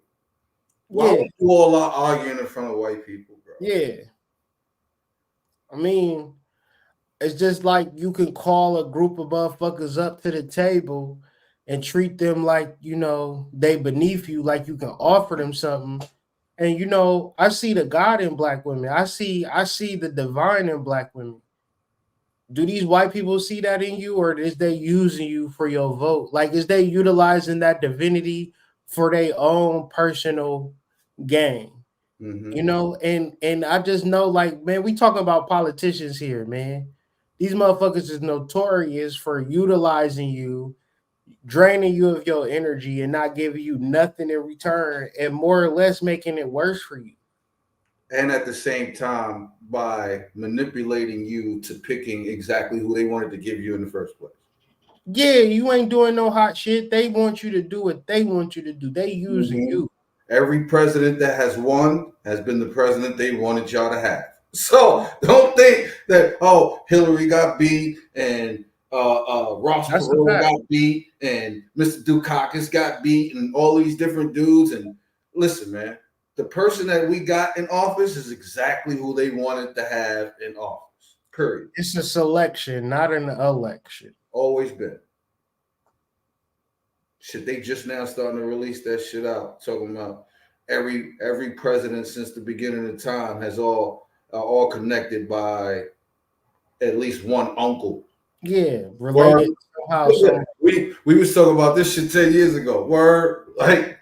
Why would you all are arguing in front of white people, bro? Yeah. I mean, it's just like you can call a group of motherfuckers up to the table and treat them like, they beneath you, like you can offer them something. And I see the God in black women. I see the divine in black women. Do these white people see that in you, or is they using you for your vote? Like, is they utilizing that divinity for their own personal gain? Mm-hmm. And I just know, like, man, we talking about politicians here, man. These motherfuckers is notorious for utilizing you, draining you of your energy, and not giving you nothing in return, and more or less making it worse for you. And at the same time, by manipulating you to picking exactly who they wanted to give you in the first place. Yeah, you ain't doing no hot shit. They want you to do what they want you to do. They using you. Every president that has won has been the president they wanted y'all to have. So don't think that, Hillary got beat and Ross Perot got beat and Mr. Dukakis got beat and all these different dudes. And listen, man, the person that we got in office is exactly who they wanted to have in office. Period. It's a selection, not an election. Always been. Shit, they just now starting to release that shit out, talking about every president since the beginning of time has all connected by at least one uncle. Yeah, related somehow. We was talking about this shit 10 years ago. Word, like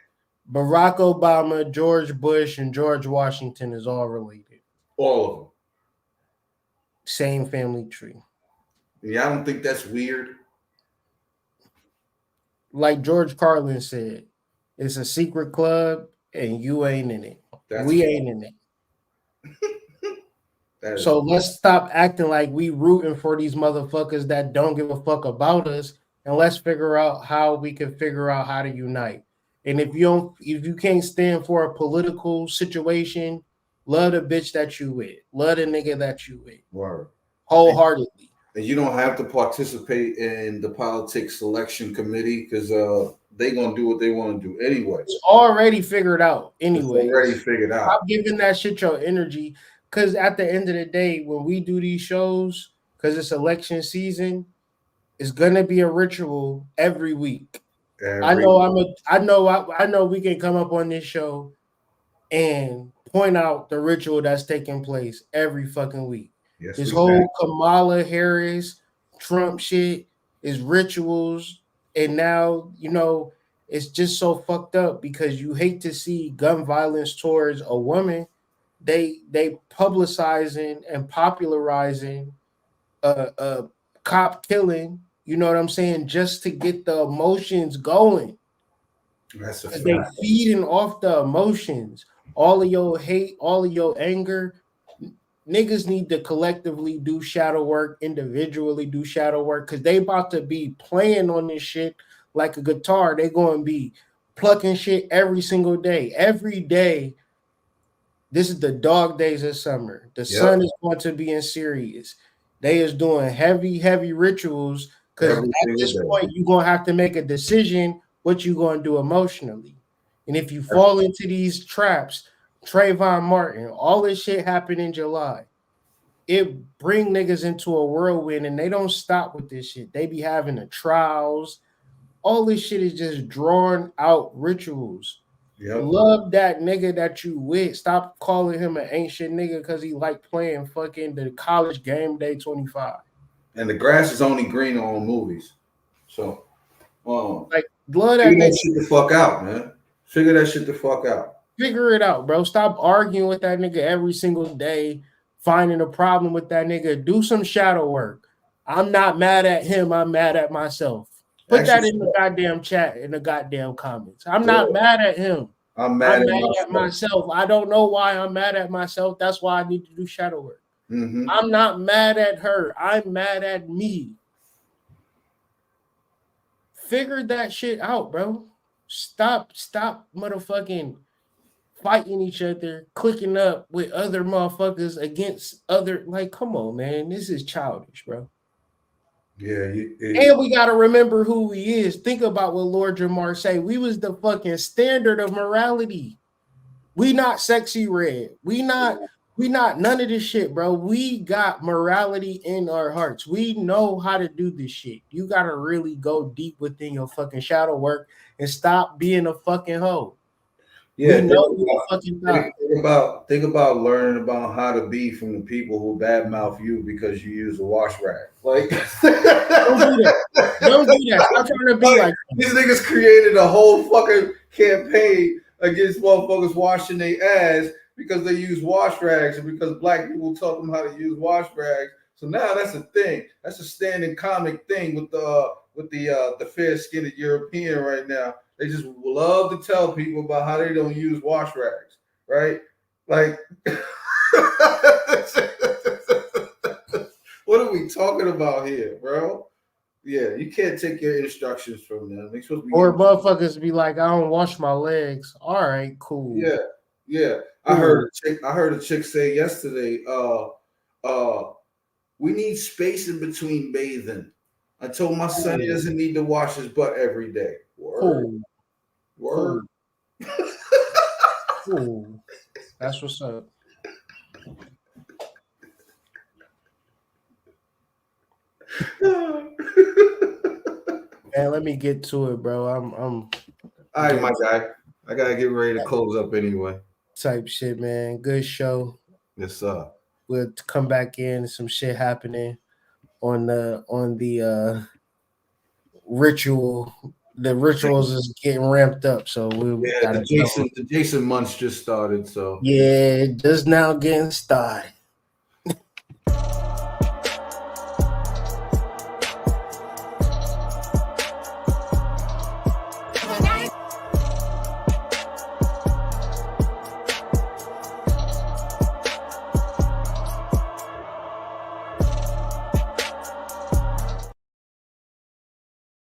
Barack Obama, George Bush, and George Washington is all related. All of them. Same family tree. Yeah, I don't think that's weird. Like George Carlin said, it's a secret club and you ain't in it. We ain't in it. So let's stop acting like we rooting for these motherfuckers that don't give a fuck about us, and let's figure out how we can figure out how to unite. And if you can't stand for a political situation, love the bitch that you with. Love the nigga that you with. Word. Wholeheartedly. And you don't have to participate in the politics selection committee because they're gonna do what they want to do anyway. It's already figured out anyway. It's already figured out. Stop giving that shit your energy. Because at the end of the day, when we do these shows, because it's election season, it's gonna be a ritual every week. I know we can come up on this show and point out the ritual that's taking place every fucking week. Yes, this whole Kamala Harris Trump shit is rituals, and now it's just so fucked up because you hate to see gun violence towards a woman. They publicizing and popularizing a cop killing, you know what I'm saying, just to get the emotions going. That's a fact. They feeding off the emotions. All of your hate, all of your anger. Niggas need to collectively do shadow work, individually do shadow work, because they about to be playing on this shit like a guitar. They going to be plucking shit every single day. Every day. This is the dog days of summer. The sun is going to be in Sirius. They is doing heavy rituals because at this point you're going to have to make a decision what you're going to do emotionally. And if you fall into these traps, Trayvon Martin, all this shit happened in July. It bring niggas into a whirlwind, and they don't stop with this shit. They be having the trials. All this shit is just drawn out rituals. Yep. Love that nigga that you with. Stop calling him an ancient nigga because he like playing fucking the college game day 25. And the grass is only greener on movies. So, like, love that figure nigga. that shit the fuck out, man. Figure that shit the fuck out. Figure it out, bro. Stop arguing with that nigga every single day, finding a problem with that nigga. Do some shadow work. I'm not mad at him. I'm mad at myself. Put that in the goddamn chat, in the goddamn comments. I'm not mad at him. I'm mad at myself. I don't know why I'm mad at myself. That's why I need to do shadow work. Mm-hmm. I'm not mad at her. I'm mad at me. Figure that shit out, bro. Stop motherfucking fighting each other, clicking up with other motherfuckers against other. Like, come on, man. This is childish, bro. Yeah. And we got to remember who he is. Think about what Lord Jamar say. We was the fucking standard of morality. We not sexy red. We not none of this shit, bro. We got morality in our hearts. We know how to do this shit. You got to really go deep within your fucking shadow work and stop being a fucking hoe. Yeah, we know you fucking think about learning about how to be from the people who badmouth you because you use a wash rag. Like, don't do that. Don't do that. Stop trying to be like these niggas created a whole fucking campaign against motherfuckers washing their ass because they use wash rags and because black people taught them how to use wash rags. So now that's a thing. That's a standing comic thing with the fair-skinned European right now. They just love to tell people about how they don't use wash rags, right? Like, what are we talking about here, bro? Yeah, you can't take your instructions from them. They're supposed to be or motherfuckers be like, I don't wash my legs. All right, cool. Yeah. I heard a chick say yesterday, we need space in between bathing. I told my son he doesn't need to wash his butt every day. Word. Word. Cool. That's what's up. Man, let me get to it, bro. I'm all right, my guy. I gotta get ready to close up anyway. Type shit, man. Good show. Yes, sir. We'll come back in. Some shit happening on the ritual. The rituals is getting ramped up, so the Jason months just started. So yeah, just now getting started.